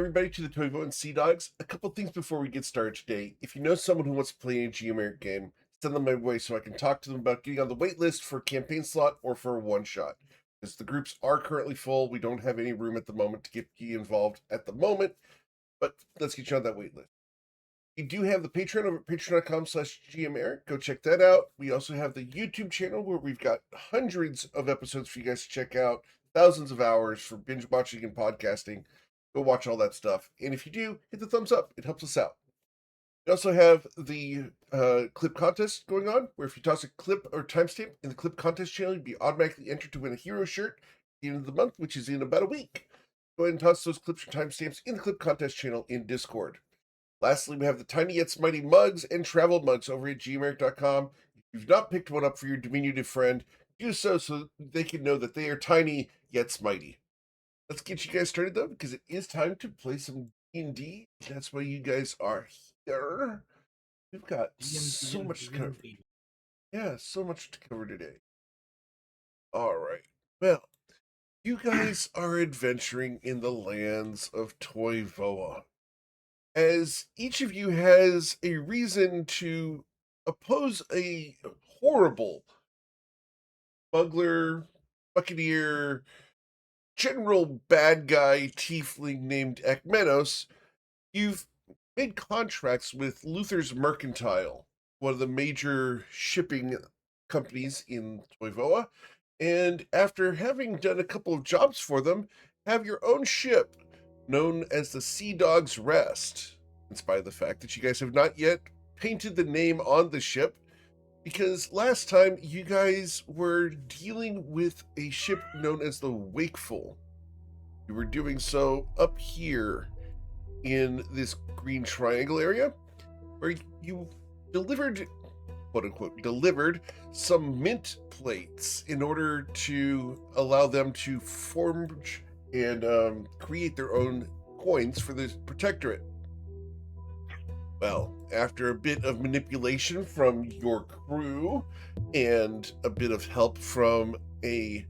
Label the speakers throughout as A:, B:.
A: everybody, to the Toivoan Sea Dogs. A couple things before we get started today. If you know someone who wants to play a Geomeric game, send them my way so I can talk to them about getting on the wait list for a campaign slot or for a one-shot. Because the groups are currently full. We don't have any room at the moment to get you involved at the moment, but let's get you on that wait list. We do have the Patreon over at patreon.com/GMeric. Go check that out. We also have the YouTube channel where we've got hundreds of episodes for you guys to check out, thousands of hours for binge watching and podcasting. Go watch all that stuff. And if you do, hit the thumbs up. It helps us out. We also have the clip contest going on, where if you toss a clip or timestamp in the clip contest channel, you'll be automatically entered to win a hero shirt at the end of the month, which is in about a week. Go ahead and toss those clips or timestamps in the clip contest channel in Discord. Lastly, we have the Tiny Yet Mighty mugs and travel mugs over at gmeric.com. If you've not picked one up for your diminutive friend, do so they can know that they are tiny yet mighty. Let's get you guys started, though, because it is time to play some D&D. That's why you guys are here. We've got so much to cover. Yeah, so much to cover today. All right. Well, you guys are adventuring in the lands of Toivoa, as each of you has a reason to oppose a horrible smuggler, buccaneer, general bad guy tiefling named Ekmenos. You've made contracts with Luther's Mercantile, one of the major shipping companies in Toivoa, and after having done a couple of jobs for them, have your own ship known as the Sea Dogs Rest, in spite of the fact that you guys have not yet painted the name on the ship, because last time you guys were dealing with a ship known as the Wakeful. You were doing so up here in this green triangle area, where you delivered, quote unquote, delivered some mint plates in order to allow them to forge and create their own coins for the Protectorate. Well, after a bit of manipulation from your crew and a bit of help from a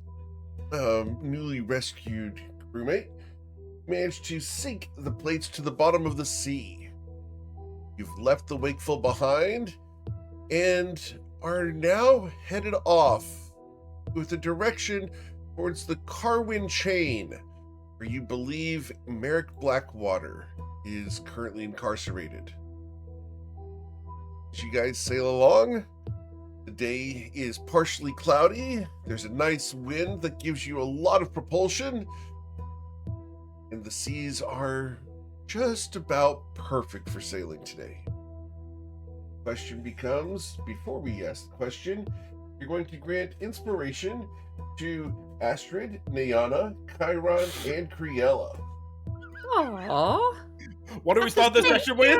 A: newly rescued crewmate, managed to sink the plates to the bottom of the sea. You've left the Wakeful behind and are now headed off with a direction towards the Carwin Chain, where you believe Merrick Blackwater is currently incarcerated. As you guys sail along, the day is partially cloudy. There's a nice wind that gives you a lot of propulsion, and the seas are just about perfect for sailing today. Question becomes, before we ask the question, you're going to grant inspiration to Astrid, Nayana, Chiron, and Criella.
B: Aww.
C: What do we start this session with?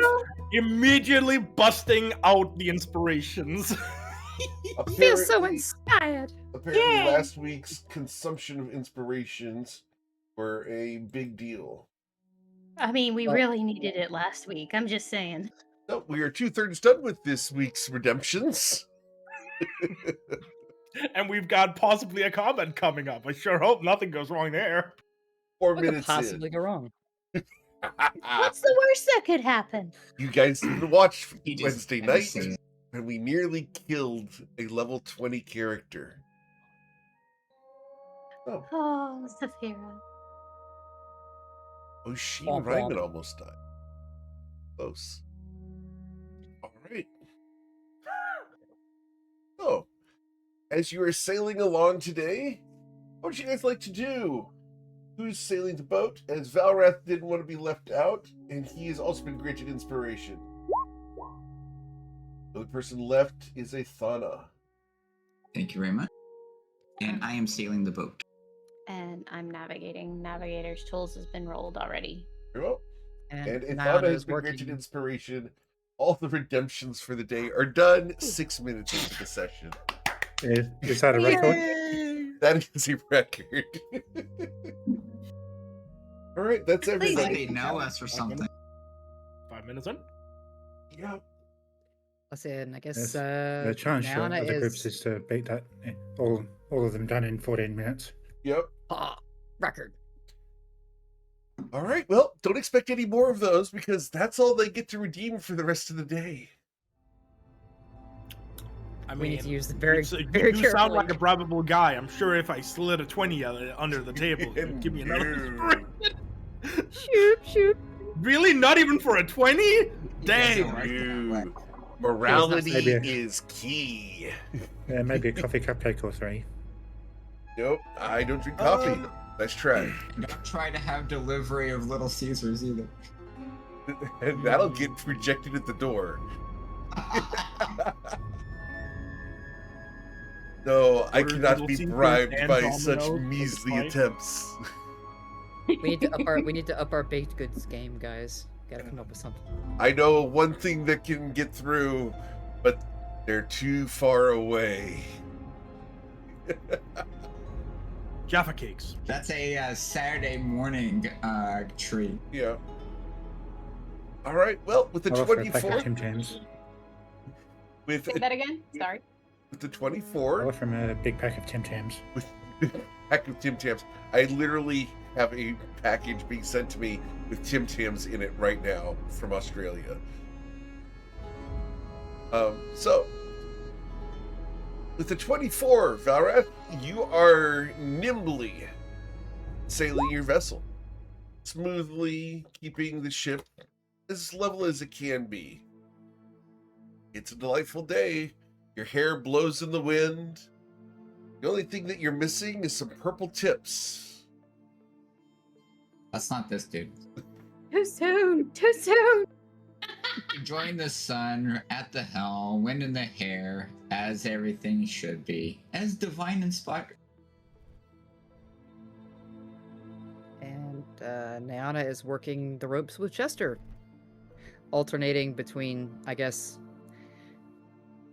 C: Immediately busting out the inspirations.
B: I feel so inspired.
A: Apparently last week's consumption of inspirations were a big deal.
D: I mean, we really needed it last week. I'm just saying.
A: So we are 2/3 done with this week's redemptions.
C: And we've got possibly a comment coming up. I sure hope nothing goes wrong there.
A: 4
E: What
A: minutes
E: could possibly
A: in.
E: go wrong?
D: What's the worst that could happen?
A: You guys didn't watch
F: He just
A: Wednesday
F: never
A: night,
F: seen it.
A: and we nearly killed a level 20 character.
D: Oh, Saphira.
A: Oh, Sheen
E: Womp
A: Ryman
E: womp.
A: almost died. Close. All right. So, as you are sailing along today, what would you guys like to do? Who's sailing the boat? As Valrath didn't want to be left out, and he has also been granted inspiration. The other person left is a Thana.
F: Thank you very much. And I am sailing the boat.
D: And I'm navigating. Navigator's tools has been rolled already.
A: Very well. And a
E: Nana
A: Thana has
E: is
A: been
E: working.
A: granted inspiration. All the redemptions for the day are done 6 minutes into the session.
G: Is that a record?
A: That is a record. All right, that's
F: I think
A: everybody.
F: they know us or something.
C: 5 minutes in.
A: Yeah.
E: Listen, I guess
G: Yes. The challenge
E: Nana
G: of the groups
E: is
G: is to beat that all of them done in 14 minutes.
A: Yep.
E: record.
A: All right, well, don't expect any more of those because that's all they get to redeem for the rest of the day.
C: I mean,
E: We need to use them very, very
C: you
E: carefully.
C: sound like a probable guy. I'm sure if I slid a 20 under the table, you'd give me another
A: No.
B: Shoot, shoot.
C: Really? Not even for a 20?
F: It doesn't
C: Dang.
F: work that way.
A: Morality
G: Maybe.
A: is key.
G: Maybe a coffee cupcake or 3.
A: Nope, I don't drink coffee. Nice try.
F: Don't try to have delivery of Little Caesars either.
A: And that'll get rejected at the door. No, I
C: Order
A: cannot
C: Little
A: be
C: Caesars
A: bribed
C: and
A: by
C: Domino's
A: such
C: for the
A: measly
C: fight.
A: attempts.
E: We need to up our baked goods game, guys. Gotta come up with something.
A: I know one thing that can get through, but they're too far away.
C: Jaffa cakes.
F: That's a Saturday morning treat.
A: Yeah. All right. Well, with the
G: I'll offer a pack of
A: 24,
G: Tim Tams.
A: with
D: Say that again. Sorry.
A: the
G: I'll
A: 24,
G: offer him a big pack of Tim Tams.
A: with pack of Tim Tams, I literally have a package being sent to me with Tim Tams in it right now from Australia. So with the 24, Valrath, you are nimbly sailing your vessel, smoothly keeping the ship as level as it can be. It's a delightful day. Your hair blows in the wind. The only thing that you're missing is some purple tips.
F: That's not this dude.
B: Too soon. Too soon.
F: Enjoying the sun at the helm, wind in the hair, as everything should be, as divine inspired.
E: And Nyana is working the ropes with Chester, alternating between, I guess,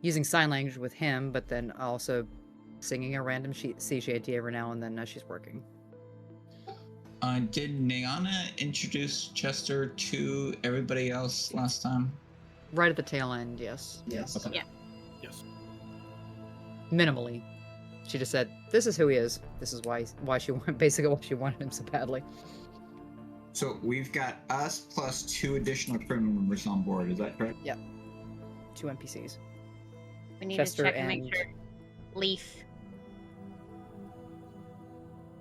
E: using sign language with him, but then also singing a random CGAT every now and then as she's working.
F: Did Nayana introduce Chester to everybody else last time?
E: Right at the tail end, yes.
F: Yes. Okay.
D: Yeah.
C: Yes.
E: Minimally. She just said, this is who he is. This is why she wanted, basically why she wanted him so badly.
F: So we've got us plus 2 additional crew members on board, is that correct?
E: 2 NPCs.
D: We need
E: Chester
D: to check and
E: and-
D: make sure. Leaf.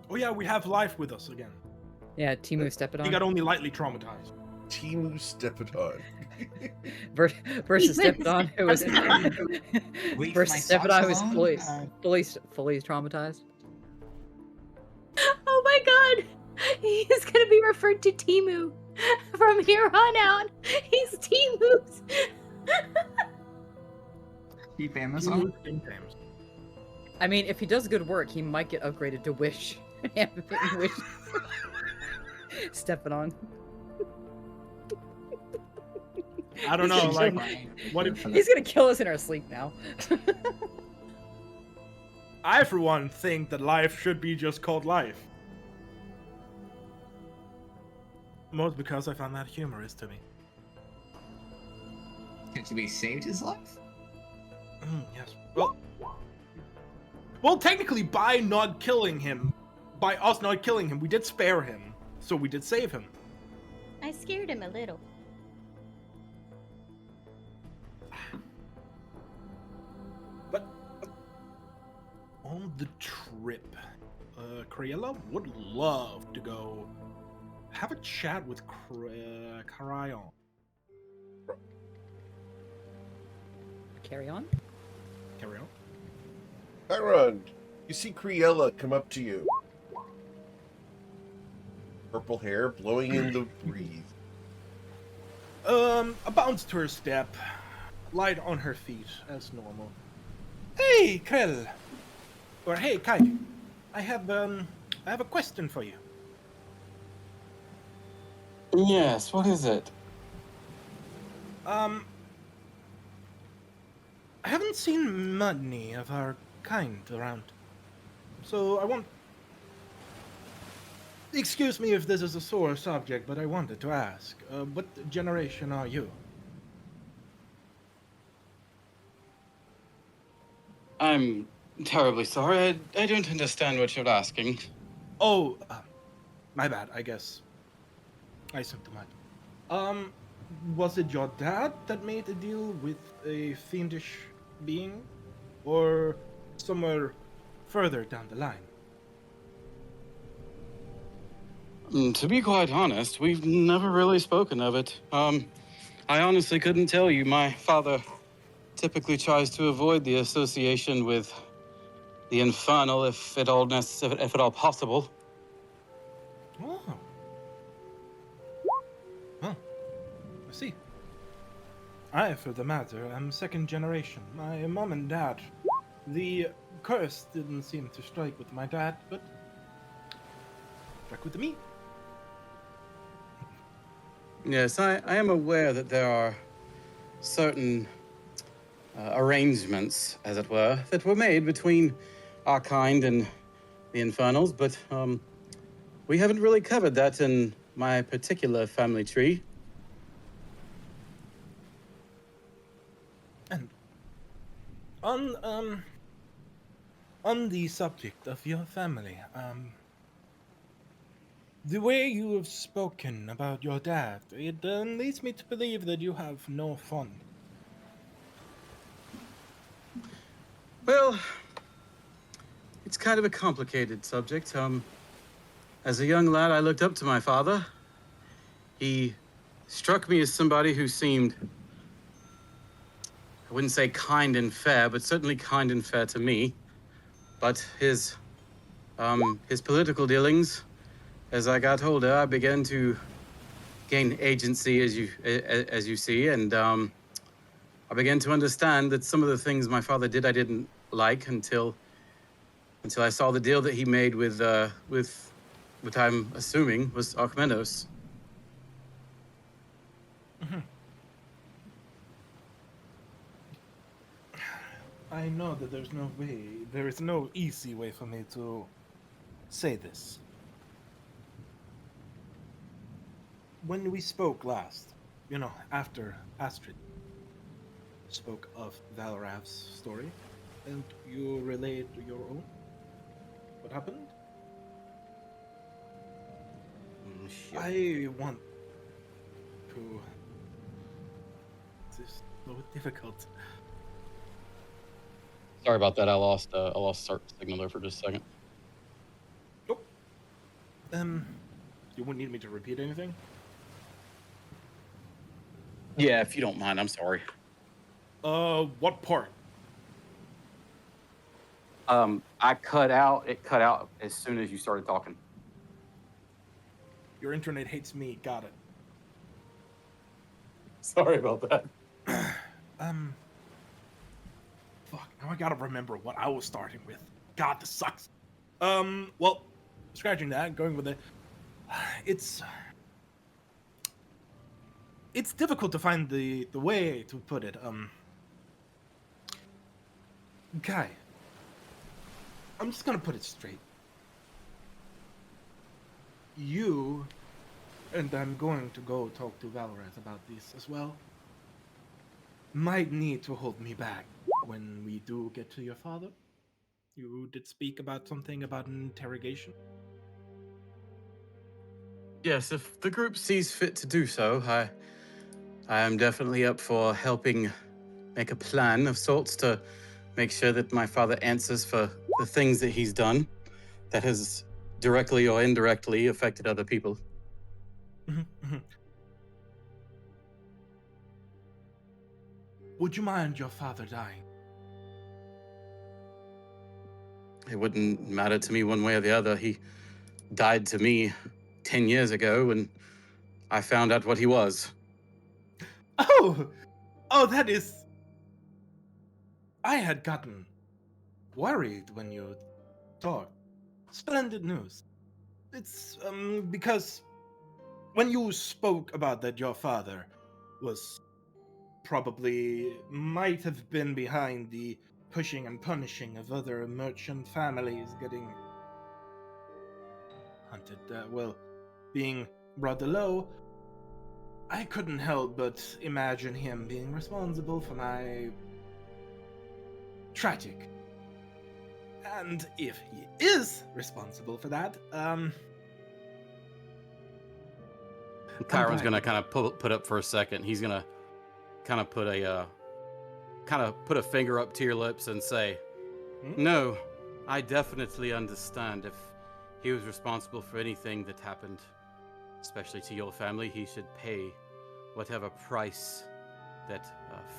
C: Oh yeah, we have life with us again.
E: Yeah, Timu Stepidon
C: He got only lightly traumatized.
A: Timu Stepidon.
E: versus Stepidon, who was
F: Leave
E: versus
F: my socks
E: Stepidon, who was
F: alone?
E: fully traumatized.
B: Oh my god. He's gonna be referred to Timu from here on out. He's Timu's.
F: Keep Amazon.
C: Sometimes.
E: I mean, if he does good work, he might get upgraded to Wish. Wish. Stepidon.
C: I don't know, like, what if-
E: He's gonna kill us in our sleep now.
C: I, for one, think that life should be just called life. Most because I found that humorous to me.
F: Could we saved his life?
C: Yes. Well, technically, by not killing him, by us not killing him, we did spare him. So we did save him.
D: I scared him a little.
C: But on the trip, Craella would love to go have a chat with Carayon.
E: Carry on.
C: Carry on.
A: Chiron, you see Criella come up to you. Purple hair blowing in the breeze.
C: A bounce to her step, light on her feet as normal. Hey, Krell, or hey, Kai, I have a question for you.
H: Yes, what is it?
C: I haven't seen many of our kind around, so I want. Excuse me if this is a sore subject, but I wanted to ask, what generation are you?
H: I'm terribly sorry. I don't understand what you're asking.
C: Oh, my bad, I guess. so much. Was it your dad that made a deal with a fiendish being, or somewhere further down the line?
H: To be quite honest, we've never really spoken of it. I honestly couldn't tell you. My father typically tries to avoid the association with the infernal if at all if at all possible.
C: Oh. Huh. I see. I, for the matter, am second generation. My mom and dad. The curse didn't seem to strike with my dad, but struck with me.
H: Yes, I am aware that there are certain arrangements, as it were, that were made between our kind and the infernals, but we haven't really covered that in my particular family tree.
C: And on the subject of your family, the way you have spoken about your dad, it leads me to believe that you have no fun.
H: Well, it's kind of a complicated subject. As a young lad, I looked up to my father. He struck me as somebody who seemed, I wouldn't say kind and fair, but certainly kind and fair to me. But his political dealings, as I got older, I began to gain agency, as you see, and I began to understand that some of the things my father did I didn't like until I saw the deal that he made with what I'm assuming was Archimenos.
C: I know that there is no easy way for me to say this. When we spoke last, after Astrid spoke of Valrav's story, and you relayed your own, what happened?
H: Shit.
C: I want to. This is so difficult.
I: Sorry about that. I lost signal there for just a second.
C: You wouldn't need me to repeat anything?
H: Yeah, if you don't mind, I'm sorry.
C: What part?
H: I cut out. It cut out as soon as you started talking.
C: Your internet hates me, got it.
H: Sorry about that.
C: Fuck, now I gotta remember what I was starting with. God, this sucks. Well, scratching that, going with it, it's difficult to find the way to put it. Guy, I'm just gonna put it straight. You, and I'm going to go talk to Valorant about this as well, might need to hold me back when we do get to your father. You did speak about something about an interrogation.
H: Yes, if the group sees fit to do so, I am definitely up for helping make a plan of sorts to make sure that my father answers for the things that he's done that has directly or indirectly affected other people.
C: Would you mind your father dying?
H: It wouldn't matter to me one way or the other. He died to me 10 years ago when I found out what he was.
C: Oh, that is. I had gotten worried when you talked. Splendid news. It's because when you spoke about that, your father was probably might have been behind the pushing and punishing of other merchant families getting hunted, being brought low. I couldn't help but imagine him being responsible for my tragic. And if he is responsible for that, glad
I: Chiron's gonna
C: you-
I: kind of put up for a second. He's gonna kind of put a finger up to your lips and say,
C: Hmm?
I: "No, I definitely understand. If he was responsible for anything that happened, especially to your family, he should pay whatever price that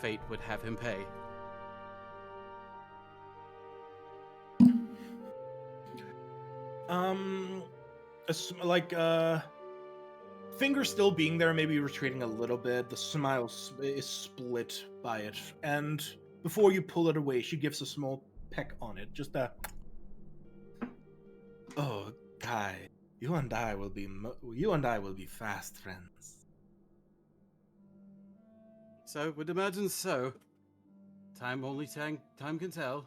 I: fate would have him pay."
C: Like finger still being there, maybe retreating a little bit. The smile is split by it, and before you pull it away, she gives a small peck on it. Just a. Oh, Kai, you and I will be fast friends.
I: So I would imagine so. Time can tell.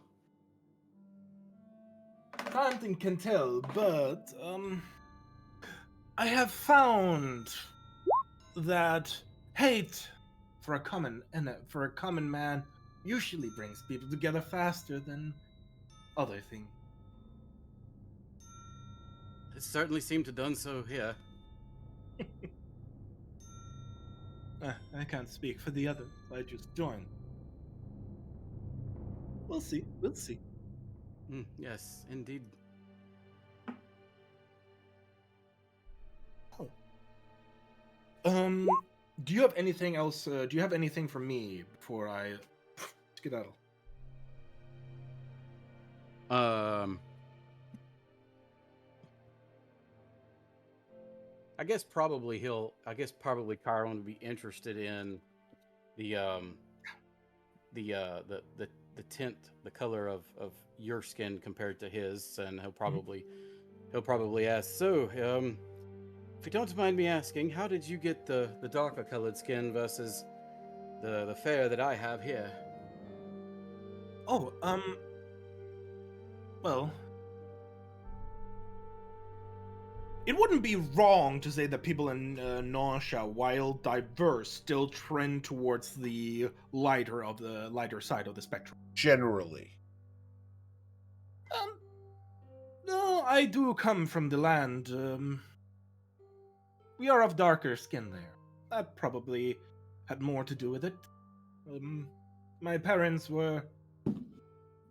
C: Time can tell, but I have found that hate for a common man usually brings people together faster than other things.
I: It certainly seemed to done so here.
C: I can't speak for the others. I just joined. We'll see. We'll see.
I: Yes, indeed.
C: Oh. Do you have anything else? Do you have anything for me before I skedaddle?
I: I guess probably Chiron would be interested in the the tint, the color of your skin compared to his, and he'll probably ask. So, if you don't mind me asking, how did you get the darker colored skin versus the fair that I have here?
C: Oh, well, it wouldn't be wrong to say that people in Nausea, while diverse, still trend towards the lighter side of the spectrum.
A: Generally.
C: No, I do come from the land. We are of darker skin there. That probably had more to do with it. My parents were.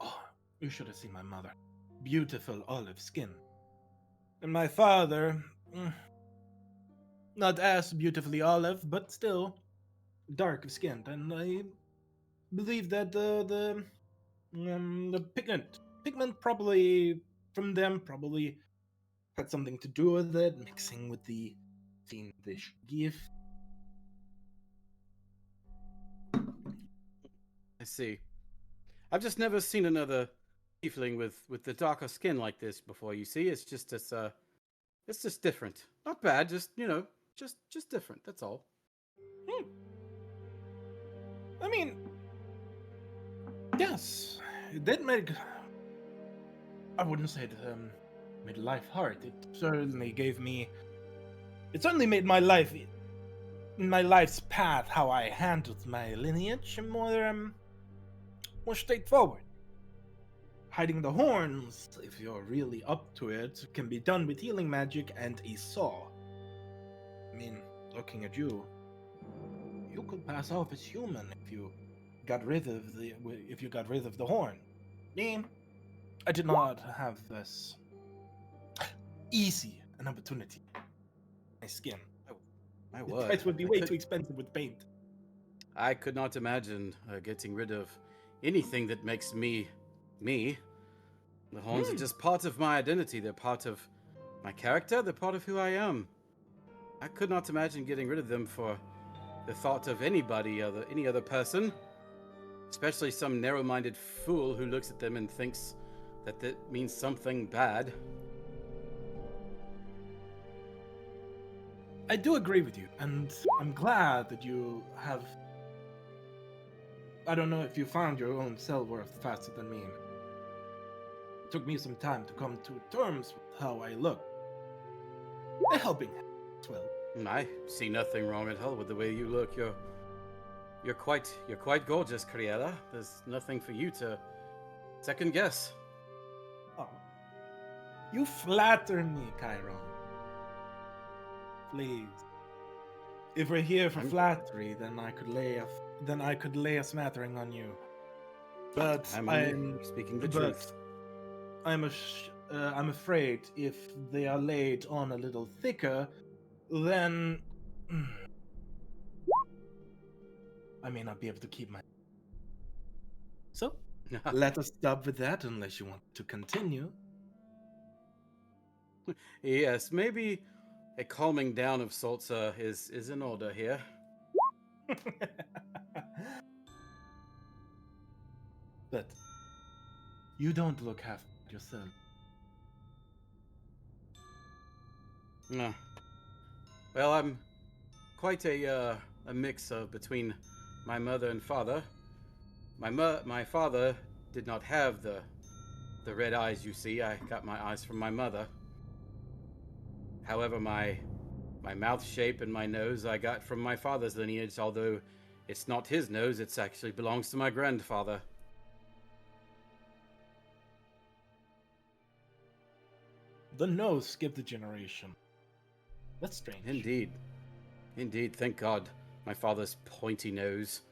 C: Oh, you should have seen my mother. Beautiful olive skin. And my father. Not as beautifully olive, but still dark skinned. And I believe that the pigment probably from them probably had something to do with it, mixing with the fiendish gift.
I: I see. I've just never seen another tiefling with the darker skin like this before. You see, it's just different. Not bad, just just different. That's all.
C: I mean, yes, it did make. I wouldn't say it made life hard. It certainly gave me. It certainly made my life's path, how I handled my lineage, more straightforward. Hiding the horns, if you're really up to it, can be done with healing magic and a saw. I mean, looking at you, you could pass off as human if you got rid of the horn. Me, I did not have this easy an opportunity. My skin.
I: My
C: The
I: word.
C: price would be way too expensive with paint.
I: I could not imagine getting rid of anything that makes me me. The horns are just part of my identity. They're part of my character. They're part of who I am. I could not imagine getting rid of them for the thought of any other person, especially some narrow-minded fool who looks at them and thinks that means something bad.
C: I do agree with you, and I'm glad that you have. I don't know if you found your own self-worth faster than me. It took me some time to come to terms with how I look. A helping hand as well.
I: I see nothing wrong at all with the way you look. You're quite gorgeous, Criella. There's nothing for you to second guess.
C: Oh. You flatter me, Chiron. Please. If we're here for
I: I'm-
C: flattery, then I could lay a smattering on you. But
I: I'm only speaking the truth.
C: I'm afraid if they are laid on a little thicker, then I may not be able to keep my. So let us stop with that, unless you want to continue.
I: Yes, maybe a calming down of sorts is in order here.
C: But you don't look half bad yourself.
I: No. Well, I'm quite a mix of between my mother and father. My father did not have the red eyes you see. I got my eyes from my mother. However, my mouth shape and my nose I got from my father's lineage, although it's not his nose, it actually belongs to my grandfather.
C: The nose skipped a generation. That's strange.
I: Indeed. Indeed, thank God. My father's pointy nose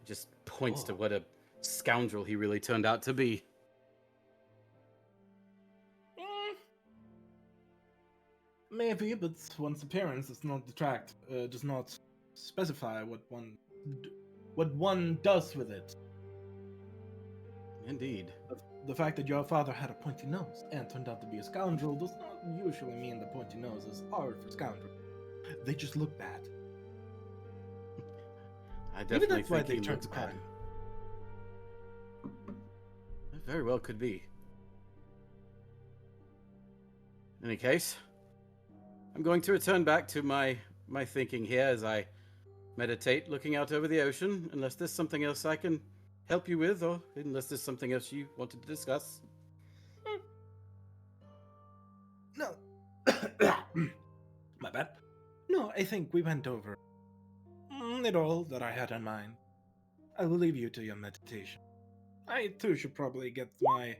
I: just points to what a scoundrel he really turned out to be.
C: Maybe, but one's appearance does not specify what one does with it.
I: Indeed.
C: The fact that your father had a pointy nose and turned out to be a scoundrel does not usually mean the pointy noses are for scoundrels. They just look bad.
I: I
C: Maybe
I: definitely
C: that's why
I: think
C: they
I: he
C: turned
I: looks bad.
C: crime.
I: It very well could be. In any case, I'm going to return back to my thinking here as I meditate, looking out over the ocean, unless there's something else I can help you with, or unless there's something else you wanted to discuss.
C: No. My bad. No, I think we went over it all that I had in mind. I will leave you to your meditation. I too should probably get my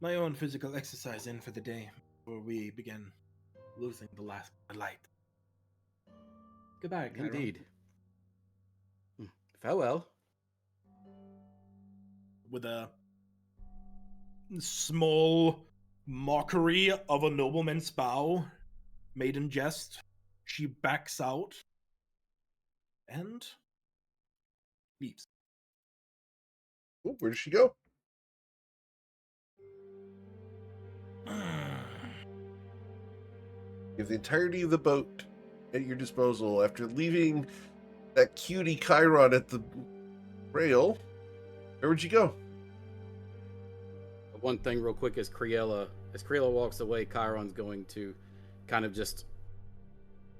C: own physical exercise in for the day before we begin losing the last light. Goodbye, Chiron.
I: Indeed. Farewell.
C: With a small mockery of a nobleman's bow made in jest, she backs out and leaves.
A: Oh, where does she go? You have the entirety of the boat at your disposal after leaving that cutie Chiron at the rail. Where would you go?
I: One thing real quick as Criella walks away, Chiron's going to kind of just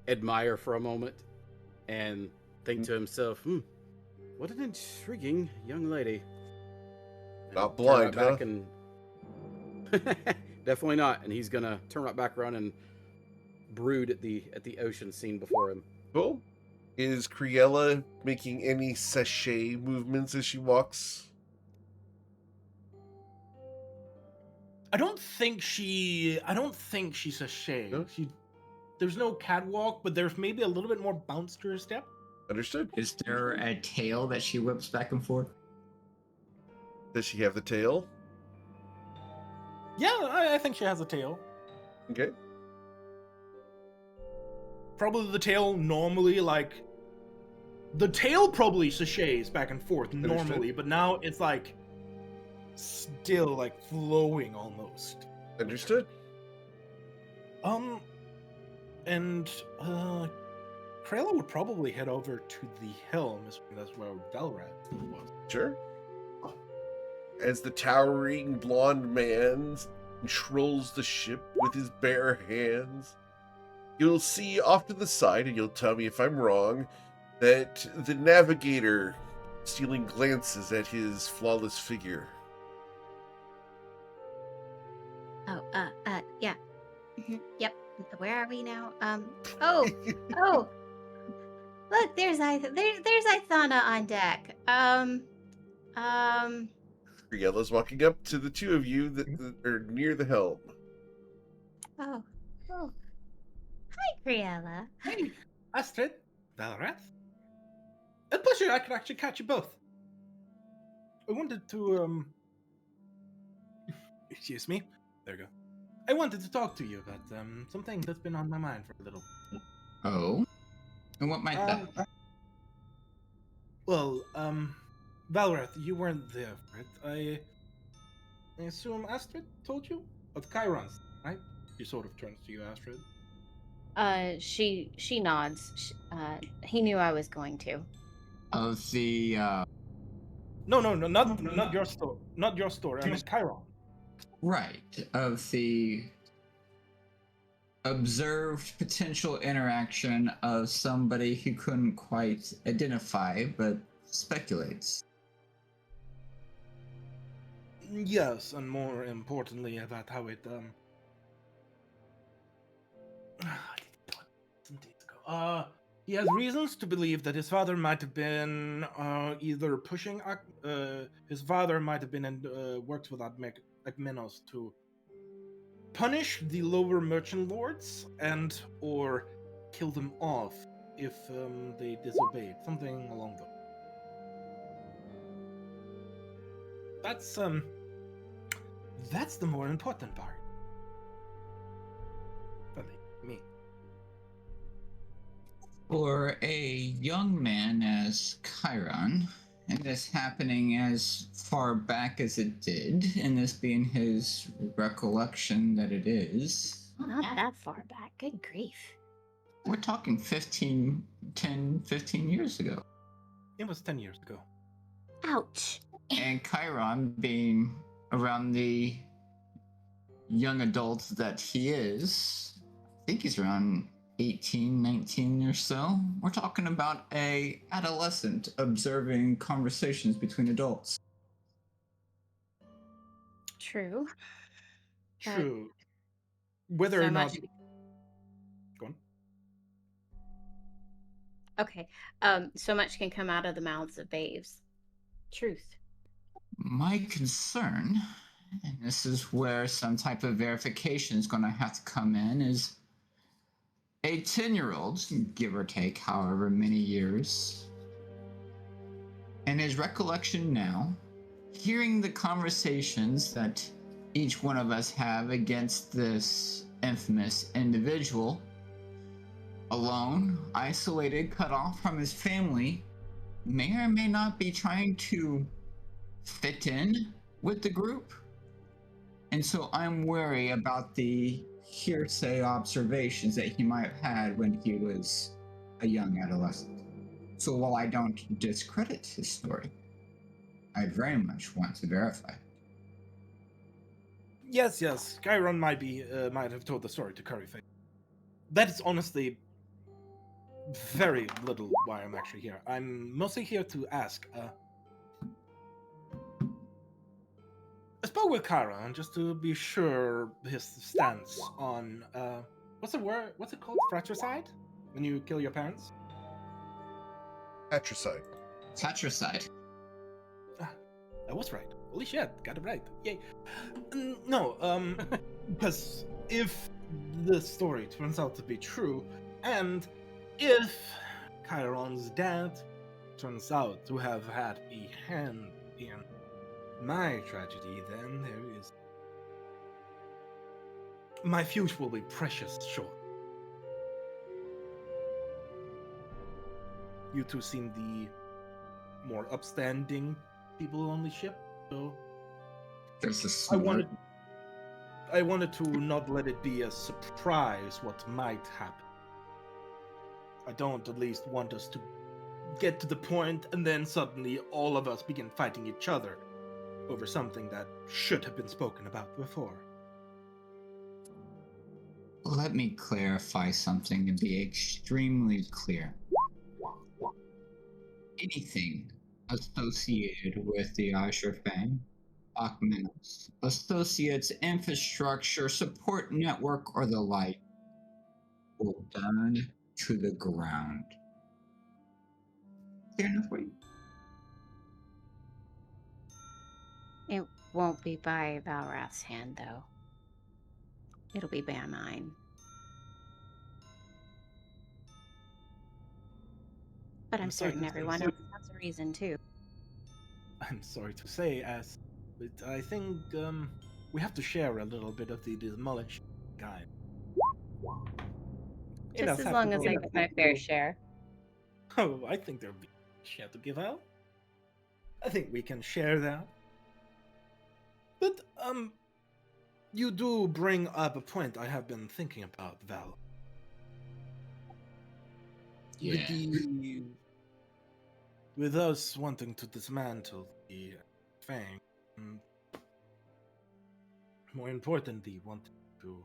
I: admire for a moment and think to himself, what an intriguing young lady. And
A: Not
I: turn
A: blind,
I: right back
A: huh?
I: and definitely not. And he's gonna turn right back around and brood at the ocean scene before him.
A: Cool. Is Criella making any sachet movements as she walks?
C: I don't think she's a shade.
A: No?
C: There's no catwalk, but there's maybe a little bit more bounce to her step.
A: Understood.
F: Is there a tail that she whips back and forth?
A: Does she have the tail?
C: Yeah, I think she has a tail.
A: Okay.
C: Probably the tail normally, like... The tail probably sachets back and forth normally,
A: Understood.
C: but now it's like... still, like, flowing almost.
A: Understood.
C: And, Krayla would probably head over to the helm, assuming that's where Delrad was.
A: Sure. As the towering blonde man controls the ship with his bare hands, you'll see off to the side, and you'll tell me if I'm wrong, that the navigator stealing glances at his flawless figure.
D: Oh, yeah. Yep. Where are we now? Oh, look, there's Ithana on deck.
A: Briella's walking up to the two of you that are near the helm.
D: Oh. Hi, Criella.
C: Hey, Astrid. Valrath? A pleasure, I could actually catch you both. I wanted to, excuse me. There you go. I wanted to talk to you about, something that's been on my mind for a little.
F: Oh? And what might that be?
C: Well, Valrath, you weren't there for it. I assume Astrid told you? Of Chiron's, right? She sort of turns to you, Astrid.
D: She nods. He knew I was going to.
F: Of the,
C: No, not your store. Not your store. I meant Chiron.
F: right, of the observed potential interaction of somebody who couldn't quite identify, but speculates.
C: Yes, and more importantly about how it some days ago. He has reasons to believe that his father might have been either pushing. His father might have been worked with Agmenos to punish the lower merchant lords and or kill them off if they disobeyed. Something along those. That's the more important part. Me.
F: For a young man as Chiron, and this happening as far back as it did, and this being his recollection that it is,
D: Not that far back. Good grief.
F: we're talking 15 years ago.
C: It was 10 years ago.
D: Ouch.
F: And Chiron being around the young adult that he is, I think he's around 18, 19 or so. We're talking about a adolescent observing conversations between adults.
D: True.
C: True. Whether
D: So
C: or not.
D: much-
C: Go on.
D: Okay. So much can come out of the mouths of babes. Truth.
F: My concern, and this is where some type of verification is going to have to come in, is a 10-year-old, give or take however many years, and his recollection now, hearing the conversations that each one of us have against this infamous individual, alone, isolated, cut off from his family, may or may not be trying to fit in with the group. And so I'm wary about the hearsay observations that he might have had when he was a young adolescent. So while I don't discredit his story, I very much want to verify.
C: Yes. Chiron might have told the story to Curryface. That is honestly very little why I'm actually here. I'm mostly here to ask. I spoke with Chiron just to be sure his stance on what's the word? What's it called? Fratricide? When you kill your parents?
A: Patricide.
F: Patricide.
C: I was right. Holy shit, got it right. Yay. No, because if the story turns out to be true, and if Chiron's dad turns out to have had a hand in my tragedy, then there is... my future will be precious short. You two seem the more upstanding people on the ship, so
F: There's a smart...
C: I wanted to not let it be a surprise what might happen. I don't at least want us to get to the point and then suddenly all of us begin fighting each other over something that should have been spoken about before.
F: Let me clarify something and be extremely clear. Anything associated with the Azure Fang, Akmenos, associates, infrastructure, support network, or the like will burn to the ground. Clear enough for you?
D: It won't be by Valrath's hand, though. It'll be by mine. But I'm
C: sorry
D: certain
C: to
D: everyone
C: say-
D: else has a reason too.
C: I'm sorry to say, but I think we have to share a little bit of the knowledge, guy.
D: Just as long as I get my fair share.
C: Oh, I think there'll be a share to give out. I think we can share that. But you do bring up a point I have been thinking about, Val.
F: Yeah.
C: With us wanting to dismantle the Fang, and more importantly, wanting to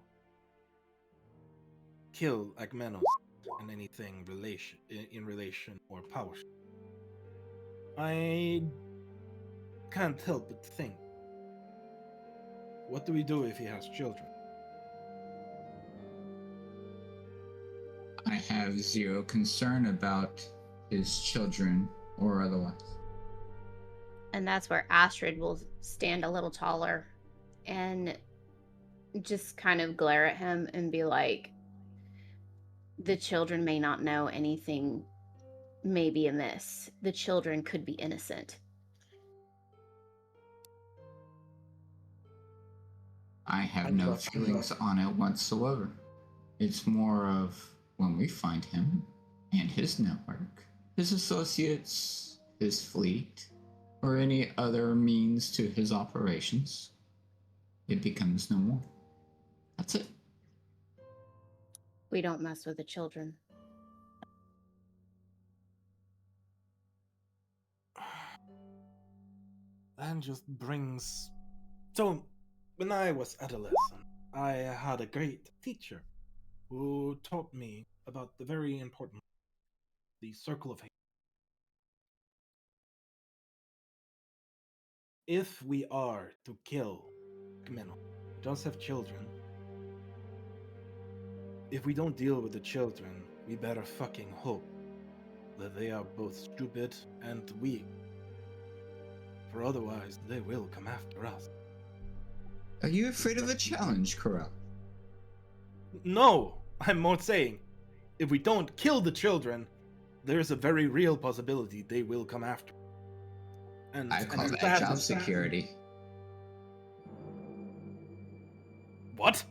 C: kill Agmenos and anything in relation or power. I can't help but think, what do we do if he has children?
F: I have zero concern about his children or otherwise.
D: And that's where Astrid will stand a little taller and just kind of glare at him and be like, the children may not know anything maybe amiss. The children could be innocent.
F: I have no feelings on it whatsoever. It's more of when we find him and his network, his associates, his fleet, or any other means to his operations, it becomes no more. That's it.
D: We don't mess with the children.
C: And just brings. So, when I was adolescent, I had a great teacher who taught me about the very important, the circle of hate. If we are to kill Gmeno, just have children, if we don't deal with the children, we better fucking hope that they are both stupid and weak. For otherwise, they will come after us.
F: Are you afraid of a challenge, Corel?
C: No! I'm more saying, if we don't kill the children, there's a very real possibility they will come after. And
F: I call
C: and
F: that job security.
C: What?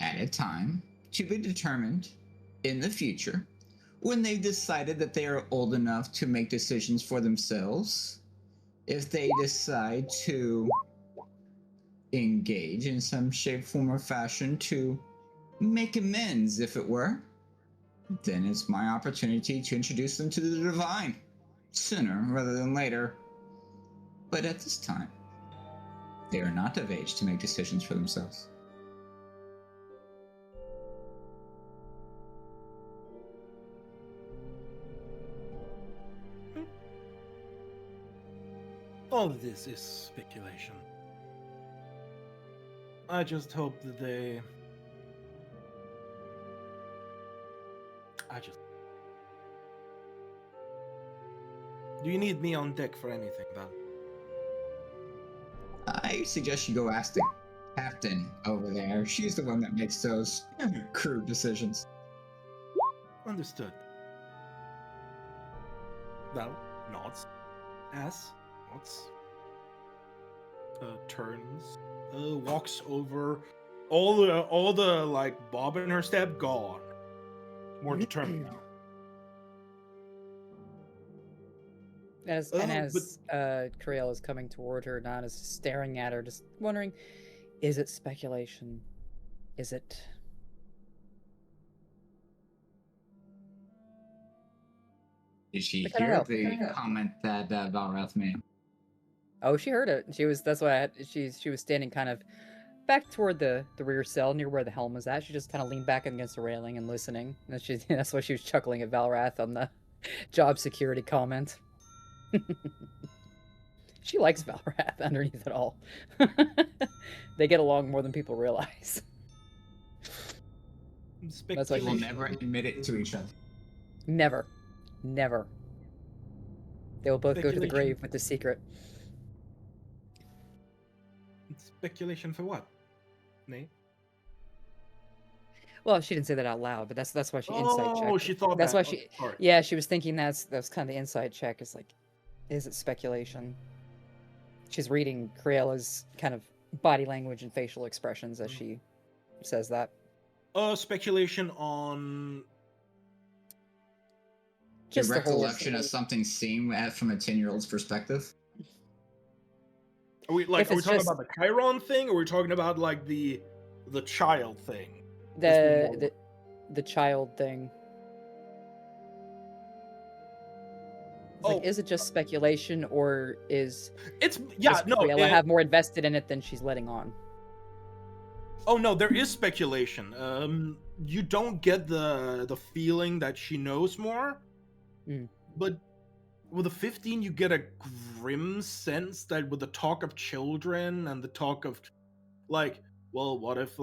F: At a time to be determined in the future, when they've decided that they are old enough to make decisions for themselves, if they decide to engage in some shape, form, or fashion to make amends, if it were, then it's my opportunity to introduce them to the divine, sooner rather than later. But at this time, they are not of age to make decisions for themselves.
C: All of this is speculation. I just hope that they... Do you need me on deck for anything, Val?
F: I suggest you go ask the captain over there. She's the one that makes those crew decisions.
C: Understood. Val nods. Nods. Turns. Walks over. All the like bob in her step gone. More determined now.
E: As Kriel is coming toward her, Nan is staring at her, just wondering, is it speculation? Is it...
F: Did she hear the comment that Valrath made?
E: Oh, she heard it. That's why she was standing kind of back toward the rear cell near where the helm was at. She just kind of leaned back against the railing and listening. And that's why she was chuckling at Valrath on the job security comment. She likes Valrath underneath it all. They get along more than people realize.
F: That's why we'll never admit it to each other.
E: Never. They will both go to the grave with the secret.
C: Speculation for what, Nate?
E: Well, she didn't say that out loud, but that's why she insight
C: Oh,
E: checked.
C: she thought
E: That's
C: that.
E: why
C: Oh,
E: she.
C: sorry.
E: Yeah, she was thinking that's kind of the inside check. Is like, is it speculation? She's reading Creola's kind of body language and facial expressions as she says that.
C: Speculation on.
F: The
E: Just the whole.
F: recollection of something seen from a 10-year-old's perspective.
C: Are we
E: If
C: are we
E: it's
C: talking
E: just-
C: about the Chiron thing, or are we talking about like the child thing?
E: The child thing. It's
C: Oh,
E: like, is it just speculation, or
C: it's
E: does
C: no.
E: Creola have more invested in it than she's letting on?
C: Oh no, there is speculation. You don't get the feeling that she knows more, but with a 15, you get a grim sense that with the talk of children and the talk of, like, well, what if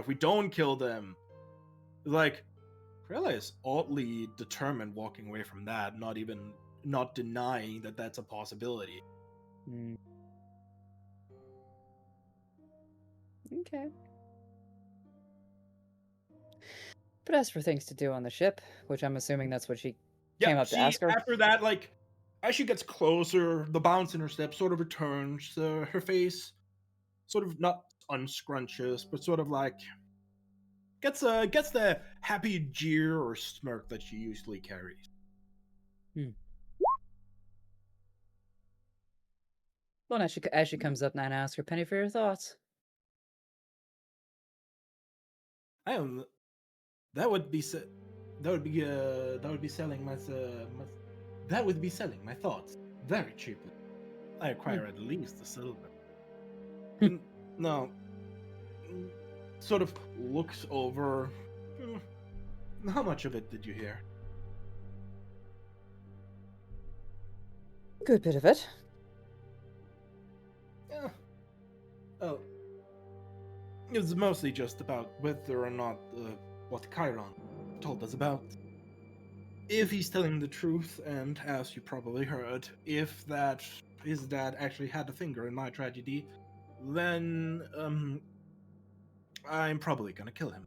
C: we don't kill them? Like, Krella is oddly determined walking away from that, not denying that that's a possibility.
E: Okay. But as for things to do on the ship, which I'm assuming that's what she came up to ask her.
C: After that, like, as she gets closer, the bounce in her step sort of returns. Her face sort of not unscrunches, but sort of like gets the happy jeer or smirk that she usually carries.
E: Well, as she comes up now and asks her, Penny, for your thoughts.
C: That would be selling my thoughts very cheaply. I acquire at least the silver. No, sort of looks over. How much of it did you hear?
E: Good bit of it.
C: Yeah. Oh, it was mostly just about whether or not what Chiron told us about. If he's telling the truth, and as you probably heard, if that his dad actually had a finger in my tragedy, then I'm probably gonna kill him.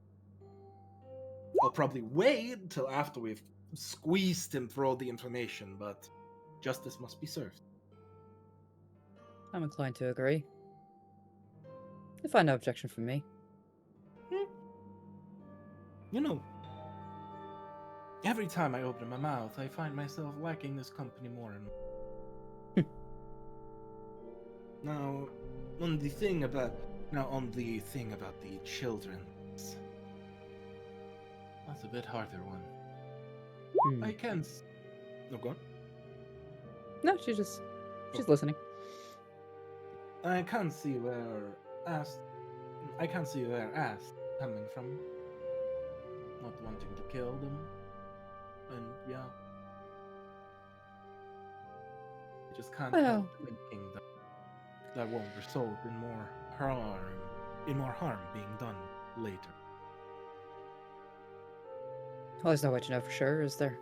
C: I'll probably wait until after we've squeezed him for all the information, but justice must be served.
E: I'm inclined to agree. You find no objection from me.
C: You know, every time I open my mouth, I find myself liking this company more and more. Now, on the thing about the children, that's a bit harder one. I can. No, go on.
E: No, she's listening.
C: I can't see where asked coming from. Not wanting to kill them, and yeah, I just can't help thinking that won't result in more harm being done later.
E: Well, there's no way to know for sure, is there?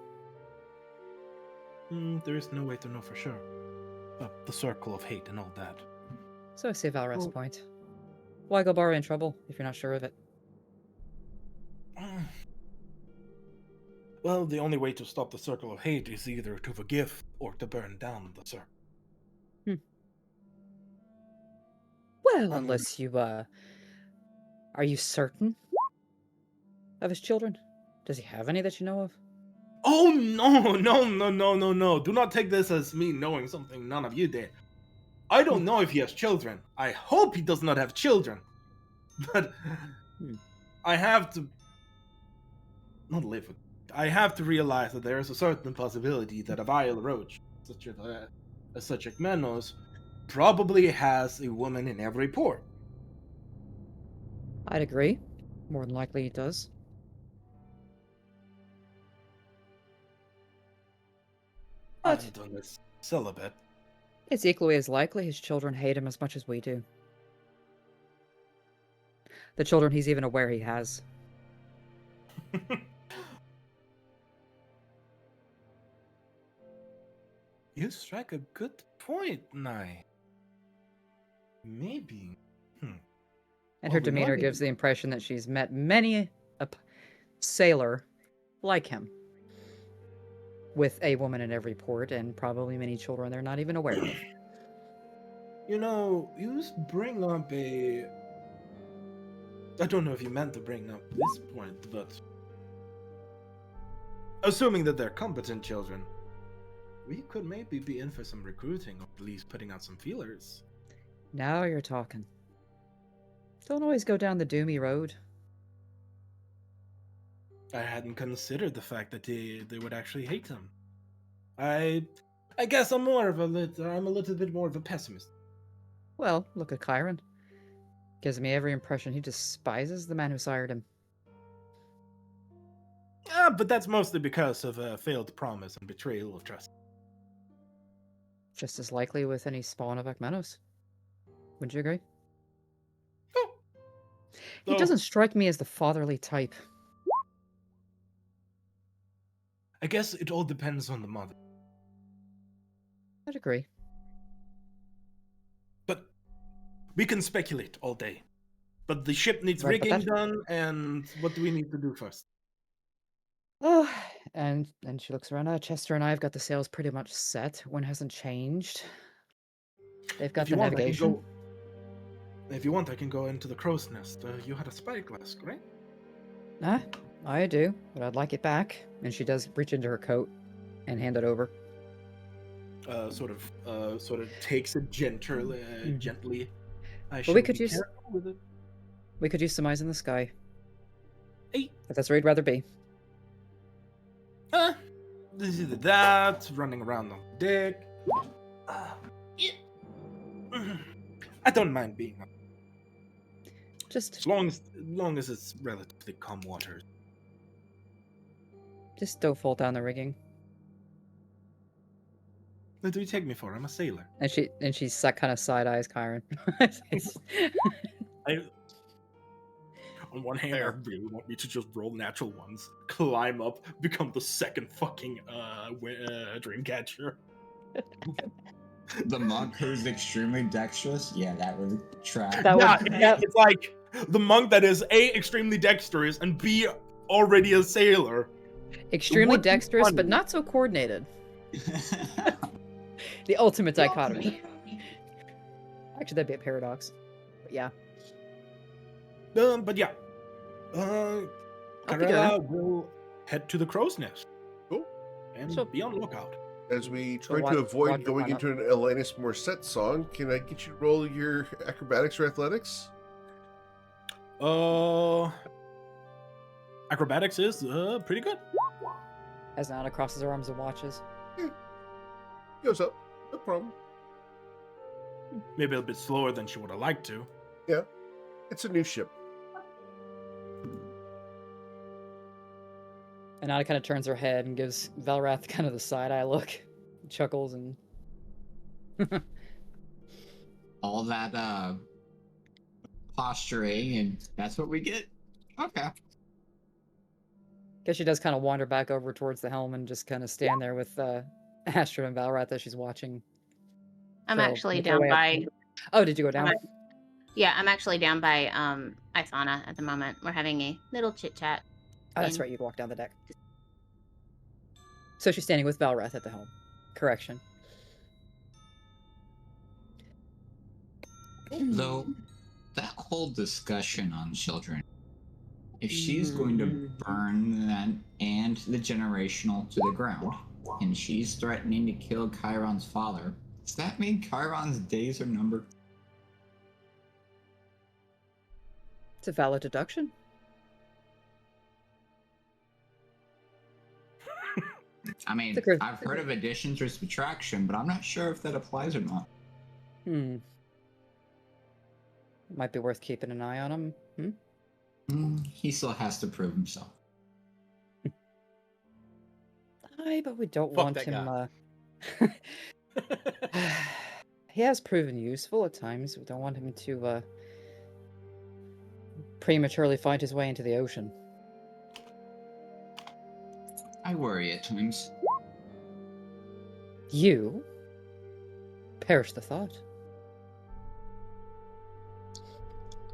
C: There is no way to know for sure. The circle of hate and all that.
E: So I see Valret's point. Why go borrow in trouble if you're not sure of it?
C: Well, the only way to stop the circle of hate is either to forgive or to burn down the circle.
E: Well, unless you, are you certain of his children? Does he have any that you know of?
C: Oh, no. Do not take this as me knowing something none of you did. I don't know if he has children. I hope he does not have children. But I have to not live with. I have to realize that there is a certain possibility that a vile roach, such as Ekmenos, probably has a woman in every port.
E: I'd agree. More than likely he does.
C: I've done this celibate.
E: It's equally as likely his children hate him as much as we do. The children he's even aware he has.
C: You strike a good point, Nye. Maybe.
E: And
C: Well,
E: her
C: we
E: demeanor
C: might.
E: gives the impression that she's met many a sailor like him, with a woman in every port and probably many children they're not even aware of.
C: You know, you bring up a. I don't know if you meant to bring up this point, but assuming that they're competent children, we could maybe be in for some recruiting, or at least putting out some feelers.
E: Now you're talking. Don't always go down the doomy road.
C: I hadn't considered the fact that they would actually hate him. I guess I'm a little bit more of a pessimist.
E: Well, look at Chiron. Gives me every impression he despises the man who sired him.
C: But that's mostly because of a failed promise and betrayal of trust.
E: Just as likely with any spawn of Akmenos. Wouldn't you agree?
C: Oh.
E: He
C: So,
E: doesn't strike me as the fatherly type.
C: I guess it all depends on the mother.
E: I'd agree.
C: But we can speculate all day. But the ship needs
E: Right, but
C: rigging
E: that-
C: done, and what do we need to do first?
E: Oh, and she looks around. Chester and I have got the sails pretty much set. One hasn't changed. They've got
C: If you
E: the
C: want, I can
E: navigation.
C: go. If you want, I can go into the crow's nest. You had a spyglass, right?
E: I do, but I'd like it back. And she does reach into her coat and hand it over.
C: Sort of takes it gently. Gently. I
E: Well, we
C: shall
E: could
C: be
E: use
C: careful with it.
E: we could use some eyes in the sky.
C: Hey.
E: If that's where you'd rather be.
C: This is that running around on the deck. I don't mind being up,
E: Just
C: as long as it's relatively calm waters.
E: don't fall down the rigging.
C: What do you take me for? I'm a sailor.
E: And she kind of side eyes Chiron.
C: On one hand, I really want me to just roll natural ones, climb up, become the second fucking dream catcher.
F: The monk who's extremely dexterous? Yeah, that would track.
C: It's like the monk that is A, extremely dexterous, and B, already a sailor.
E: Extremely
C: Would be
E: dexterous, but
C: funny.
E: not so coordinated. The ultimate dichotomy. Actually, that'd be a paradox. But yeah.
C: But yeah.
E: I'll be doing
C: Karela
E: it.
C: will head to the crow's nest.
A: Cool.
C: And
E: So-
C: be on the lookout.
A: As we
E: So
A: try to avoid
E: wander
A: going
E: on up.
A: into an Alanis Morissette song, can I get you to roll your acrobatics or athletics?
C: Acrobatics is pretty good.
E: As Nana crosses her arms and watches.
A: Goes up. No problem.
C: Maybe a bit slower than she would have liked to.
A: Yeah. It's a new ship.
E: And Nana kind of turns her head and gives Valrath kind of the side eye look. Chuckles and
F: All that posturing, and that's what we get? Okay.
E: guess she does kind of wander back over towards the helm and just kind of stand there with Astrid and Valrath as she's watching.
D: I'm
E: So,
D: actually
E: make her
D: down
E: way up-
D: by.
E: Oh, did you go down?
D: Yeah, I'm actually down by Isana at the moment. We're having a little chit chat.
E: Oh, that's
D: in-
E: right. You'd walk down the deck. So she's standing with Valrath at the helm. Correction.
F: Though, that whole discussion on children, if she's going to burn that and the generational to the ground, and she's threatening to kill Chiron's father, does that mean Chiron's days are numbered?
E: It's a valid deduction.
F: I mean,
E: It's a good-
F: I've heard of addition or subtraction, but I'm not sure if that applies or not.
E: Might be worth keeping an eye on him.
F: He still has to prove himself.
E: Aye, but we don't
I: Fuck
E: want
I: that
E: him. He has proven useful at times. We don't want him to prematurely find his way into the ocean.
F: I worry at times.
E: You? Perish the thought.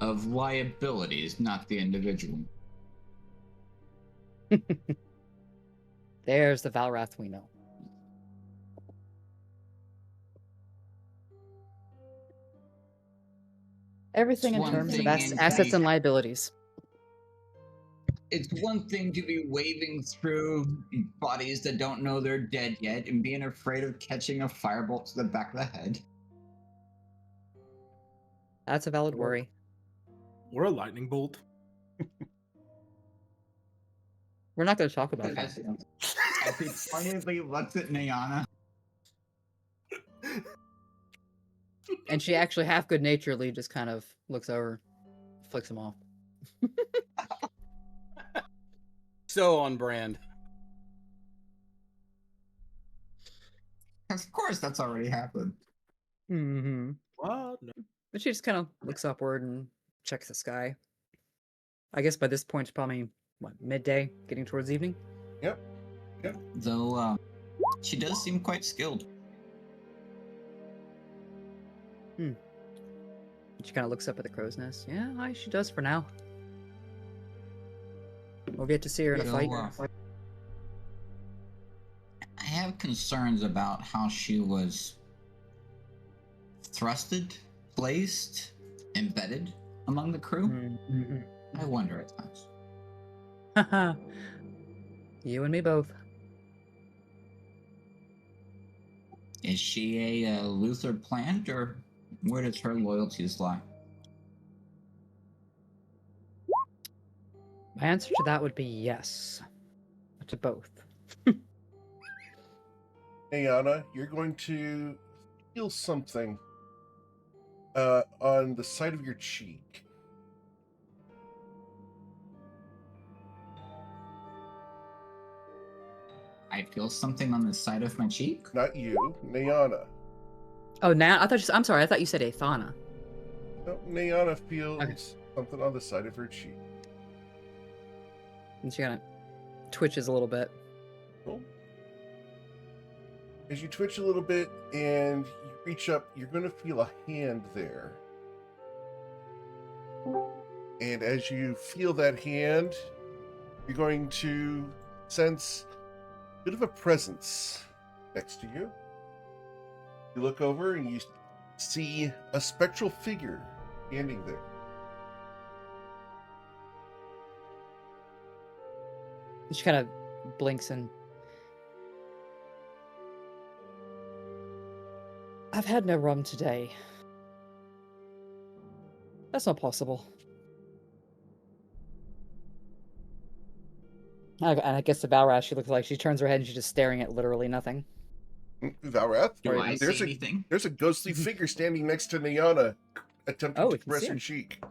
F: of liabilities, not the individual.
E: There's the Valrath we know. Everything
F: It's
E: in
F: one
E: terms of
F: thing in
E: assets
F: the-
E: and liabilities.
F: It's one thing to be waving through bodies that don't know they're dead yet and being afraid of catching a firebolt to the back of the head.
E: That's a valid worry.
C: Or a lightning bolt.
E: We're not going to talk about
F: As
E: that.
F: he pointedly looks at Niana.
E: And she actually half good naturedly just kind of looks over, flicks him off.
I: So on brand.
F: Of course, that's already happened.
E: Mm-hmm.
C: What? No.
E: But she just kind of looks upward and checks the sky. I guess by this point it's probably, what, midday, getting towards evening?
A: Yep.
F: Though, she does seem quite skilled.
E: She kind of looks up at the crow's nest. Yeah, she does for now. We'll get to see her in a fight.
F: I have concerns about how she was thrusted, placed, embedded among the crew.
E: Mm-hmm.
F: I wonder at times.
E: Haha. You and me both.
F: Is she a Luther plant, or where does her loyalties lie?
E: My answer to that would be yes. To both.
A: Hey, Anna, you're going to feel something on the side of your cheek.
F: I feel something on the side of my cheek.
A: Not you, Nayana.
E: Oh, now I thought I'm sorry. I thought you said Athana.
A: No, Nayana feels
E: Okay.
A: something on the side of her cheek.
E: And she kind of twitches a little bit.
A: Cool. As you twitch a little bit and you reach up, you're going to feel a hand there. And as you feel that hand, you're going to sense a bit of a presence next to you. You look over and you see a spectral figure standing there.
E: She kind of blinks and... I've had no rum today. That's not possible. And I guess the Valrath, she looks like she turns her head and she's just staring at literally nothing.
A: Valrath,
F: Do I
A: there's
F: see anything?
A: there's a ghostly figure standing next to Nayana, attempting
E: Oh,
A: to
E: we can
A: caress
E: see
A: her
E: him.
A: cheek.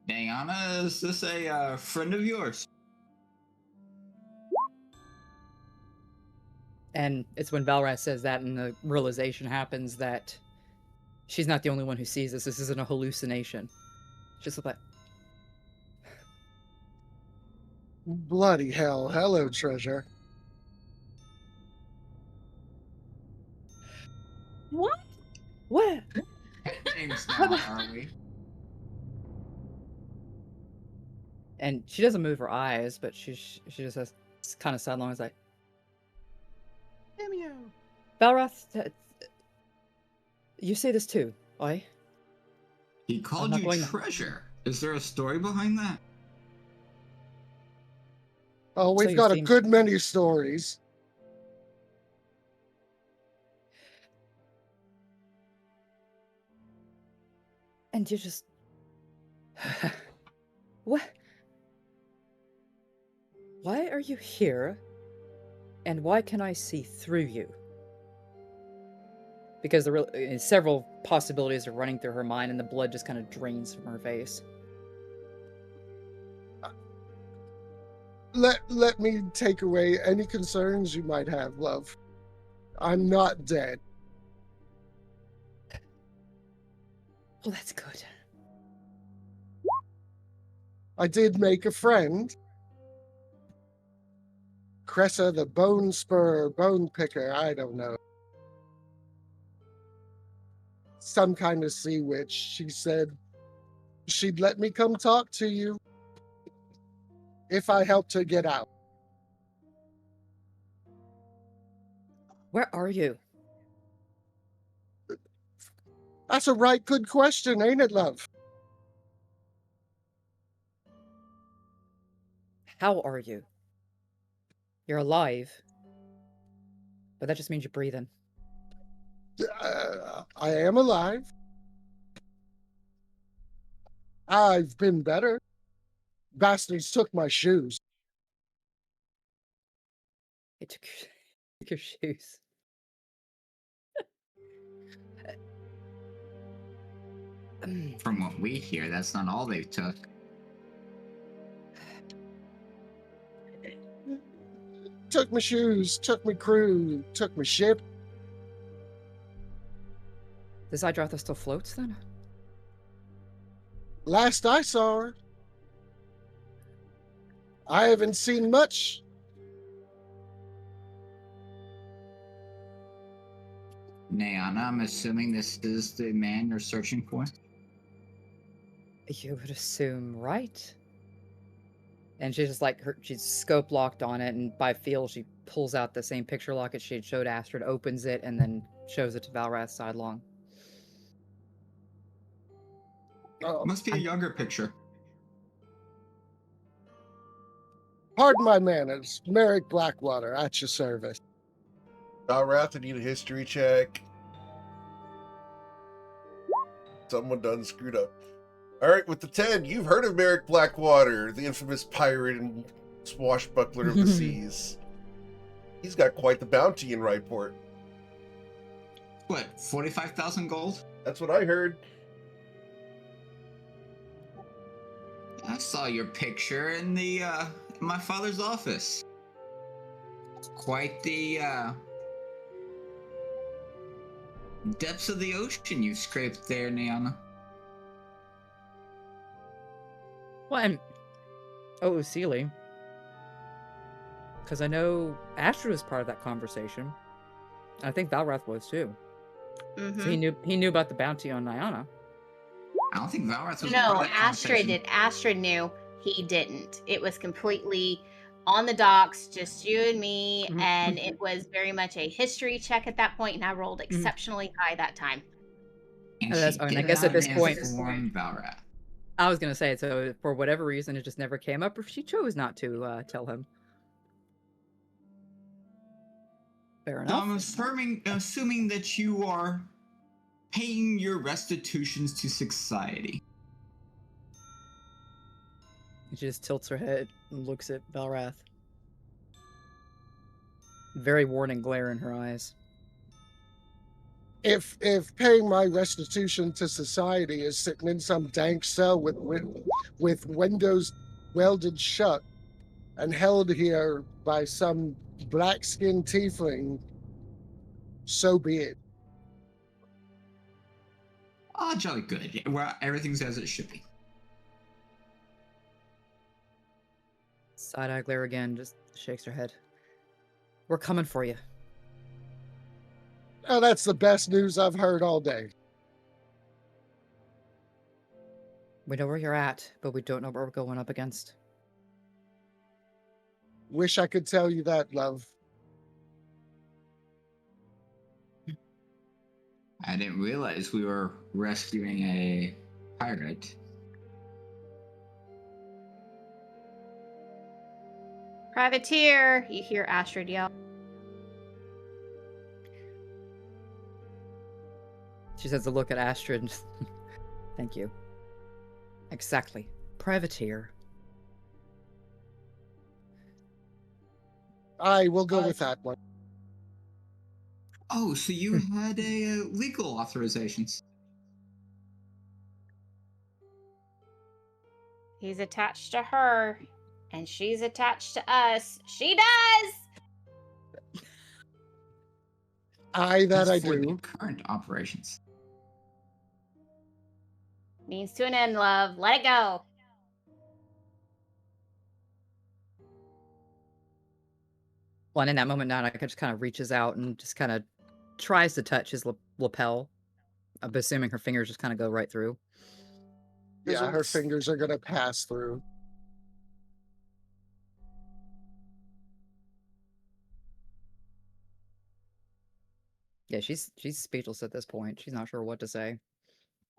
F: Diana, is this a friend of yours?
E: And it's when Valrath says that and the realization happens that she's not the only one who sees this. This isn't a hallucination. Just like,
J: Bloody hell. Hello, treasure.
E: what? Where?
F: James, now are we?
E: And she doesn't move her eyes, but she just has kind of sidelong as like, Valrath, you say this too, oi?
F: He called
E: not
F: you
E: going to-
F: treasure. Is there a story behind that?
J: Oh,
E: So
J: we've
E: you
J: got a
E: seem-
J: good many stories.
E: And you just... What? Why are you here? And why can I see through you? Because several possibilities are running through her mind and the blood just kind of drains from her face.
J: Let me take away any concerns you might have, love. I'm not dead.
E: Well, that's good.
J: I did make a friend. Cressa the bone spur, bone picker, I don't know. Some kind of sea witch. She said she'd let me come talk to you if I helped her get out.
E: Where are you?
J: That's a right good question, ain't it, love?
E: How are you? You're alive. But that just means you're breathing.
J: I am alive. I've been better. Bastards took my shoes.
E: They took your shoes.
F: From what we hear, that's not all they took.
J: Took my shoes, took my crew, took my ship.
E: This Hydratha still floats then?
J: Last I saw her, I haven't seen much.
F: Nayana, I'm assuming this is the man you're searching for?
E: You would assume, right? And she's just like, she's scope locked on it, and by feel, she pulls out the same picture locket she had showed Astrid, opens it, and then shows it to Valrath sidelong.
F: Must be a younger picture.
J: Pardon my manners. Merrick Blackwater, at your service.
A: Valrath, I need a history check. Someone done screwed up. All right, with the 10, you've heard of Merrick Blackwater, the infamous pirate and swashbuckler of the seas. He's got quite the bounty in Ryport.
F: What, 45,000 gold?
A: That's what I heard.
F: I saw your picture in the in my father's office. Quite the depths of the ocean you scraped there, Nayana.
E: Well, and Sealy, because I know Astrid was part of that conversation. I think Valrath was too.
D: Mm-hmm.
E: So he knew about the bounty on Nyana.
F: I don't think Valrath was part
D: No,
F: of that
D: Astrid
F: conversation.
D: did. Astrid knew. He didn't. It was completely on the docks, just you and me,
E: Mhm.
D: and it was very much a history check at that point, and I rolled exceptionally high that time.
F: And
E: Oh, that's
F: she
E: fine. I
F: did
E: guess at
F: not
E: this point-
F: inform Valrath.
E: I was gonna say, so for whatever reason, it just never came up, or she chose not to tell him. Fair
F: So
E: enough.
F: I'm assuming that you are paying your restitutions to society.
E: She just tilts her head and looks at Valrath. Very warning glare in her eyes.
J: If paying my restitution to society is sitting in some dank cell with windows welded shut and held here by some black-skinned tiefling, so be it.
F: Ah, jolly good. Well, everything's as it should be.
E: Side-eye glare again, just shakes her head. We're coming for you.
J: Oh, that's the best news I've heard all day.
E: We know where you're at, but we don't know what we're going up against.
J: Wish I could tell you that, love.
F: I didn't realize we were rescuing a pirate.
D: Privateer, you hear Astrid yell.
E: She says to look at Astrid and just, thank you. Exactly. Privateer.
J: I will go with that one.
F: Oh, so you had a legal authorizations.
D: He's attached to her, and she's attached to us. She does!
J: Aye, that
F: Just
J: I
F: for the
J: do.
F: current operations.
D: Means to an end, love. Let it go.
E: Well, and in that moment, Nana just kind of reaches out and just kind of tries to touch his lapel. I'm assuming her fingers just kind of go right through.
J: Yeah, her
A: Results.
J: fingers are gonna pass through.
E: Yeah, she's speechless at this point. She's not sure what to say.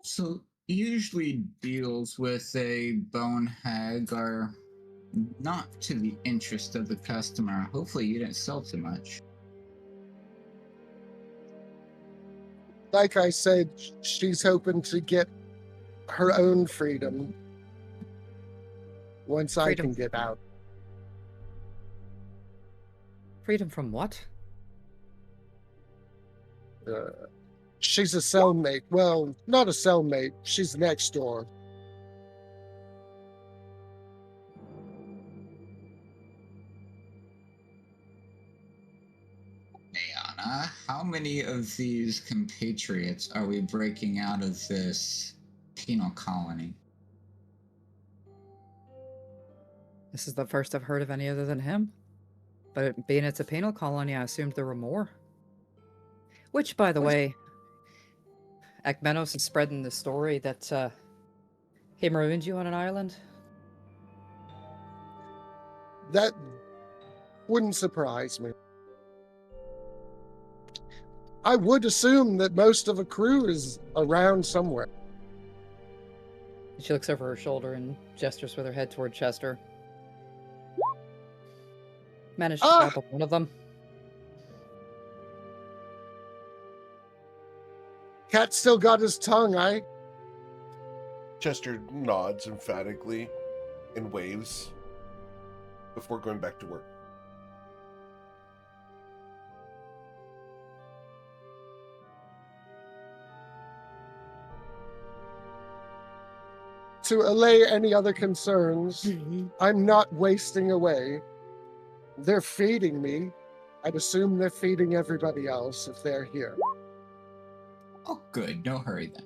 F: So usually deals with a bone hag are not to the interest of the customer. Hopefully you didn't sell too much.
J: Like I said, she's hoping to get her own freedom once I
E: Freedom.
J: can get out.
E: Freedom from what?
J: She's a cellmate. Well, not a cellmate. She's next door.
F: Ayana, how many of these compatriots are we breaking out of this penal colony?
E: This is the first I've heard of any other than him. But being it's a penal colony, I assumed there were more. Which, by the way, Akmenos is spreading the story that he marooned you on an island.
J: That wouldn't surprise me. I would assume that most of a crew is around somewhere.
E: She looks over her shoulder and gestures with her head toward Chester. Managed to grab up one of them.
J: Cat still got his tongue, eh?
A: Chester nods emphatically and waves before going back to work.
J: To allay any other concerns, I'm not wasting away. They're feeding me. I'd assume they're feeding everybody else if they're here.
F: Oh, good. No hurry then.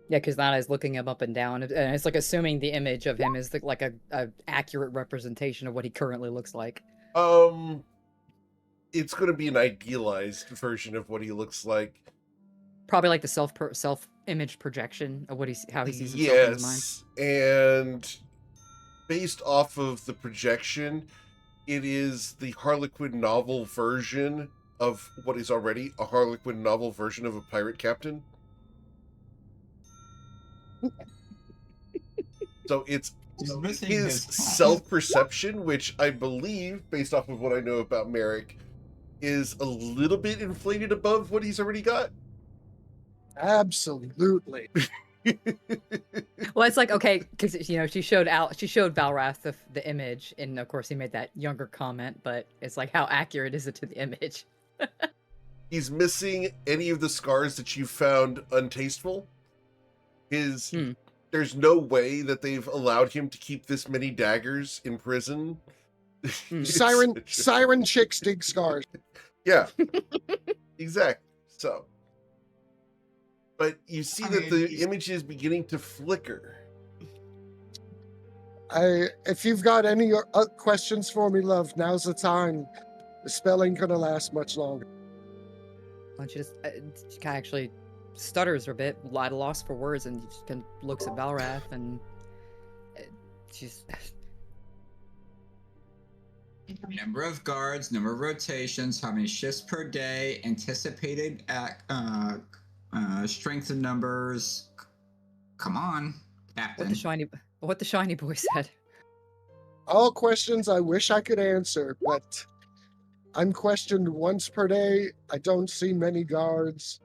E: Yeah, because Nana's looking him up and down, and it's like assuming the image of him is like a accurate representation of what he currently looks like.
A: It's going to be an idealized version of what he looks like.
E: Probably like the self image projection of how he sees himself in his mind.
A: Yes, and based off of the projection, it is the Harlequin novel version of what is already a Harlequin novel version of a pirate captain. So it's his self-perception, which I believe, based off of what I know about Merrick, is a little bit inflated above what he's already got.
J: Absolutely.
E: Well, it's like, okay, because she showed Valrath the image, and of course he made that younger comment, but it's like, how accurate is it to the image?
A: He's missing any of the scars that you found untasteful. There's no way that they've allowed him to keep this many daggers in prison.
J: Siren chicks dig scars.
A: Yeah, exactly. So, but you see that the image is beginning to flicker.
J: If you've got any questions for me, love, now's the time. The spell ain't gonna last much longer.
E: And she kind of actually stutters a bit, at a loss for words, and she kind of looks at Valrath, and she's...
F: Number of guards, number of rotations, how many shifts per day, anticipated strength in numbers. Come on, Captain.
E: What the shiny boy said.
J: All questions I wish I could answer, but I'm questioned once per day. I don't see many guards.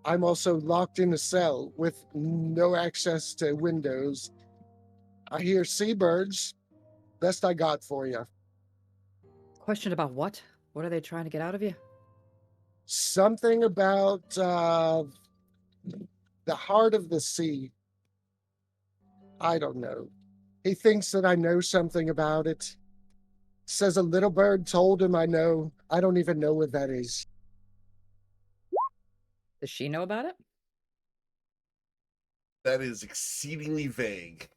J: I'm also locked in a cell with no access to windows. I hear seabirds. Best I got for you.
E: Question about what? What are they trying to get out of you?
J: Something about the heart of the sea. I don't know. He thinks that I know something about it. Says a little bird told him I know. I don't even know what that is.
E: Does she know about it?
A: That is exceedingly vague.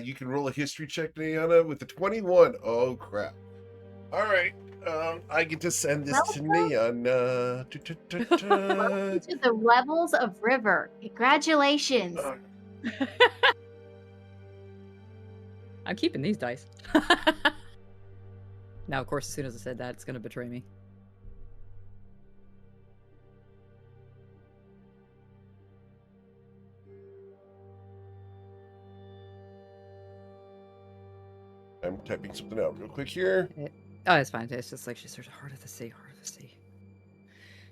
A: You can roll a history check, Niana, with the 21. Oh, crap. All right. I get to send this to
B: Welcome.
A: Neon.
B: Welcome to the levels of River. Congratulations.
E: I'm keeping these dice. Now, of course, as soon as I said that, it's going to betray me.
A: I'm typing something out real quick here.
E: Oh, it's fine. It's just like she starts Heart of the Sea, Heart of the Sea.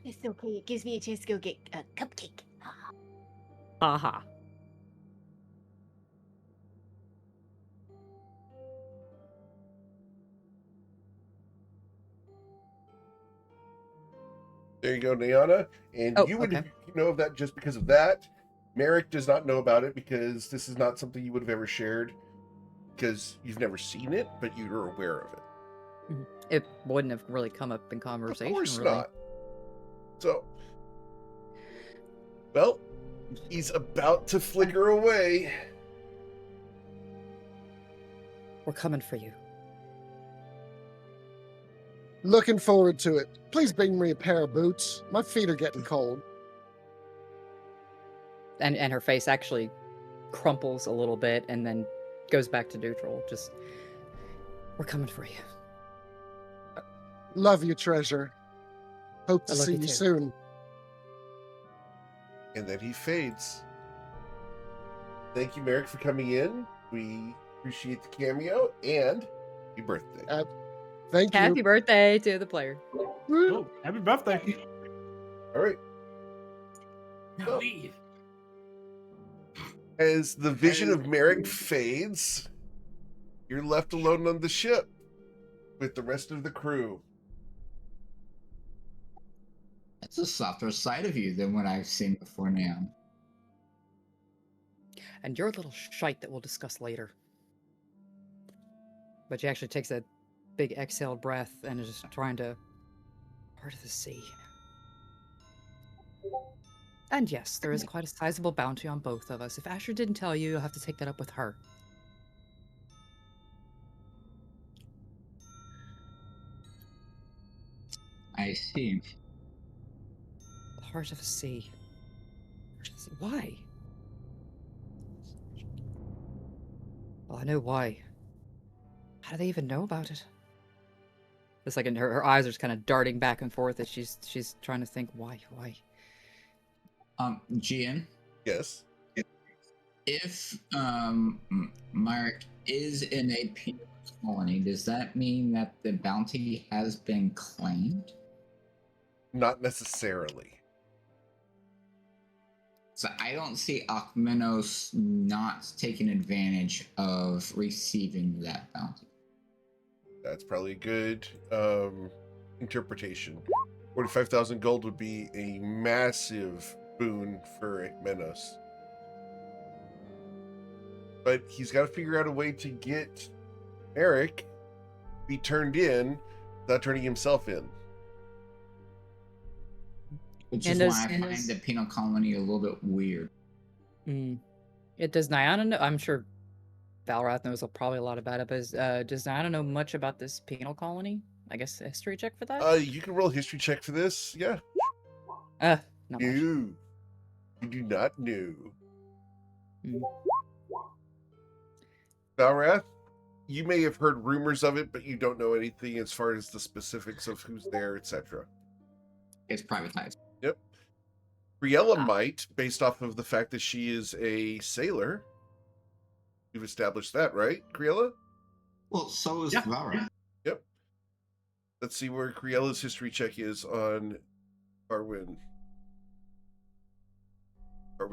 B: It's okay. It gives me a chance to go get a cupcake.
E: Aha.
A: There you go, Niana. And
E: Oh,
A: you would
E: okay.
A: know of that just because of that. Merrick does not know about it because this is not something you would have ever shared because you've never seen it, but you're aware of it.
E: It wouldn't have really come up in conversation.
A: Of course
E: really.
A: not. So, well, he's about to flicker away.
E: We're coming for you.
J: Looking forward to it. Please bring me a pair of boots. My feet are getting cold.
E: And her face actually crumples a little bit and then goes back to neutral. Just, we're coming for you.
J: Love you, treasure. Hope to
E: I love
J: see
E: you
J: you
E: too.
J: soon.
A: And then he fades. Thank you, Merrick, for coming in. We appreciate the cameo and happy birthday.
J: Thank you.
E: Happy birthday to the player.
J: Woo.
C: Oh, happy birthday.
A: All right.
C: Now leave.
A: As the vision of Merrick fades, you're left alone on the ship with the rest of the crew.
F: That's a softer side of you than what I've seen before now.
E: And you're a little shite that we'll discuss later. But she actually takes a big exhaled breath and is just trying to Heart of the Sea. And yes, there is quite a sizable bounty on both of us. If Asher didn't tell you, you'll have to take that up with her.
F: I see.
E: The Heart of the Sea. Why? Well, I know why. How do they even know about it? It's like her eyes are just kind of darting back and forth as she's trying to think why.
F: GM,
A: Yes.
F: if Mark is in a penal colony, does that mean that the bounty has been claimed?
A: Not necessarily.
F: So I don't see Akmenos not taking advantage of receiving that bounty.
A: That's probably a good interpretation. 45,000 gold would be a massive boon for Menos. But he's got to figure out a way to get Eric be turned in without turning himself in.
F: Which
E: And
F: is
E: does-
F: why I
E: and
F: find
E: does-
F: the penal colony a little bit weird.
E: It does Nyana know? I'm sure Valrath knows probably a lot about it, but does Nyana know much about this penal colony? I guess a history check for that?
A: You can roll a history check for this. Yeah.
E: Not much.
A: You do not know.
E: Mm.
A: Valrath, you may have heard rumors of it, but you don't know anything as far as the specifics of who's there, etc.
F: It's privatized.
A: Yep. Briella might, based off of the fact that she is a sailor. You've established that, right, Griella?
F: Well, so is
C: Yeah.
F: Valra.
A: Yep. Let's see where Griella's history check is on Arwen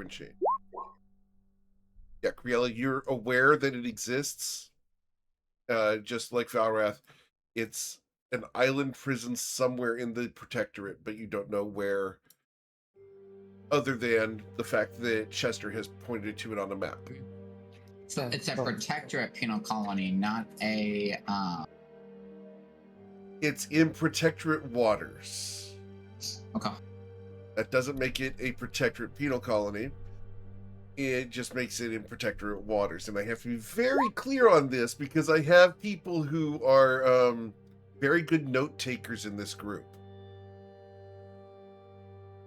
A: Chain. Yeah, Griella, you're aware that it exists. Just like Valrath, it's an island prison somewhere in the Protectorate, but you don't know where, other than the fact that Chester has pointed to it on the map.
F: So it's a protectorate penal colony, not a.
A: It's in Protectorate waters.
F: Okay.
A: That doesn't make it a Protectorate penal colony. It just makes it in Protectorate waters. And I have to be very clear on this because I have people who are very good note takers in this group.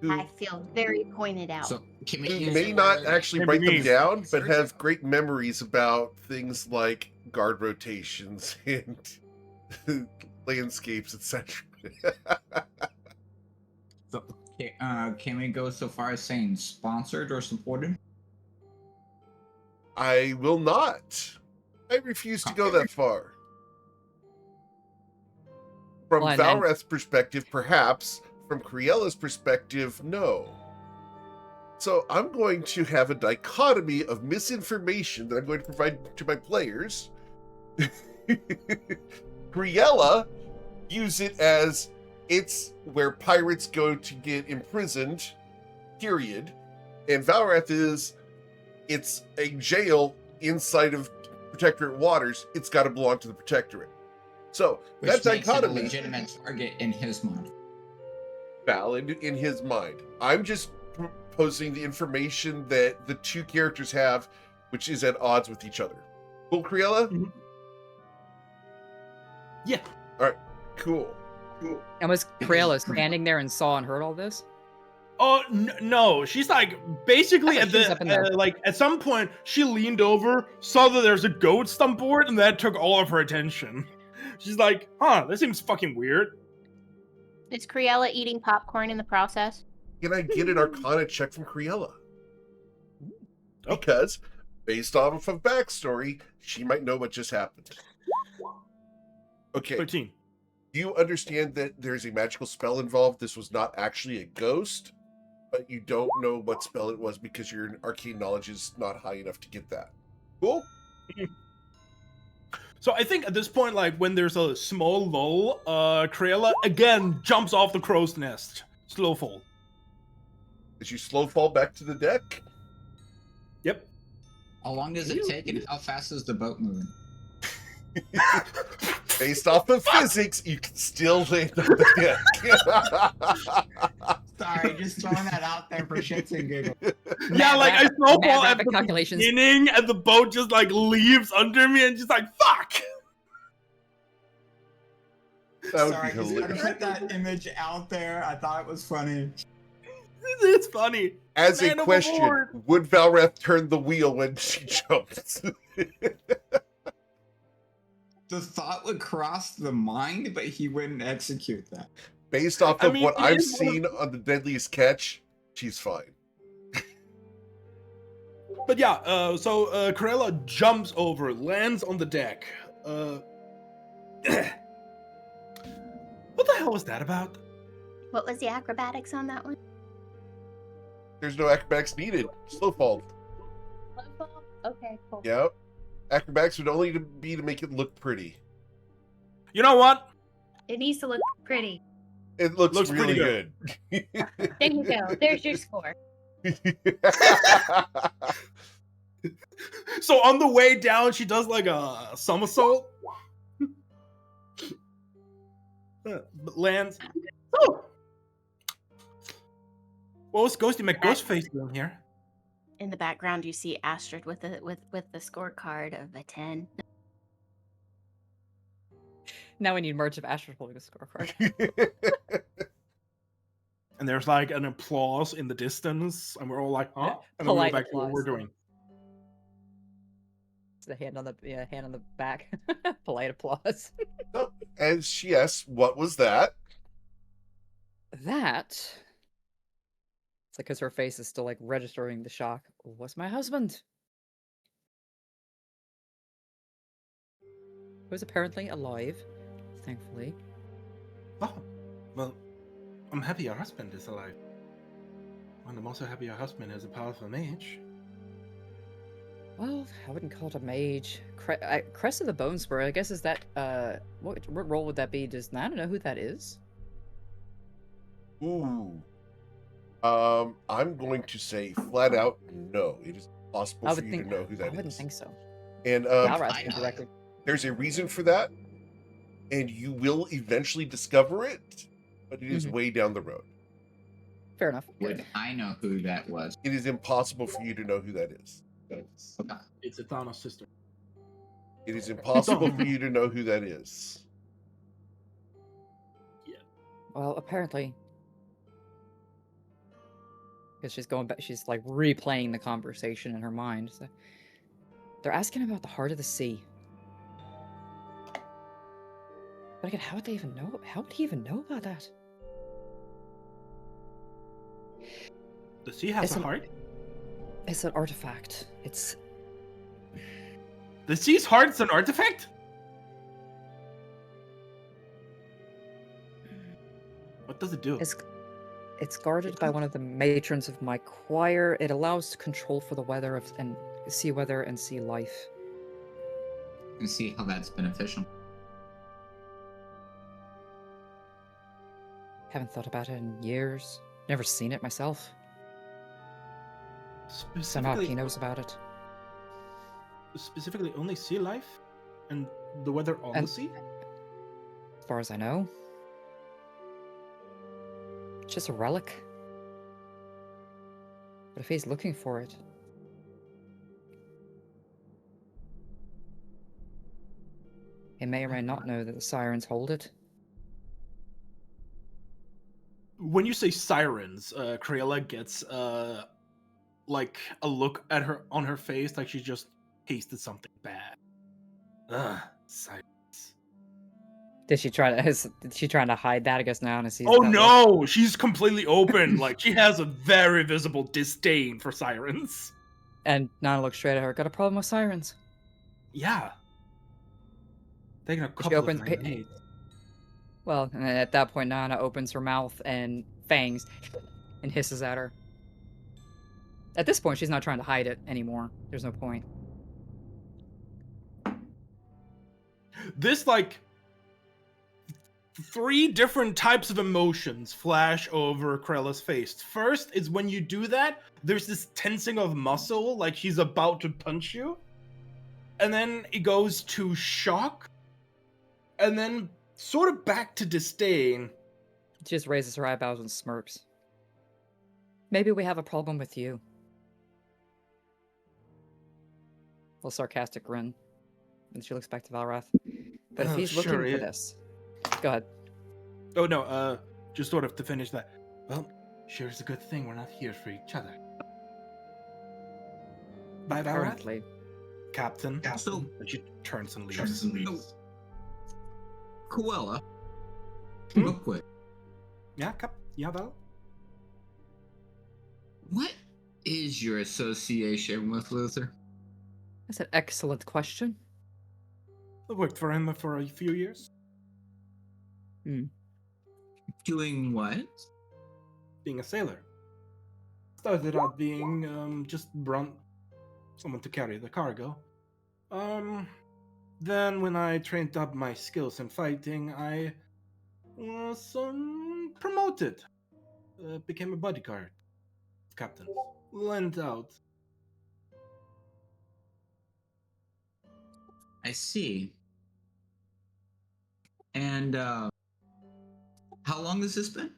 D: I feel very pointed out.
F: So can we
A: Who
F: use
A: may
F: the
A: not
F: word
A: actually
C: Maybe
A: write them
C: me.
A: down, but have great memories about things like guard rotations and landscapes, etc.
F: So, can we go so far as saying sponsored or supported?
A: I will not. I refuse to go that far. From
E: Well, and-
A: Valrath's perspective, perhaps. From Criella's perspective, no. So I'm going to have a dichotomy of misinformation that I'm going to provide to my players. Criella views it as it's where pirates go to get imprisoned, period. And Valrath is it's a jail inside of Protectorate waters. It's got to belong to the Protectorate. So
F: Which
A: that
F: makes it a
A: dichotomy
F: legitimate target in his mind.
A: valid in his mind. I'm just proposing the information that the two characters have, which is at odds with each other. Cool, Criella?
C: Mhm. Yeah.
A: All right, cool.
E: And was Crayola standing there and saw and heard all this?
C: Oh no, she's like basically
E: I
C: at
E: thought she was up in there.
C: the like at some point she leaned over, saw that there's a ghost on board, and that took all of her attention. She's like, "Huh, that seems fucking weird."
D: Is Criella eating popcorn in the process?
A: Can I get an Arcana check from Criella? Because, based off of backstory, she might know what just happened. Okay.
C: 13.
A: Do you understand that there's a magical spell involved? This was not actually a ghost, but you don't know what spell it was because your arcane knowledge is not high enough to get that. Cool?
C: So I think at this point, like when there's a small lull, Crayola again jumps off the crow's nest. Slow fall.
A: As you slow fall back to the deck,
C: Yep.
F: How long does it take and how fast is the boat moving?
A: based off of physics, you can still land on the deck.
F: Sorry, just throwing that out there for shits and giggles.
C: Yeah, like I slow fall at
E: rapid
C: the
E: calculations.
C: beginning, and the boat just like leaves under me, and just like fuck.
A: That would
F: Sorry,
A: be
F: just gotta
A: hilarious.
F: put that image out there. I thought it was funny.
C: It's funny.
A: As a
C: Man
A: question,
C: overboard.
A: would Valrath turn the wheel when she jumps?
F: The thought would cross the mind, but he wouldn't execute that.
A: Based off
C: I
A: of
C: mean,
A: what
C: it
A: I've
C: is one of-
A: seen on the Deadliest Catch, she's fine.
C: But yeah, so Corella jumps over, lands on the deck. What the hell was that about?
D: What was the acrobatics on that one?
A: There's no acrobatics needed. Slow fall.
D: Okay, cool.
A: Yep. Acrobatics would only be to make it look pretty.
C: You know what?
B: It needs to look pretty.
A: It looks
C: Looks
A: really
C: pretty
A: good.
B: There you go. There's your score.
C: So on the way down, she does like a somersault. Lands. Oh! What was Ghosty McGhostface doing here?
D: In the background, you see Astrid with the scorecard of a 10.
E: Now we need merch of Astrid holding a scorecard.
C: And there's like an applause in the distance, and we're all like, huh? And then we go
E: Polite
C: back to what we're
E: applause.
C: doing.
E: It's the hand on the hand on the back. Polite applause.
A: And she asks, what was that?
E: That. It's like because her face is still like registering the shock. Was my husband? Who is apparently alive, thankfully.
C: Oh, well, I'm happy your husband is alive. And I'm also happy your husband is a powerful mage.
E: Well, I wouldn't call it a mage. Crest of the Bone Spur, I guess is that, what role would that be? I don't know who that is.
A: Ooh. I'm going to say flat out no. It is impossible
E: I
A: for
E: would
A: you
E: think,
A: to know who that
E: I
A: is.
E: wouldn't think so.
A: And
E: Valrath
F: I
E: can
F: know.
E: directly.
A: there's a reason for that, and you will eventually discover it, but it is
E: Mhm.
A: way down the road.
E: Fair enough.
F: Would I know who that was?
A: It is impossible for you to know who that is.
F: Okay.
C: It's a Thanos sister.
A: It is impossible for you to know who that is.
E: Well, apparently. Because she's going back, she's like replaying the conversation in her mind. So they're asking about the heart of the sea. But again, how would they even know? How would he even know about that?
C: The sea has a heart?
E: It's an artifact. It's...
C: The sea's heart's an artifact? What does it do?
E: It's guarded by one of the matrons of my choir. It allows control for the weather and sea weather and sea life.
F: And see how that's beneficial.
E: Haven't thought about it in years. Never seen it myself. Somehow he knows about it.
C: Specifically only sea life? And the weather on the sea?
E: As far as I know. It's just a relic. But if he's looking for it... he may or may not know that the sirens hold it.
C: When you say sirens, Crayola gets like a look at her on her face like she just tasted something bad. Ugh, sirens.
E: Is she trying to hide that? I guess now and sees.
C: Oh no, she's completely open. Like she has a very visible disdain for sirens.
E: And Nana looks straight at her. Got a problem with sirens?
C: Yeah. Taking a
E: She
C: couple of
E: opens.
C: grenades.
E: Well, and at that point, Nana opens her mouth and fangs and hisses at her. At this point, she's not trying to hide it anymore. There's no point.
C: This, like, 3 different types of emotions flash over Krella's face. First is when you do that, there's this tensing of muscle, like she's about to punch you. And then it goes to shock. And then sort of back to disdain.
E: She just raises her eyebrows and smirks. Maybe we have a problem with you. A little sarcastic grin. And she looks back to Valrath. But if he's looking for this... Go ahead.
C: Oh no, just sort of to finish that. Well, sure is a good thing we're not here for each other. Bye, Valrath.
E: Apparently.
C: Captain.
F: So,
C: and she turns and leaves.
F: Koella, real quick.
C: Yeah, Val?
F: What is your association with Luther?
E: That's an excellent question.
C: I worked for him for a few years.
F: Doing what?
C: Being a sailor. Started out being just someone to carry the cargo. Then when I trained up my skills in fighting, I was promoted. Became a bodyguard captain. Lent out.
F: I see. And how long has this been?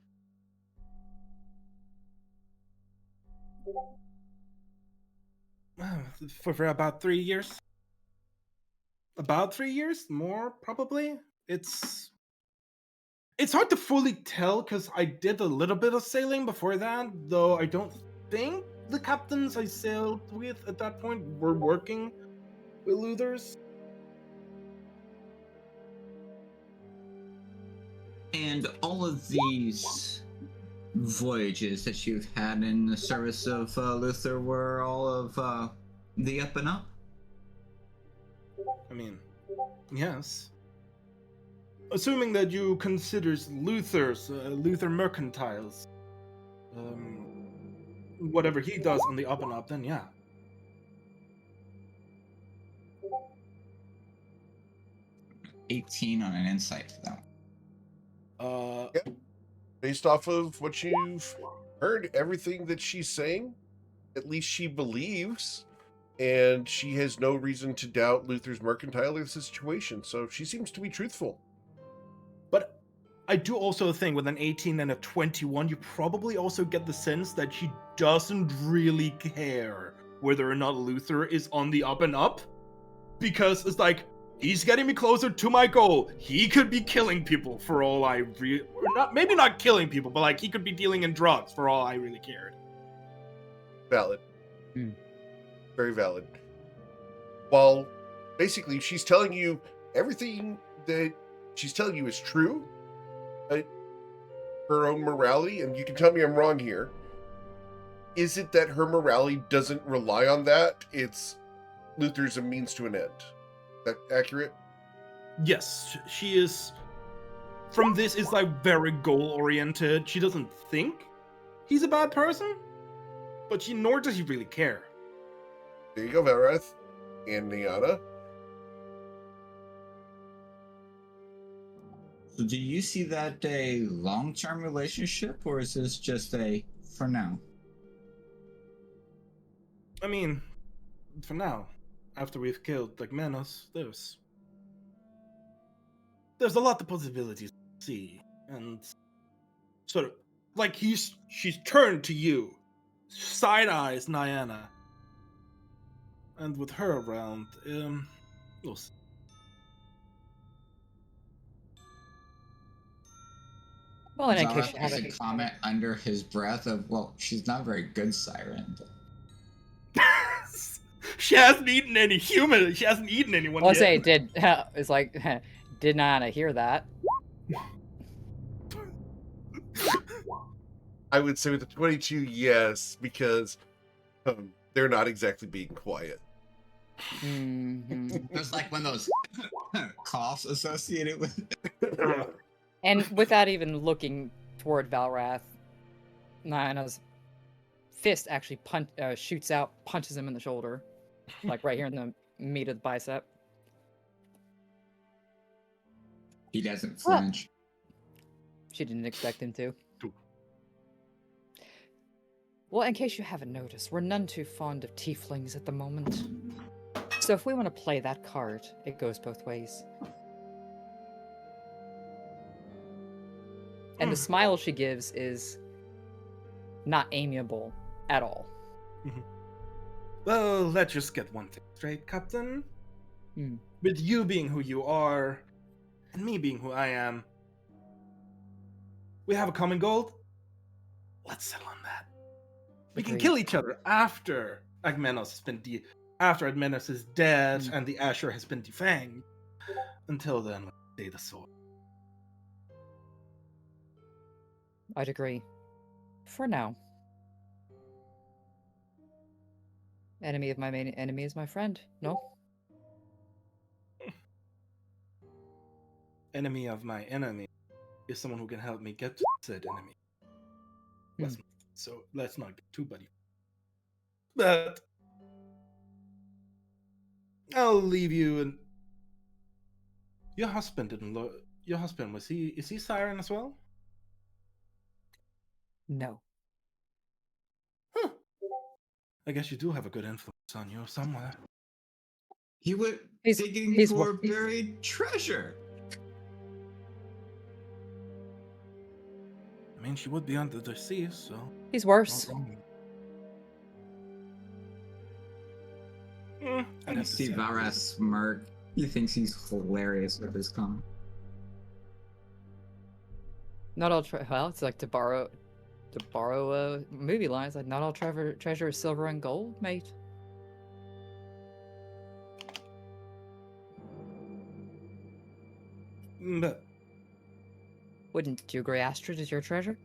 C: For about 3 years. About 3 years? More, probably? It's hard to fully tell, because I did a little bit of sailing before that, though I don't think the captains I sailed with at that point were working with Luthers.
F: And all of these voyages that you've had in the service of Luther were all of the up and up?
C: I mean, yes. Assuming that you considers Luther Mercantiles, whatever he does on the up and up, then yeah.
F: $18 on an insight for that one.
A: Yeah. Based off of what you've heard, everything that she's saying, at least she believes, and she has no reason to doubt Luther's mercantile or the situation, so she seems to be truthful.
C: But I do also think with an 18 and a 21, you probably also get the sense that she doesn't really care whether or not Luther is on the up and up, because it's like, he's getting me closer to my goal. He could be killing people for all I not maybe not killing people, but like he could be dealing in drugs for all I really cared.
A: Valid.
E: Hmm.
A: Very valid. While basically she's telling you everything that she's telling you is true, her own morality, and you can tell me I'm wrong here. Is it that her morality doesn't rely on that? It's Luther's a means to an end. That accurate?
C: Yes, she is. From this, is like very goal oriented. She doesn't think he's a bad person, but nor does he really care.
A: There you go, Valrath. And Niana.
F: So do you see that a long-term relationship, or is this just a for now?
C: I mean, for now, after we've killed Menos, there's a lot of possibilities to see, and sort of like she's turned to you, side eyes Niana, and with her around, we'll see.
E: Well, and in case
F: Zara
E: you
F: makes
E: haven't,
F: a comment under his breath of, well, she's not a very good siren.
C: She hasn't eaten any human. She hasn't eaten anyone
E: I'll
C: yet.
E: say, it's like, did not hear that?
A: I would say with the 22, yes, because they're not exactly being quiet.
E: Mhm.
F: There's like one of those coughs associated with it.
E: And without even looking toward Valrath, Niana's fist actually shoots out, punches him in the shoulder, like right here in the meat of the bicep.
F: He doesn't flinch.
E: She didn't expect him to. Well, in case you haven't noticed, we're none too fond of tieflings at the moment. So if we want to play that card, it goes both ways. And the smile she gives is not amiable at all.
C: Well, let's just get one thing straight, Captain.
E: Hmm.
C: With you being who you are, and me being who I am, we have a common goal. Let's settle on that. We can
E: Agreed.
C: kill each other after Agmenos has been after Agmenos is dead and the Asher has been defanged. Until then, let's stay the sword.
E: I'd agree. For now. Enemy of my main enemy is my friend. No?
C: Enemy of my enemy is someone who can help me get to said enemy. So let's not get too buddy. But I'll leave you and your husband is he Siren as well?
E: No.
C: Huh. I guess you do have a good influence on you somewhere.
F: He went digging for buried treasure.
C: I mean, she would be under the sea, so...
E: He's worse.
F: I can see Valrath smirk. He thinks he's hilarious with his comment.
E: Not all well, it's like to borrow movie lines, like not all treasure is silver and gold, mate.
C: But
E: wouldn't you agree Astrid is your treasure?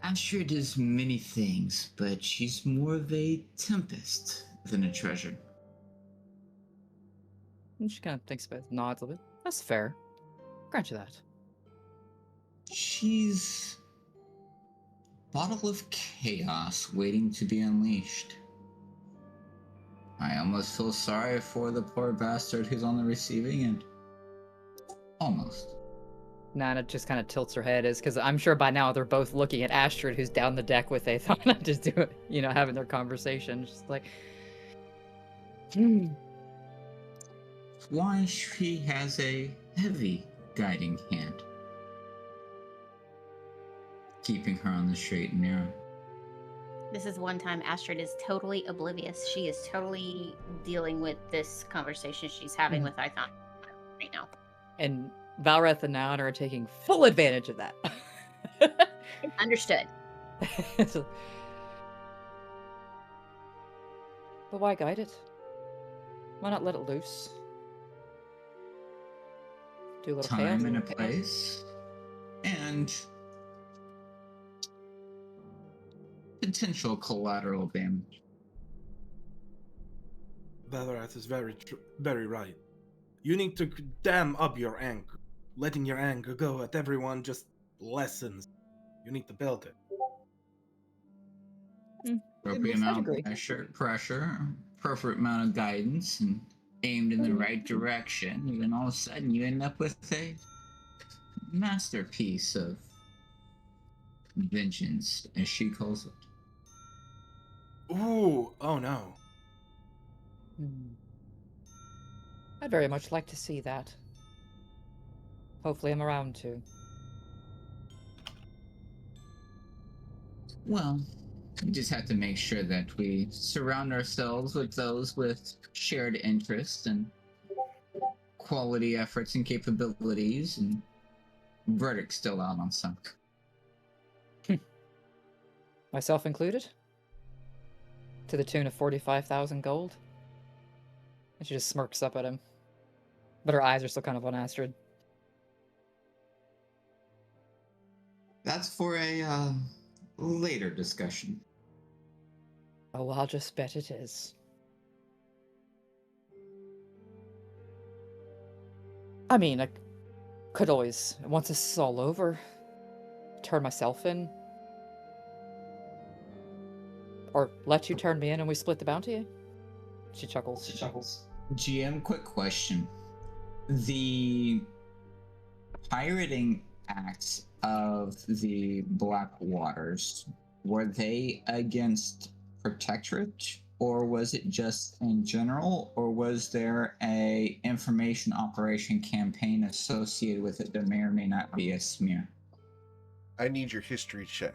F: Astrid is many things, but she's more of a tempest than a treasure.
E: And she kind of thinks about it, nods a bit. That's fair. Grant you that.
F: She's a bottle of chaos waiting to be unleashed. I almost feel sorry for the poor bastard who's on the receiving end. Almost.
E: Nana just kind of tilts her head, because I'm sure by now they're both looking at Astrid, who's down the deck with Aethon, just do it, having their conversation. Just like,
F: Why she has a heavy guiding hand, keeping her on the straight and narrow.
D: This is one time Astrid is totally oblivious. She is totally dealing with this conversation she's having with Aethon right now.
E: And Valrath and Naon are taking full advantage of that.
D: Understood.
E: So- but why guide it? Why not let it loose? Do a little chaos.
F: Time and a place, and potential collateral damage.
C: Valrath is very right. You need to dam up your anger. Letting your anger go at everyone just lessens. You need to build it.
F: Appropriate
E: I
F: amount
E: agree.
F: of pressure, appropriate amount of guidance, and aimed in the right direction. And then all of a sudden, you end up with a masterpiece of vengeance, as she calls it.
C: Ooh, oh no.
E: I'd very much like to see that. Hopefully I'm around to.
F: Well, we just have to make sure that we surround ourselves with those with shared interests and quality efforts and capabilities, and verdict's still out on some.
E: Myself included? To the tune of 45,000 gold? And she just smirks up at him. But her eyes are still kind of on Astrid.
F: That's for a later discussion.
E: Oh, well, I'll just bet it is. I mean, I could always, once this is all over, turn myself in. Or let you turn me in and we split the bounty. She chuckles.
F: GM, quick question. The pirating acts of the Black Waters, were they against Protectorate, or was it just in general, or was there a information operation campaign associated with it that may or may not be a smear?
A: I need your history check.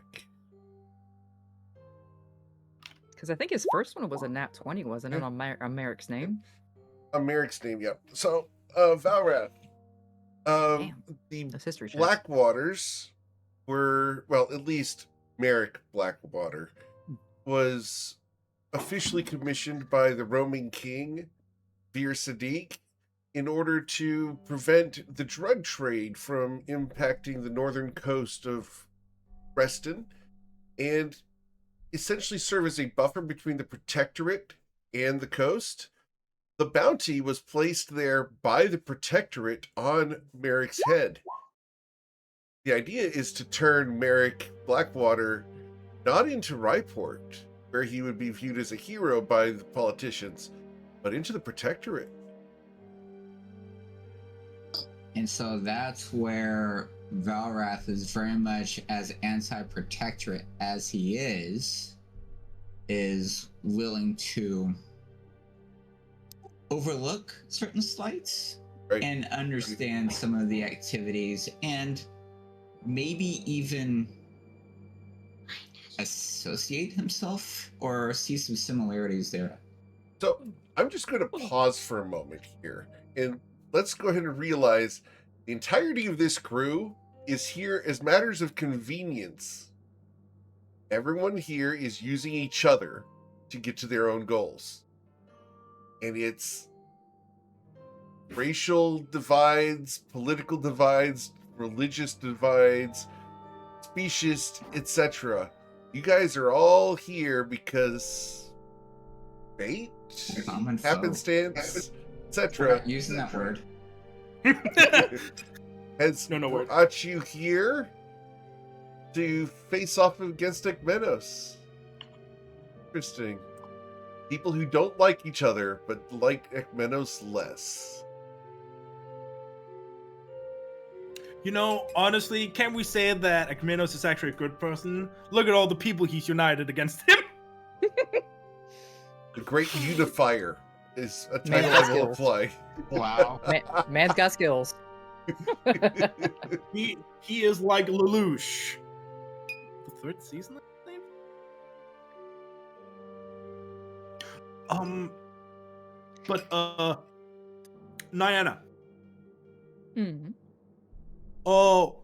E: Because I think his first one was a nat 20, wasn't it? On Merrick's name?
A: On Merrick's name, yep. So, Valrath.
E: Damn.
A: The
E: That's history check.
A: Blackwaters were, well, at least Merrick Blackwater was officially commissioned by the Roman king, Vir Sadiq, in order to prevent the drug trade from impacting the northern coast of Preston, and essentially serve as a buffer between the Protectorate and the coast. The bounty was placed there by the Protectorate on Merrick's head. The idea is to turn Merrick Blackwater not into Ryport, where he would be viewed as a hero by the politicians, but into the Protectorate.
F: And so that's where Valrath is very much as anti-protectorate as he is willing to overlook certain slights,
A: right,
F: and understand some of the activities, and maybe even associate himself or see some similarities there.
A: So I'm just going to pause for a moment here, and let's go ahead and realize the entirety of this crew is here as matters of convenience. Everyone here is using each other to get to their own goals. And it's racial divides, political divides, religious divides, speciesist, etc. You guys are all here because fate,
F: Common foe.
A: happenstance,
F: We're
A: etc.
F: not using that word.
A: has
C: No word.
A: brought you here to face off against Ekmenos. Interesting. People who don't like each other, but like Ekmenos less.
C: You know, honestly, can we say that Ekmenos is actually a good person? Look at all the people he's united against him.
A: The Great Unifier is a
E: Man
A: title
E: has
A: I will
E: skills.
A: apply.
F: Wow.
E: Man's got skills.
C: He is like Lelouch. The third season, I think? But Nyana,
E: Hmm.
C: Oh,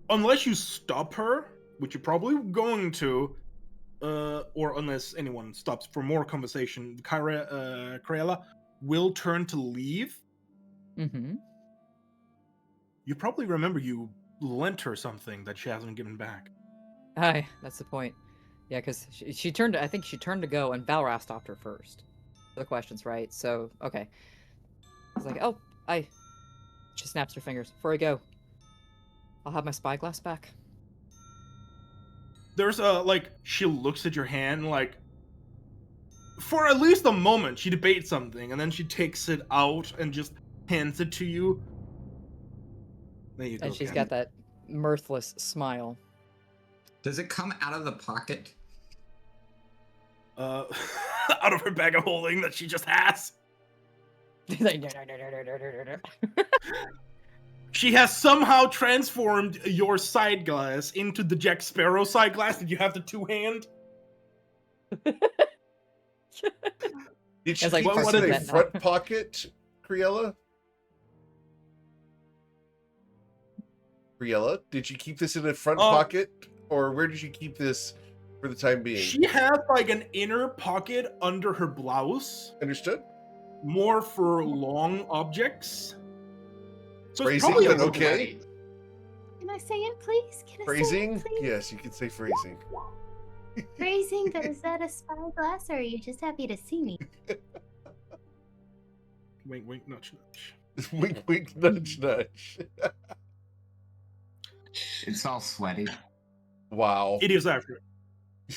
C: unless you stop her, which you're probably going to, or unless anyone stops for more conversation, Craella will turn to leave.
E: Mm-hmm.
C: You probably remember you lent her something that she hasn't given back.
E: Aye, that's the point. Yeah, because she turned. I think she turned to go, and Valrath stopped her first. For the questions, right? So okay. It's like, oh, I. She snaps her fingers. Before I go, I'll have my spyglass back.
C: There's she looks at your hand, like, for at least a moment, she debates something, and then she takes it out and just hands it to you. There you go.
E: And she's
C: Ken.
E: got that mirthless smile.
F: Does it come out of the pocket?
C: Out of her bag of holding that she just has. She has somehow transformed your side glass into the Jack Sparrow side glass that you have the two-hand.
A: Did she
E: It's like
A: keep
C: what
A: this in
C: is
A: a
E: that now?
A: front pocket, Criella? Criella, did you keep this in a front pocket, or where did you keep this for the time being?
C: She has like an inner pocket under her blouse.
A: Understood?
C: More for long objects. So it's
A: Phrasing,
C: probably
A: but
C: a
A: okay.
B: Can I say it, please? Can I
A: Phrasing?
B: say it, please?
A: Yes, you can say phrasing.
B: Phrasing, but is that a spyglass, or are you just happy to see me?
C: Wink, wink, nudge, nudge.
A: Wink, wink, nudge, nudge.
F: It's all sweaty.
A: Wow.
C: It is accurate.
A: It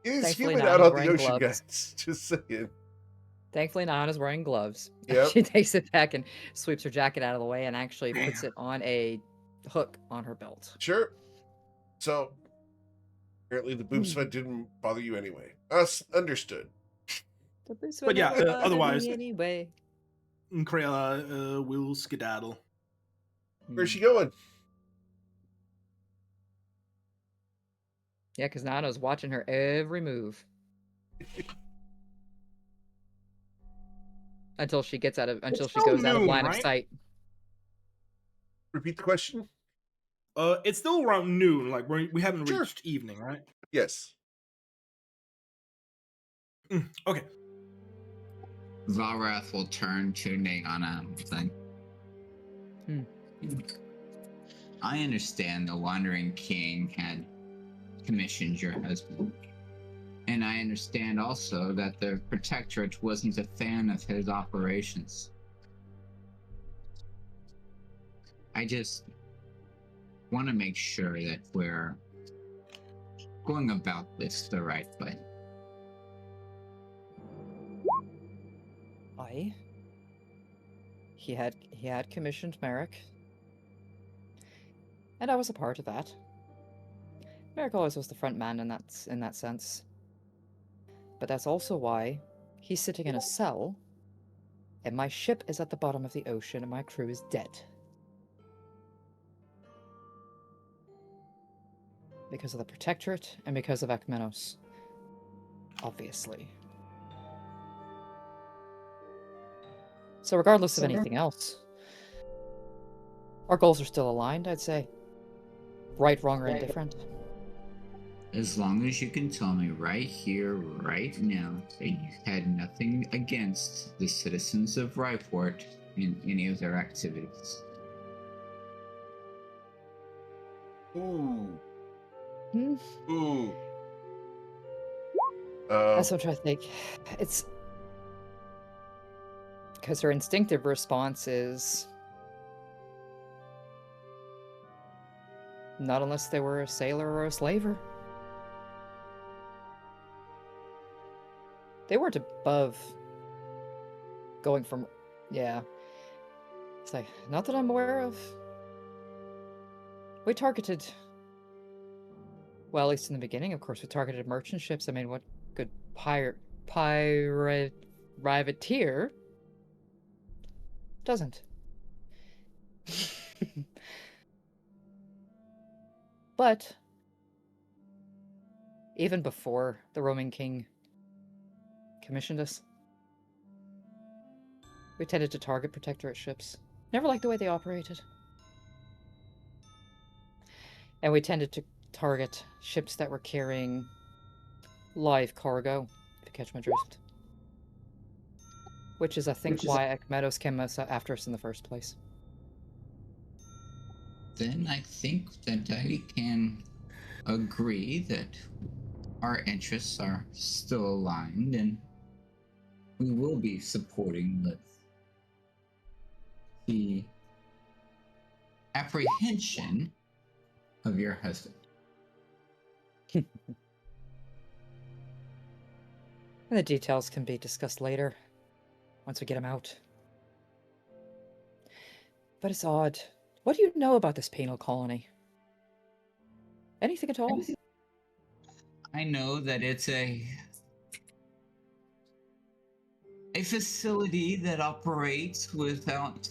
A: is
E: Thankfully,
A: humid
E: not
A: out on the
E: wearing
A: ocean,
E: gloves.
A: guys. Just saying.
E: Thankfully, Nana's wearing gloves.
A: Yep.
E: She takes it back and sweeps her jacket out of the way and actually puts it on a hook on her belt.
A: Sure. So, apparently the boob sweat didn't bother you anyway. Us, understood.
C: But yeah, otherwise-
E: Anyway.
C: Craella will skedaddle.
A: Where's she going?
E: Yeah, because Nana's watching her every move. Until she gets until she
C: still
E: goes out of
C: noon,
E: line of
C: right?
E: sight.
A: Repeat the question?
C: It's still around noon. Like we haven't
A: Sure.
C: reached evening, right?
A: Yes.
C: Okay.
F: Valrath will turn to Nayana and say, I understand the Wandering King had commissioned your husband. And I understand also that the Protectorate wasn't a fan of his operations. I just want to make sure that we're going about this the right way.
E: He had commissioned Merrick. And I was a part of that. Merrick always was the front man in that sense. But that's also why he's sitting in a cell, and my ship is at the bottom of the ocean, and my crew is dead. Because of the Protectorate, and because of Ekmenos. Obviously. So regardless of anything else, our goals are still aligned, I'd say. Right, wrong, or indifferent.
F: As long as you can tell me right here, right now, that you had nothing against the citizens of Ryport in any of their activities.
A: Ooh.
E: Hmm.
A: Ooh.
E: That's what I'm trying to think. It's because her instinctive response is not unless they were a sailor or a slaver. They weren't above going from, yeah. It's like, not that I'm aware of. We targeted, well, at least in the beginning, of course, we targeted merchant ships. I mean, what good privateer doesn't? But even before the Roman king commissioned us, we tended to target Protectorate ships. Never liked the way they operated. And we tended to target ships that were carrying live cargo, if you catch my drift. Which is, I think, why Ekmedos came after us in the first place.
F: Then I think that I can agree that our interests are still aligned, and we will be supporting the apprehension of your husband.
E: And the details can be discussed later, once we get him out. But it's odd. What do you know about this penal colony? Anything at all?
F: I know that it's a facility that operates without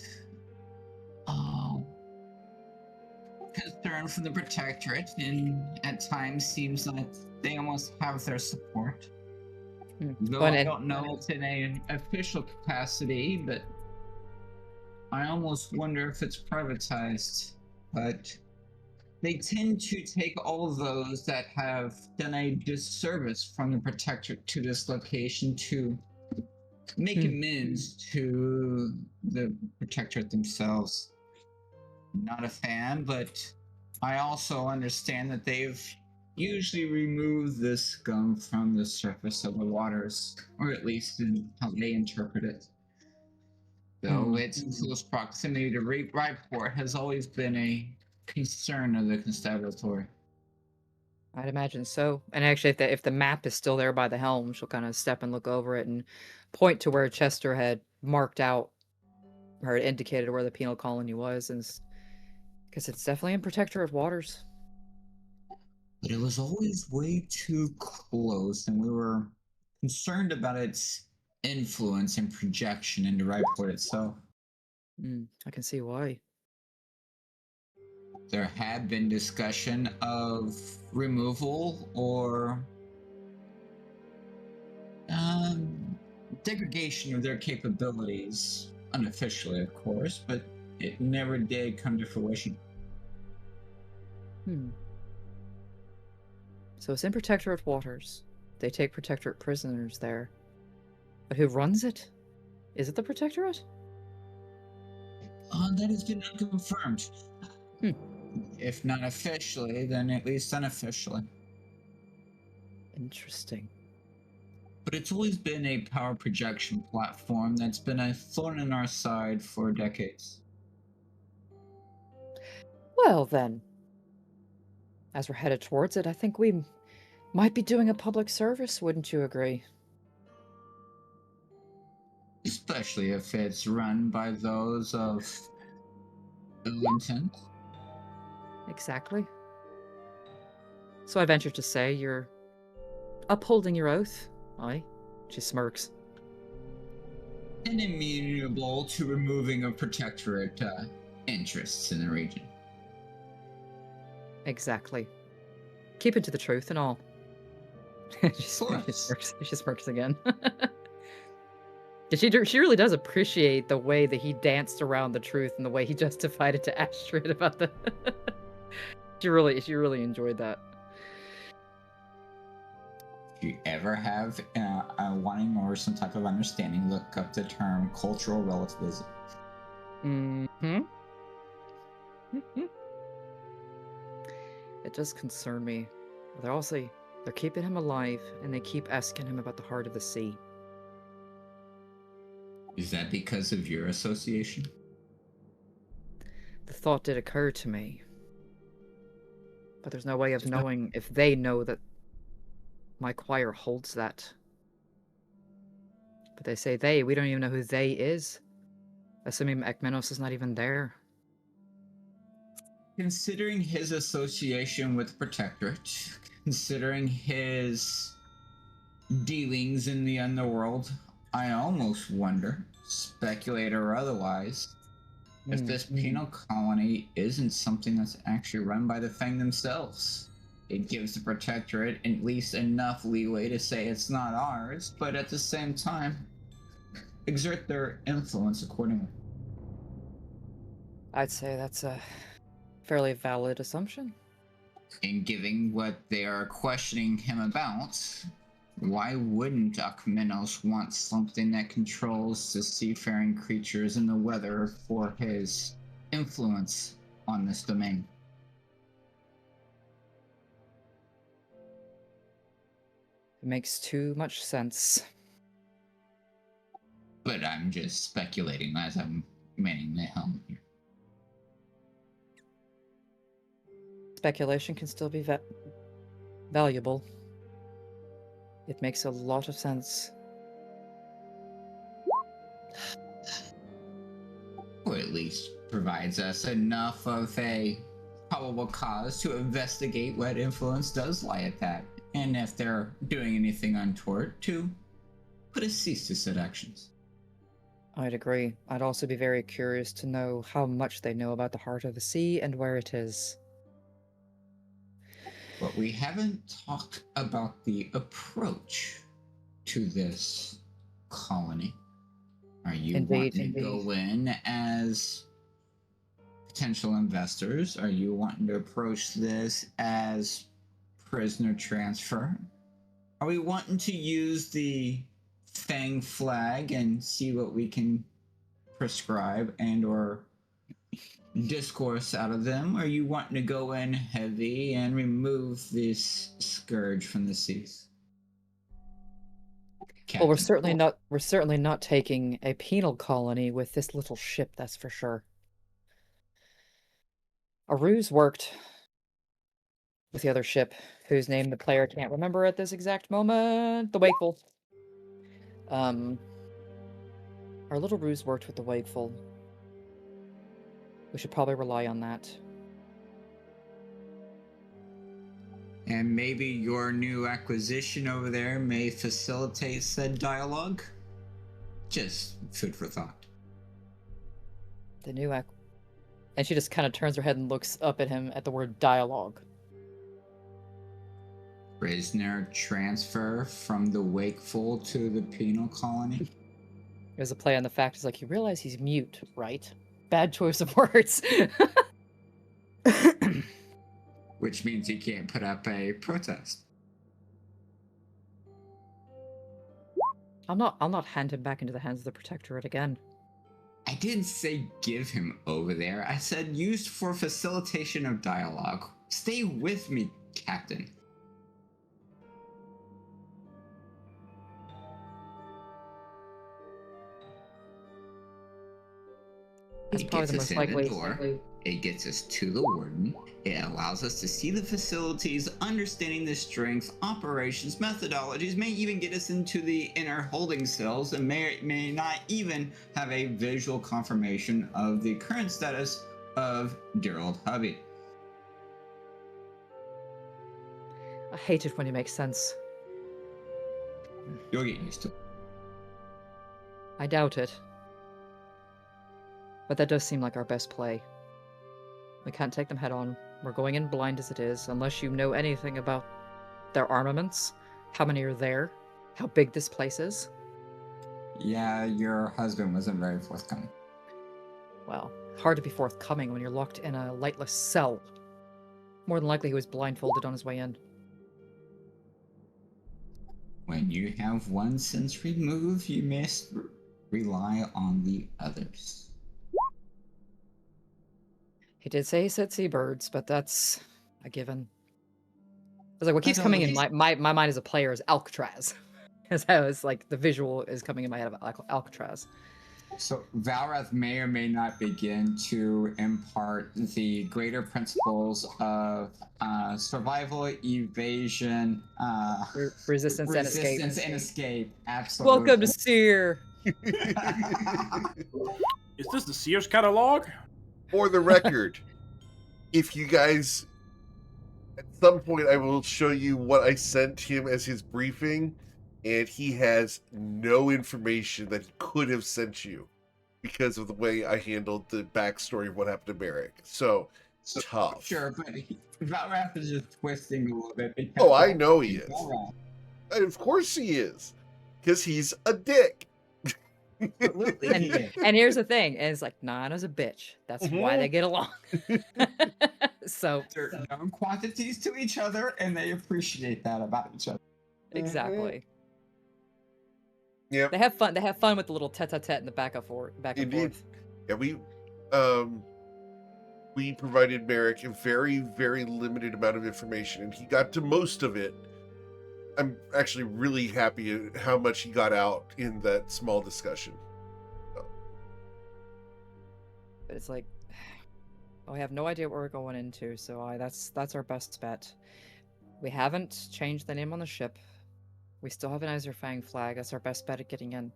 F: concern from the protectorate, and at times seems like they almost have their support. Though I don't know it's in an official capacity, but I almost wonder if it's privatized. But they tend to take all of those that have done a disservice from the protectorate to this location to make amends to the protectorate themselves. Not a fan, but I also understand that they've usually removed this scum from the surface of the waters, or at least in how they interpret it. Though its close proximity to Ryport has always been a concern of the constabulary.
E: I'd imagine so. And actually, if the map is still there by the helm, she'll kind of step and look over it and point to where Chester had marked out, or indicated where the penal colony was, and because it's definitely in protectorate waters.
F: But it was always way too close, and we were concerned about its influence and projection into Ryport itself.
E: I can see why.
F: There had been discussion of removal or degradation of their capabilities, unofficially, of course, but it never did come to fruition.
E: So it's in protectorate waters. They take protectorate prisoners there. But who runs it? Is it the protectorate?
F: That has been unconfirmed. If not officially, then at least unofficially.
E: Interesting.
F: But it's always been a power projection platform that's been a thorn in our side for decades.
E: Well, then, as we're headed towards it, I think we might be doing a public service, wouldn't you agree?
F: Especially if it's run by those of ill intent.
E: Exactly. So I venture to say you're upholding your oath, aye? She smirks.
F: And amenable to removing of protectorate interests in the region.
E: Exactly. Keep it to the truth and all. she smirks again. She really does appreciate the way that he danced around the truth and the way he justified it to Astrid about the... She really enjoyed that.
F: If you ever have a wanting or some type of understanding, look up the term cultural relativism.
E: It does concern me. They're keeping him alive, and they keep asking him about the heart of the sea.
F: Is that because of your association?
E: The thought did occur to me. But there's no way of knowing if they know that my choir holds that. But they say they, we don't even know who they is. Assuming Ekmenos is not even there.
F: Considering his association with the Protectorate, considering his dealings in the underworld, I almost wonder, speculate or otherwise, if this penal colony isn't something that's actually run by the Fang themselves. It gives the Protectorate at least enough leeway to say it's not ours, but at the same time, exert their influence accordingly.
E: I'd say that's a fairly valid assumption.
F: And given what they are questioning him about, why wouldn't Akmenos want something that controls the seafaring creatures and the weather for his influence on this domain?
E: It makes too much sense.
F: But I'm just speculating as I'm manning the helm here.
E: Speculation can still be valuable. It makes a lot of sense.
F: Or at least provides us enough of a probable cause to investigate what influence does lie at that. And if they're doing anything untoward, to put a cease to said actions.
E: I'd agree. I'd also be very curious to know how much they know about the heart of the sea and where it is.
F: But we haven't talked about the approach to this colony. Are you wanting to go in as potential investors? Are you wanting to approach this as prisoner transfer? Are we wanting to use the Fang flag and see what we can prescribe and or discourse out of them? Or are you wanting to go in heavy and remove this scourge from the seas?
E: Well, we're certainly not taking a penal colony with this little ship, that's for sure. A ruse worked with the other ship, whose name the player can't remember at this exact moment. The Wakeful. Our little ruse worked with the Wakeful. We should probably rely on that.
F: And maybe your new acquisition over there may facilitate said dialogue? Just food for thought.
E: The new and she just kind of turns her head and looks up at him at the word dialogue.
F: Prisoner transfer from the Wakeful to the penal colony?
E: There's a play on the fact is like, you realize he's mute, right? Bad choice of words.
F: Which means he can't put up a protest.
E: I'll not hand him back into the hands of the Protectorate again.
F: I didn't say give him over there. I said used for facilitation of dialogue. Stay with me, Captain.
E: That's probably the most likely.
F: It gets us to the warden. It allows us to see the facilities, understanding the strengths, operations, methodologies, may even get us into the inner holding cells, and may not even have a visual confirmation of the current status of dear old hubby.
E: I hate it when it makes sense.
F: You'll get used to it.
E: I doubt it. But that does seem like our best play. We can't take them head on. We're going in blind as it is, unless you know anything about their armaments, how many are there, how big this place is.
F: Yeah, your husband wasn't very forthcoming.
E: Well, hard to be forthcoming when you're locked in a lightless cell. More than likely he was blindfolded on his way in.
F: When you have one sense removed, you must rely on the others.
E: He did say he said seabirds, but that's a given. I was like, what keeps coming in my mind as a player is Alcatraz. Because I was like, the visual is coming in my head of Alcatraz.
F: So Valrath may or may not begin to impart the greater principles of survival, evasion,
E: resistance and escape.
F: Absolutely.
E: Welcome to Seer.
C: Is this the Sears catalog?
A: For the record, if you guys, at some point I will show you what I sent him as his briefing, and he has no information that he could have sent you because of the way I handled the backstory of what happened to Merrick. So tough.
F: Sure, but Valrath is just twisting a little bit.
A: Oh, I know he is. Of course he is. Because he's a dick.
E: And here's the thing, and it's like, Nana's a bitch. That's why they get along. So
F: They're known quantities to each other, and they appreciate that about each other.
E: exactly.
A: Yep.
E: They have fun. They have fun with the little tete-a-tete in the back and
A: Indeed.
E: forth.
A: Yeah, we provided Merrick a very, very limited amount of information, and he got to most of it. I'm actually really happy at how much he got out in that small discussion.
E: But it's like, I have no idea what we're going into, so that's our best bet. We haven't changed the name on the ship. We still have an Azurfang flag. That's our best bet at getting in.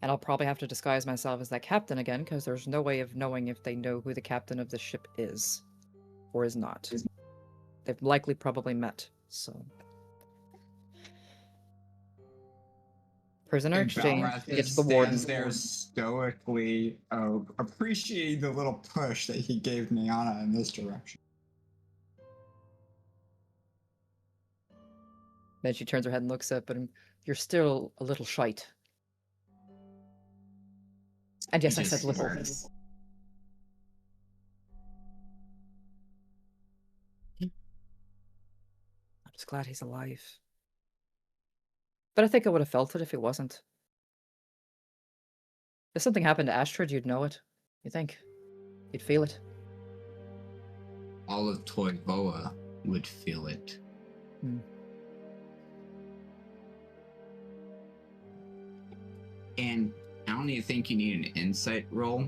E: And I'll probably have to disguise myself as that captain again, because there's no way of knowing if they know who the captain of the ship is or is not. They've likely probably met, so. Prisoner
F: And
E: exchange,
F: Balrath
E: get to
F: just
E: the warden.
F: stands there stoically, appreciating the little push that he gave Niana in this direction.
E: Then she turns her head and looks up at him. You're still a little shite. And yes, I said little. I'm just glad he's alive. But I think I would have felt it if he wasn't. If something happened to Astrid, you'd know it. You think? You'd feel it.
F: All of Toivoa would feel it. And I don't even think you need an insight roll,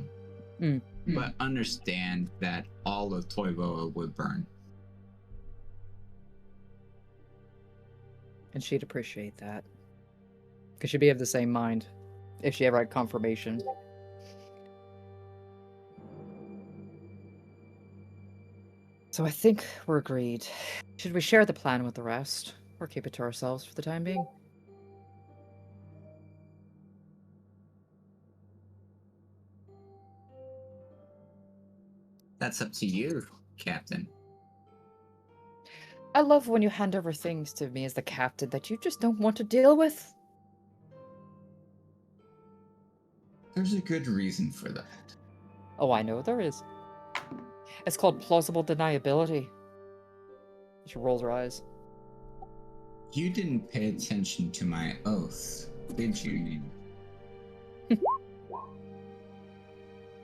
F: but understand that all of Toivoa would burn.
E: And she'd appreciate that. Because she'd be of the same mind, if she ever had confirmation. So I think we're agreed. Should we share the plan with the rest, or keep it to ourselves for the time being?
F: That's up to you, Captain.
E: I love when you hand over things to me as the captain that you just don't want to deal with.
F: There's a good reason for that.
E: Oh, I know there is. It's called plausible deniability. She rolls her eyes.
F: You didn't pay attention to my oath, did you?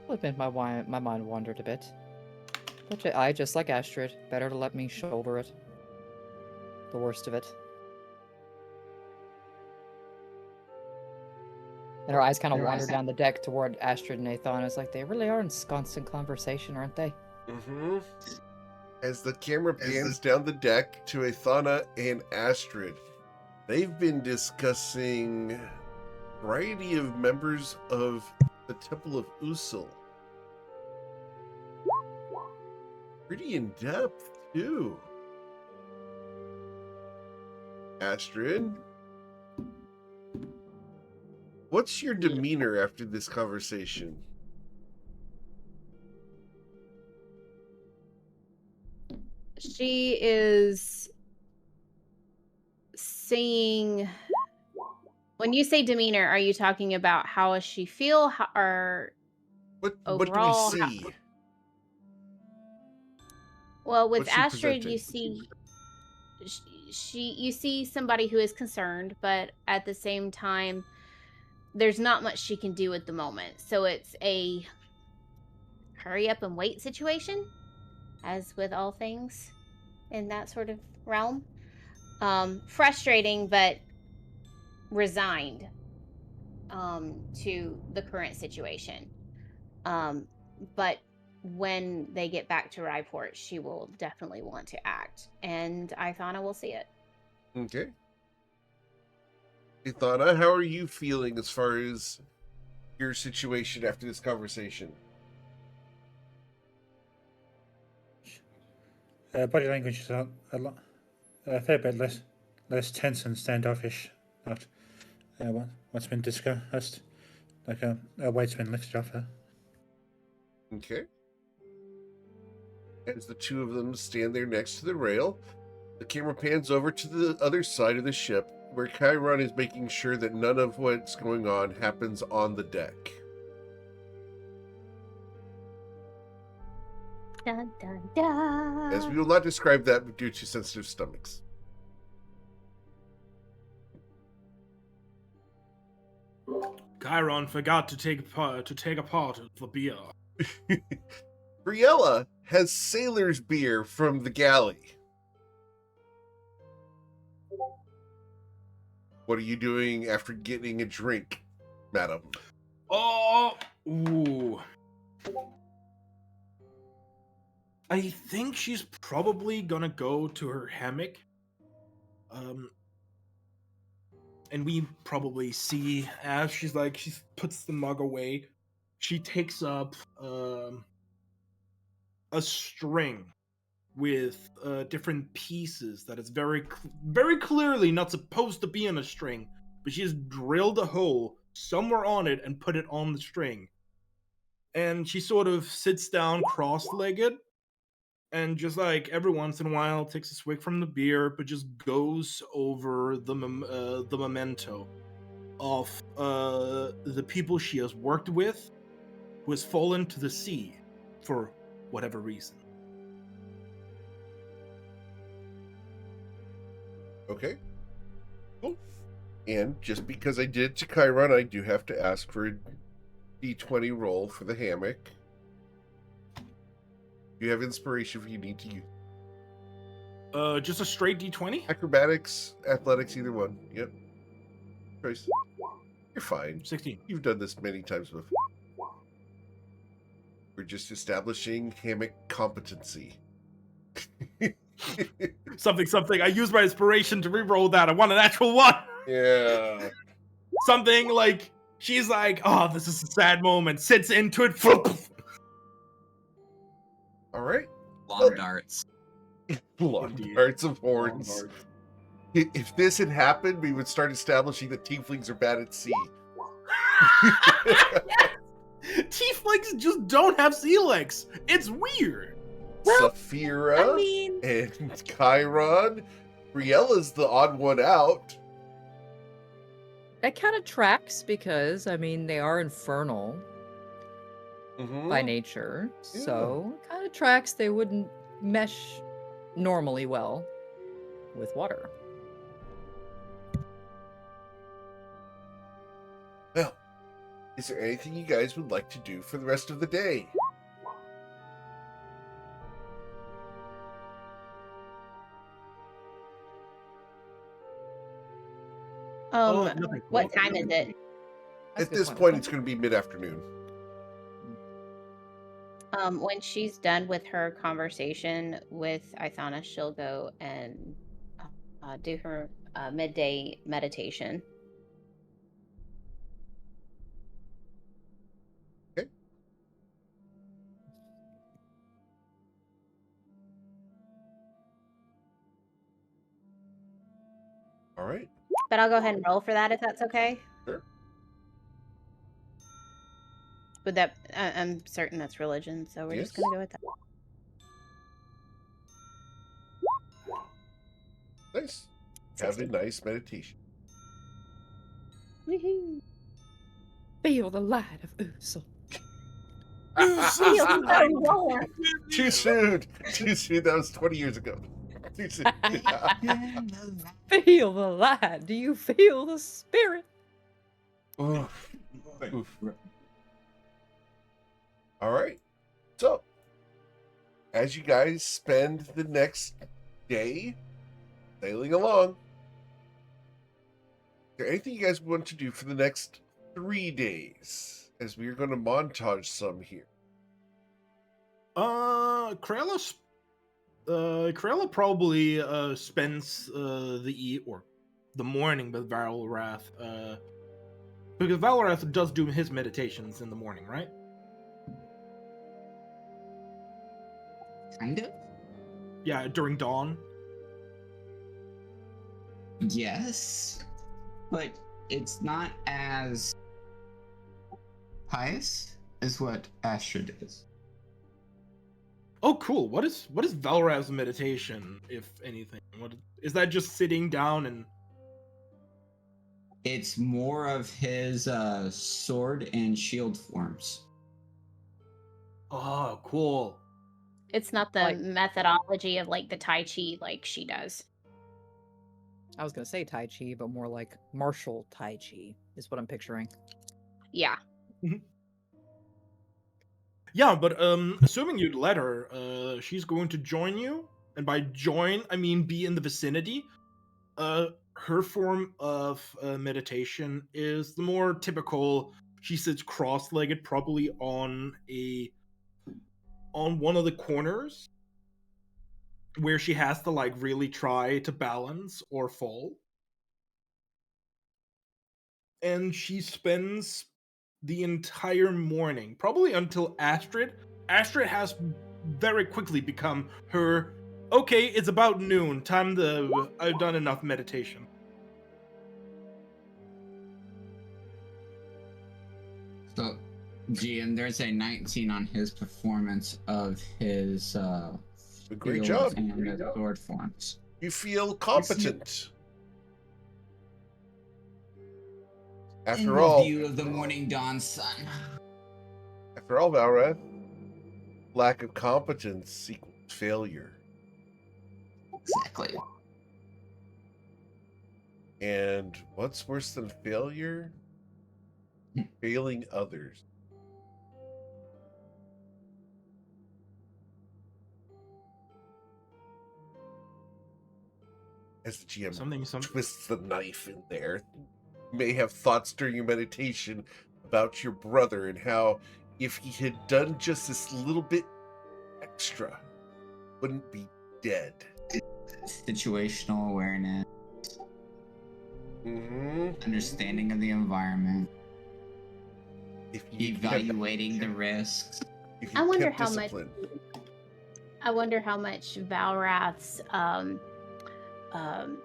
E: I'll admit my mind wandered a bit. But I, just like Astrid, better to let me shoulder it. The worst of it. And her eyes kind of wander down the deck toward Astrid and Nathan. It's like, they really are ensconced in conversation, aren't they?
A: Mm-hmm. As the camera pans down the deck to Athana and Astrid, they've been discussing a variety of members of the Temple of Usul. Pretty in depth, too. Astrid, what's your demeanor after this conversation?
D: She is seeing. When you say demeanor, are you talking about how does she feel, or
A: What
D: overall?
A: do we see?
D: Well, with
A: What's she
D: Astrid, you
A: presenting?
D: see you see somebody who is concerned, but at the same time, there's not much she can do at the moment. So it's a hurry up and wait situation, as with all things in that sort of realm. Frustrating, but resigned to the current situation. But when they get back to Ryport, she will definitely want to act, and Ithana will see it.
A: Okay. Ithana, how are you feeling as far as your situation after this conversation?
G: Body language is a fair bit less tense and standoffish. Not what's been discussed. Like a weight's been lifted off her.
A: Okay. As the two of them stand there next to the rail, the camera pans over to the other side of the ship, where Chiron is making sure that none of what's going on happens on the deck.
D: Dun, dun, dun.
A: As we will not describe that due to sensitive stomachs.
C: Chiron forgot to take apart the beer.
A: Briella has sailor's beer from the galley. What are you doing after getting a drink, madam?
C: Oh, ooh. I think she's probably gonna go to her hammock. And we probably see as she puts the mug away, she takes up a string with different pieces that is very clearly not supposed to be in a string, but she has drilled a hole somewhere on it and put it on the string. And she sort of sits down cross-legged and just like every once in a while takes a swig from the beer, but just goes over the memento of the people she has worked with who has fallen to the sea for whatever reason.
A: Okay. Cool. And just because I did to Chiron, I do have to ask for a D20 roll for the hammock. You have inspiration if you need to use.
C: Just a straight D20?
A: Acrobatics, athletics, either one. Yep. Choice. You're fine.
C: 16.
A: You've done this many times before. We're just establishing hammock competency.
C: Something. I used my inspiration to reroll that. I want an actual one.
A: Yeah.
C: Something like, she's like, oh, this is a sad moment. Sits into it.
A: All right.
F: Long darts.
A: Long
C: Indeed.
A: darts of horns. If this had happened, we would start establishing that tieflings are bad at sea.
C: Tieflings just don't have sea legs. It's weird.
B: Well,
A: Saphira
B: I mean,
A: and Chiron. Briella's the odd one out.
E: That kind of tracks because, I mean, they are infernal by nature.
A: Yeah.
E: So, kind of tracks they wouldn't mesh normally well with water.
A: Well, is there anything you guys would like to do for the rest of the day?
C: Nothing.
D: What time is it?
E: That's a
A: At
E: good
A: this
E: point.
A: point, it's going to be mid-afternoon.
D: When she's done with her conversation with Ithana, she'll go and do her midday meditation.
A: Okay. All right.
D: But I'll go ahead and roll for that if that's okay.
A: Sure.
D: Would that? I'm certain that's religion, so we're just
A: Yes.
D: gonna go with that.
A: Nice. Have a nice meditation.
D: Woohoo!
E: Feel the light of Usul.
D: Feel the roar.
A: Too soon. Too soon. That was 20 years ago. Too soon.
E: Feel the light. Do you feel the spirit?
A: Oof. Oof. All right. So, as you guys spend the next day sailing along, is there anything you guys want to do for the next 3 days? As we are going to montage some here.
C: Krella probably spends the morning with Valrath, because Valrath does do his meditations in the morning, right?
F: Kind of?
C: Yeah, during dawn.
F: Yes. But it's not as pious as what Astrid is.
C: Oh, cool. What is Valrath's meditation, if anything? What is that? Just sitting down and?
F: It's more of his sword and shield forms.
C: Oh, cool.
D: It's not the
E: Like-
D: methodology of like the Tai Chi like she does.
E: I was gonna say Tai Chi, but more like martial Tai Chi is what I'm picturing.
D: Yeah.
C: Yeah, but assuming you'd let her, she's going to join you, and by join I mean be in the vicinity. Her form of meditation is the more typical. She sits cross-legged, probably on one of the corners, where she has to like really try to balance or fall. And she spends the entire morning, probably until Astrid. Astrid has very quickly become her. Okay, it's about noon. Time to. I've done enough meditation.
F: So, GM, there's a 19 on his performance of his
A: A great
F: skills
A: job.
F: and his sword forms.
A: You feel competent.
F: In
A: After all,
F: view of the morning dawn sun.
A: Valrath, lack of competence equals failure.
F: Exactly.
A: And what's worse than failure? Failing others. As the GM
C: Something.
A: twists the knife in there, you may have thoughts during your meditation about your brother and how if he had done just this little bit extra, wouldn't be dead.
F: Situational awareness,
A: Mm-hmm.
F: understanding of the environment,
A: If you
F: evaluating the risks.
A: if you
D: I wonder
A: kept
D: how much.
A: discipline.
D: I wonder how much Valrath's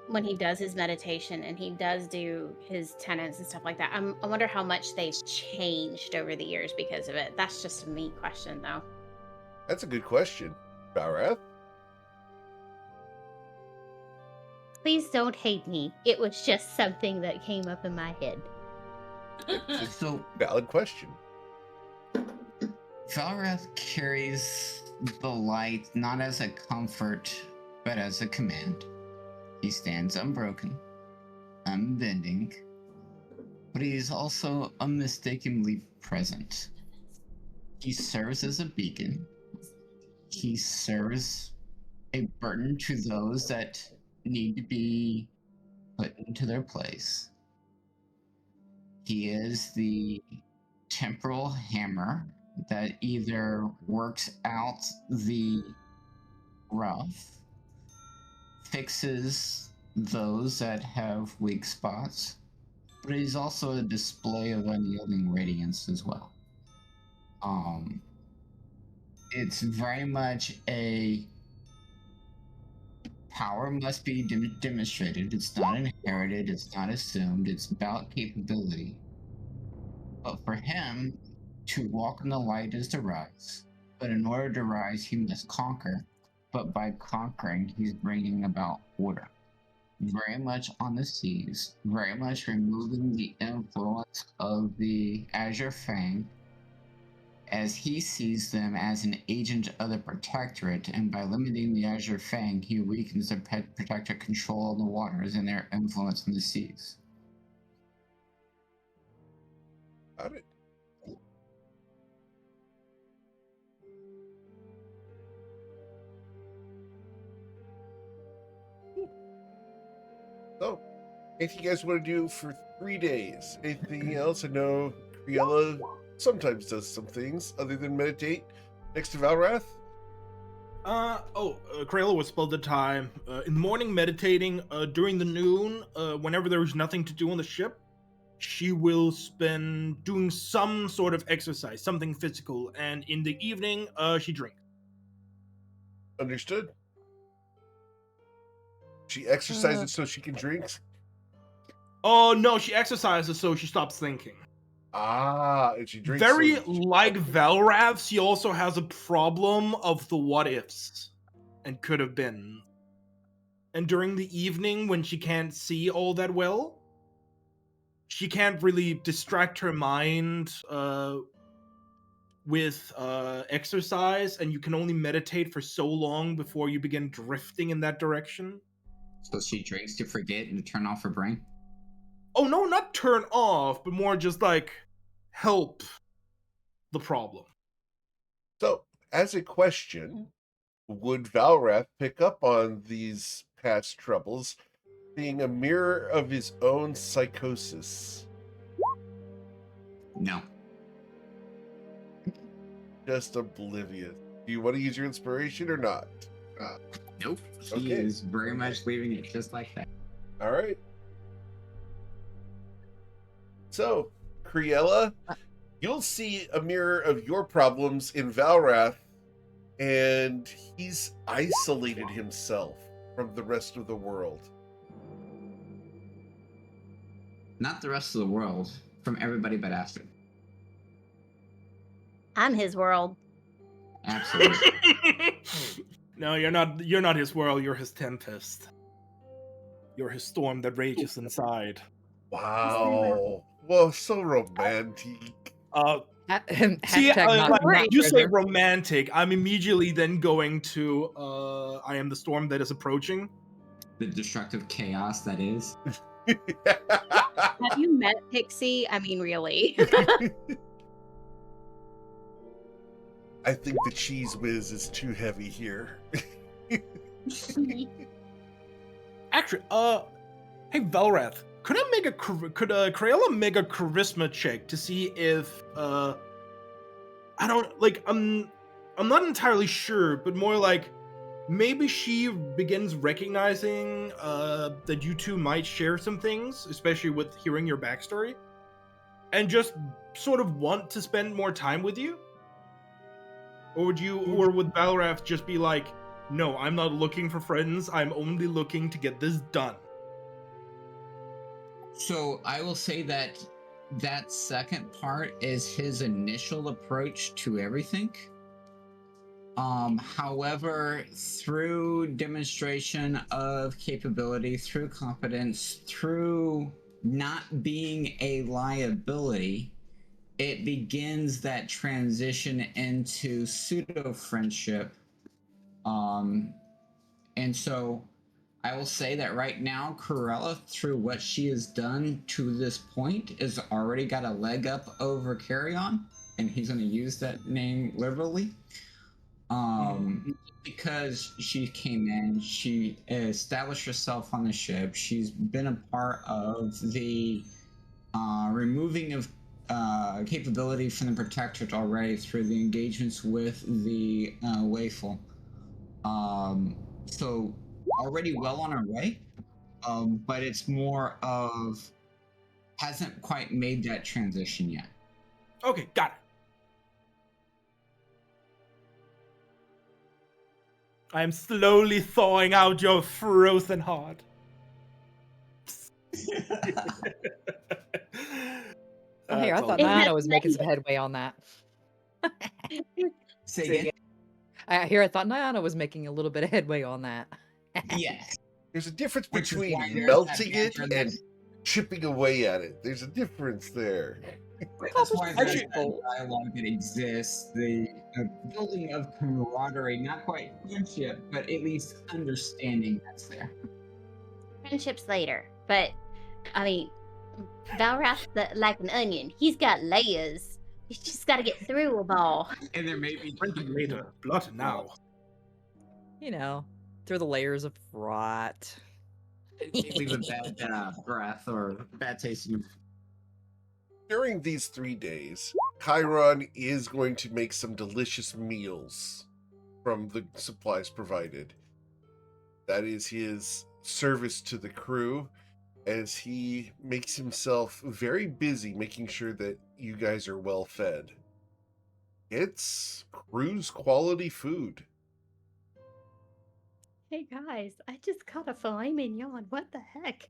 D: when he does his meditation and he does do his tenets and stuff like that. I wonder how much they've changed over the years because of it. That's just a me question, though.
A: That's a good question, Valrath.
D: Please don't hate me. It was just something that came up in my head.
F: So,
A: Valid question.
F: Valrath carries the light not as a comfort, but as a command. He stands unbroken, unbending, but he is also unmistakably present. He serves as a beacon. He serves a burden to those that need to be put into their place. He is the temporal hammer that either works out the rough, fixes those that have weak spots, but he's also a display of unyielding radiance as well. It's very much a power must be demonstrated. It's not inherited, it's not assumed, it's about capability. But for him, to walk in the light is to rise. But in order to rise, he must conquer. But by conquering, he's bringing about order. Very much on the seas, very much removing the influence of the Azure Fang, as he sees them as an agent of the Protectorate, and by limiting the Azure Fang, he weakens the Protectorate control of the waters and their influence in the seas.
A: Got it. So, anything you guys want to do for 3 days? Anything else? I know Kriella sometimes does some things other than meditate next to Valrath.
C: Kraila would spend the time in the morning meditating. During the noon, whenever there's nothing to do on the ship, she will spend doing some sort of exercise, something physical, and in the evening, she drinks.
A: Understood. She exercises so she can drink.
C: Oh no, she exercises so she stops thinking.
A: Ah, and she drinks.
C: Very
A: so
C: like Valrath, she also has a problem of the what ifs and could have been. And during the evening, when she can't see all that well, she can't really distract her mind with exercise, and you can only meditate for so long before you begin drifting in that direction.
F: So she drinks to forget and to turn off her brain?
C: Oh no, not turn off, but more just like help the problem.
A: So, as a question, would Valrath pick up on these past troubles, being a mirror of his own psychosis?
F: No.
A: Just oblivious. Do you want to use your inspiration or not?
F: Nope. She
A: Okay.
F: is very much leaving it just like that.
A: All right. So, Criella, you'll see a mirror of your problems in Valrath, and he's isolated himself from the rest of the world.
F: Not the rest of the world, from everybody but Astrid.
D: I'm his world.
F: Absolutely.
C: No, you're not. You're not his whirl. You're his tempest. You're his storm that rages inside.
A: Wow. Well, so romantic.
C: See,
E: Hashtag not
C: like,
E: not
C: you say
E: treasure.
C: romantic. I'm immediately then going to I am the storm that is approaching.
F: The destructive chaos that is.
D: Have you met Pixie? I mean, really.
A: I think the cheese whiz is too heavy here.
C: Actually, hey Velrath, could Crayola make a charisma check to see if I don't like I'm not entirely sure, but more like maybe she begins recognizing that you two might share some things, especially with hearing your backstory, and just sort of want to spend more time with you? Or would Valrath just be like, no, I'm not looking for friends, I'm only looking to get this done?
F: So I will say that that second part is his initial approach to everything. However, through demonstration of capability, through competence, through not being a liability, it begins that transition into pseudo friendship. And so I will say that right now, Corella, through what she has done to this point, has already got a leg up over Carrion, and he's going to use that name liberally. Because she came in, she established herself on the ship. She's been a part of the removing of capability from the Protectorate already through the engagements with the Wayful. So already well on our way, but it's more of hasn't quite made that transition yet.
C: Okay, got it. I am slowly thawing out your frozen heart.
E: Oh, here, I
C: That's all
E: thought
C: good.
E: Nana was making some headway on that.
F: Say again?
E: I thought Nana was making a little bit of headway on that.
F: Yes.
A: There's a difference
F: Which is
A: between
F: why there's
A: melting
F: that
A: it
F: banter
A: and
F: that-
A: chipping away at it. There's a difference there.
F: That's why there's
C: Actually-
F: that dialogue that exists, the building of camaraderie, not quite friendship, but at least understanding that's there.
D: Friendships later, but I mean, Valrath's like an onion. He's got layers. You just got to get through them all.
F: And there may be
C: Friendship later, blood now.
E: You know, through the layers of rot.
F: leave a bad breath or bad taste in your
A: During these 3 days, Chiron is going to make some delicious meals from the supplies provided. That is his service to the crew, as he makes himself very busy making sure that you guys are well fed. It's cruise quality food.
B: Hey guys, I just caught a filet mignon. What the heck?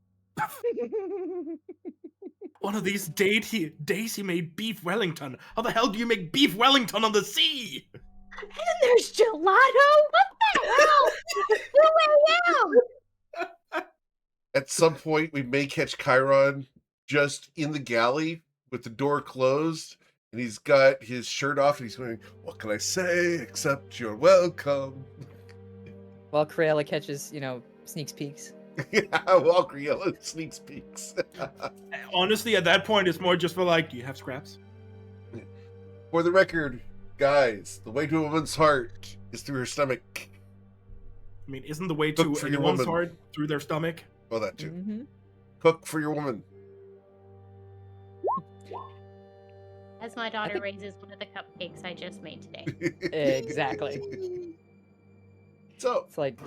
C: One of these days he made beef Wellington. How the hell do you make beef Wellington on the sea?
B: And there's gelato. What the hell? 2 a.m.
A: At some point, we may catch Chiron just in the galley with the door closed, And he's got his shirt off and he's going, "What can I say except you're welcome?"
E: While Crayola catches, sneaks peeks.
A: Yeah, while Griella sneaks peeks.
C: Honestly, at that point, it's more just for like, do you have scraps?
A: For the record, guys, the way to a woman's heart is through her stomach.
C: I mean, isn't the way
A: Cook
C: to
A: for your
C: anyone's
A: woman.
C: heart through their stomach?
A: Well, that too.
E: Mm-hmm.
A: Cook for your woman.
D: As my daughter raises one of the cupcakes I just made today.
E: Exactly.
A: So,
E: It's like,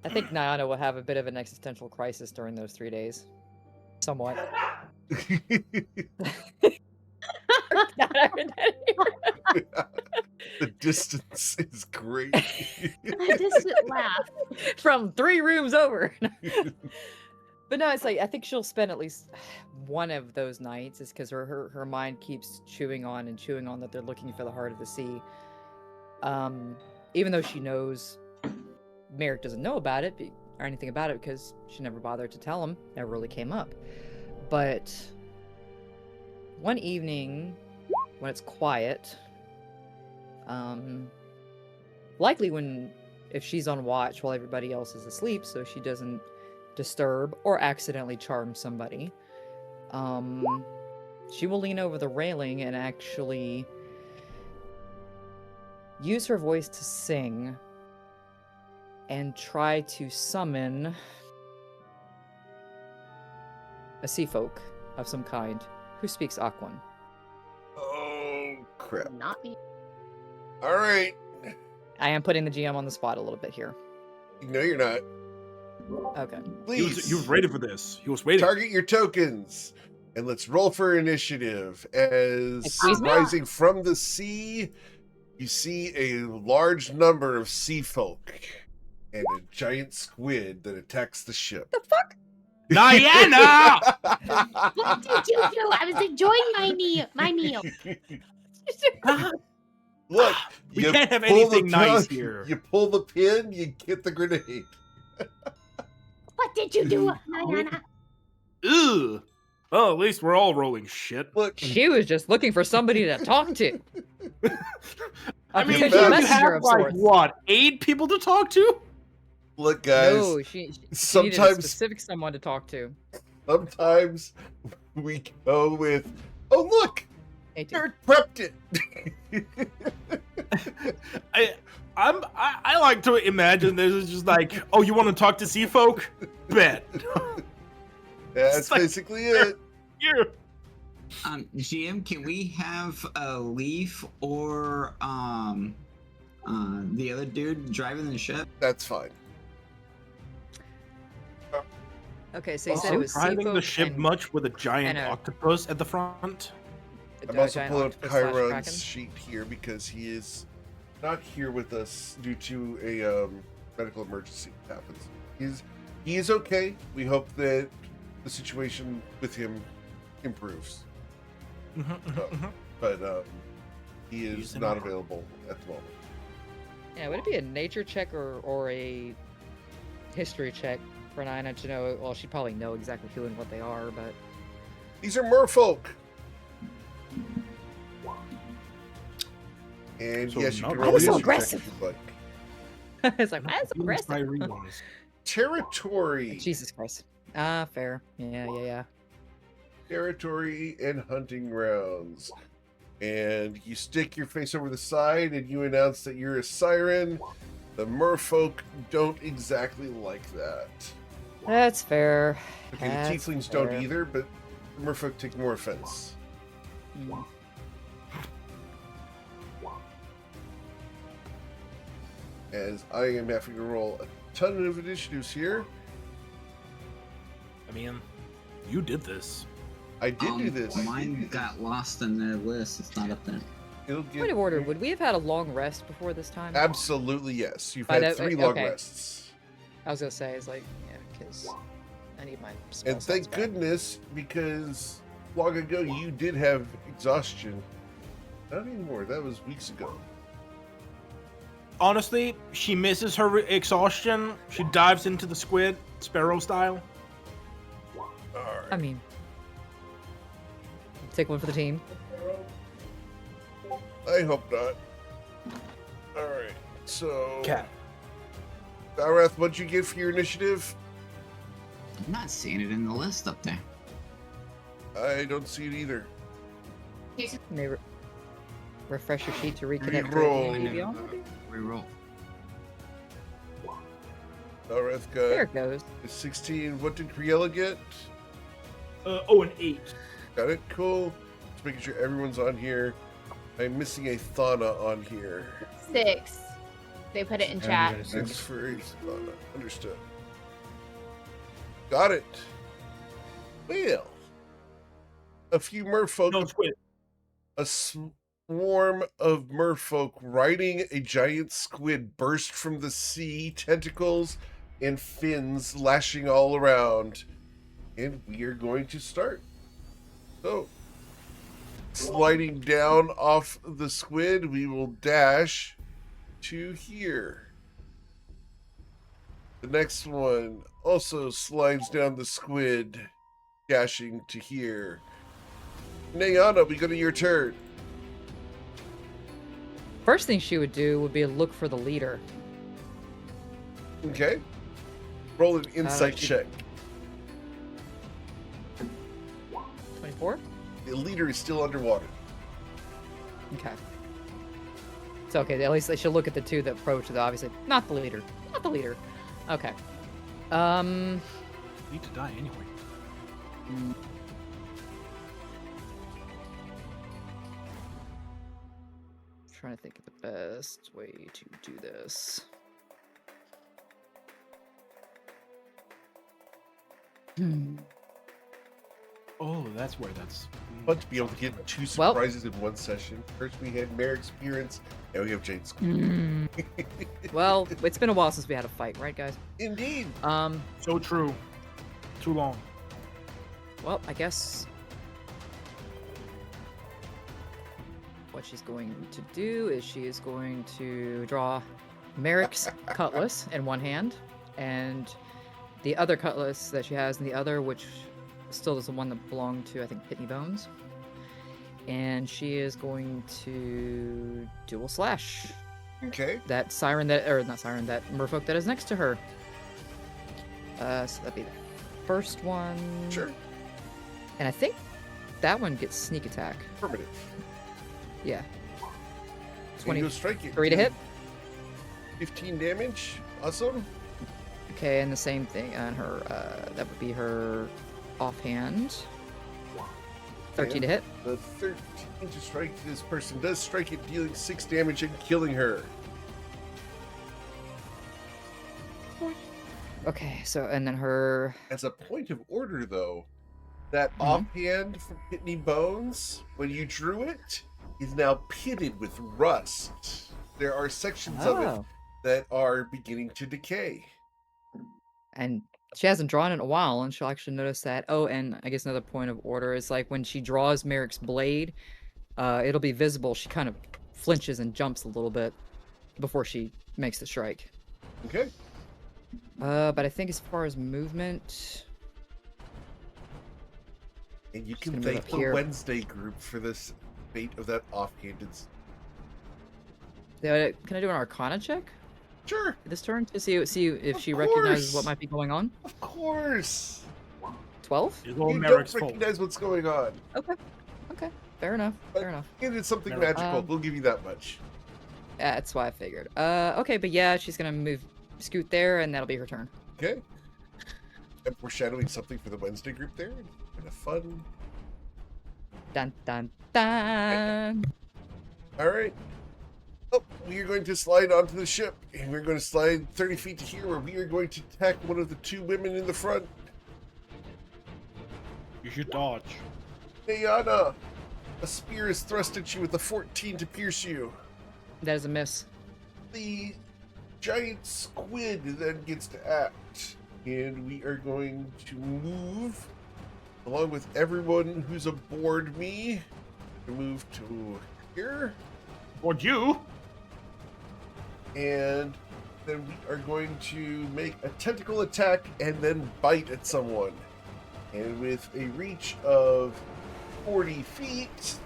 E: I think Nyana will have a bit of an existential crisis during those 3 days. Somewhat.
A: the distance is great.
D: A distant laugh.
E: From 3 rooms over. But no, it's like, I think she'll spend at least one of those nights, is because her mind keeps chewing on that they're looking for the heart of the sea. Even though she knows Merrick doesn't know about it or anything about it, because she never bothered to tell him, never really came up. But one evening, when it's quiet, likely if she's on watch while everybody else is asleep, so she doesn't disturb or accidentally charm somebody, she will lean over the railing and actually use her voice to sing and try to summon a sea folk of some kind who speaks Aquan.
A: Oh, crap.
D: Not me.
A: All right.
E: I am putting the GM on the spot a little bit here.
A: No, you're not.
E: Okay.
A: Please.
C: He was ready for this. He was waiting.
A: Target your tokens. And let's roll for initiative. As
E: Excuse me?
A: rising from the sea, you see a large number of sea folk and a giant squid that attacks the ship.
E: The fuck?
C: Diana!
D: What did you do? I was enjoying my meal.
A: Look,
C: We
A: you
C: can't have
A: pull the
C: anything nice
A: pin-
C: here.
A: You pull the pin, you get the grenade.
D: What did you do, Diana?
C: Ugh. Well, at least we're all rolling shit.
A: Look,
E: She was just looking for somebody to talk to.
C: I mean,
E: Potential
C: you
E: messenger
C: have
E: of
C: like
E: sorts.
C: what, 8 people to talk to?
A: look, guys.
E: No, she needed a
A: sometimes,
E: specific someone to talk to.
A: sometimes we go with, "Oh, look,
E: 18.
A: Eric prepped it."
C: I like to imagine this is just like, oh, you want to talk to sea folk? Bet.
A: That's
C: It's like-
A: basically it.
C: Here.
F: GM, can we have a Leaf or the other dude driving the ship?
A: That's fine.
E: Okay, so you said
C: Also,
E: it was sea
C: driving the
E: folk
C: ship
E: and
C: much with a giant
E: and a-
C: octopus at the front.
A: I'm
E: a
A: also
E: giant
A: pulling up
E: octopus slash kraken.
A: Chiron's sheet here because he is not here with us due to a medical emergency that happens. He is okay. We hope that the situation with him improves. But he is
C: He's in
A: not
C: a-
A: available at the moment.
E: Yeah, would it be a nature check or a history check for Nina to know? Well, she'd probably know exactly who and what they are, but
A: These are merfolk. And
C: So
A: yes, you
C: not
A: can
C: really.
A: roll a
C: Why was so
A: history check
E: aggressive?
A: if you'd like.
E: it's like, that's aggressive.
A: Territory.
E: Jesus Christ. Fair. Yeah.
A: Territory and hunting grounds. And you stick your face over the side and you announce that you're a siren. The merfolk don't exactly like that.
E: That's fair.
A: Okay,
E: That's
A: the tieflings
E: fair.
A: don't either, but the merfolk take more offense.
E: Mm.
A: As I am having to roll a ton of initiatives here.
C: I mean, you did this.
A: I did do this.
F: Mine got lost in the list. It's not up there.
A: It'll get
E: Point of order, would we have had a long rest before this time?
A: absolutely yes. You've
E: By
A: had
E: the-
A: 3 long
E: okay.
A: rests.
E: I was gonna say, it's like, yeah, because I need my spell
A: And
E: slots
A: thank
E: back.
A: goodness, because long ago you did have exhaustion. Not anymore. That was weeks ago.
C: Honestly, she misses her exhaustion. She dives into the squid, Sparrow style.
E: I mean, take one for the team.
A: I hope not. Alright, so...
C: Cat.
A: Valrath, what'd you get for your initiative?
F: I'm not seeing it in the list up there.
A: I don't see it either.
E: May refresh your sheet to reconnect.
A: Reroll.
E: to DBL, maybe?
F: Reroll.
A: Valrath
E: There
A: got
E: it goes.
A: 16. What did Criella get?
C: An 8.
A: Got it? Cool. Just making sure everyone's on here. I'm missing a Thana on here.
D: 6. They put it in
G: Yeah,
D: chat.
G: you got a
A: Thanks
G: six.
A: for Thana. Understood. Got it. Well, a few merfolk,
C: No, squid.
A: a swarm of merfolk riding a giant squid burst from the sea, tentacles and fins lashing all around. And we are going to start. So, sliding down off the squid, we will dash to here. The next one also slides down the squid, dashing to here. Nayana, we go to your turn.
E: First thing she would do would be look for the leader.
A: Okay. Roll an insight
E: she-
A: check.
E: 24?
A: The leader is still underwater.
E: Okay. It's okay. At least they should look at the two that approach. Obviously, not the leader. Not the leader. Okay.
C: Need to die anyway.
E: Trying to think of the best way to do this.
C: Oh, that's where that's.
A: But to be able to get two
E: Well-
A: surprises in one session. First we had Merrick's appearance, now we have Jade's.
E: Well, it's been a while since we had a fight, right, guys?
A: Indeed.
C: So true. Too long.
E: Well, I guess what she's going to do is she is going to draw Merrick's cutlass in one hand, and the other cutlass that she has in the other, which still is the one that belonged to, I think, Pitney Bones. And she is going to dual slash
A: Okay.
E: that siren that, or not siren, that merfolk that is next to her. So that'd be the first one.
A: Sure.
E: And I think that one gets sneak attack.
A: Affirmative.
E: Yeah.
A: And you'll strike it.
E: 3 to hit.
A: 15 damage. Awesome.
E: Okay, and the same thing on her. That would be her offhand. 13 to hit.
A: The 13 to strike this person does strike it, dealing 6 damage and killing her.
E: Okay, so and then her.
A: As a point of order, though, that
E: Mm-hmm.
A: offhand from Pitney Bones, when you drew it, is now pitted with rust. There are sections of it
E: Oh.
A: that are beginning to decay.
E: And she hasn't drawn in a while, and she'll actually notice that. Oh, and I guess another point of order is like when she draws Merrick's blade, it'll be visible. She kind of flinches and jumps a little bit before she makes the strike.
A: Okay.
E: But I think as far as movement,
A: And you
E: Just
A: can
E: gonna move
A: thank
E: up
A: the
E: here.
A: Wednesday group for this fate of that offhanded.
E: can I do an Arcana check
A: Sure,
E: this turn to see if
A: Of
E: she recognizes what
A: course.
E: might be going on?
A: of course.
E: 12?
C: It's all
A: You
C: Merrick's
A: don't
C: fault.
A: recognize what's going on.
E: Okay. Fair enough.
A: But-
E: Fair enough.
A: It is something
C: Merrick.
A: magical. We'll give you that much.
E: Yeah, that's why I figured. Okay, but yeah, she's gonna scoot there, and that'll be her turn.
A: Okay. I'm foreshadowing something for the Wednesday group there. Kind of fun.
E: Dun dun dun.
A: All right. Oh, we are going to slide onto the ship, and we're going to slide 30 feet to here, where we are going to attack one of the two women in the front.
C: You should dodge.
A: Ayana, a spear is thrust at you with a 14 to pierce you.
E: That is a miss.
A: The giant squid then gets to act, and we are going to move along with everyone who's aboard me. To move to here,
C: Or you?
A: and then we are going to make a tentacle attack and then bite at someone. And with a reach of 40 feet,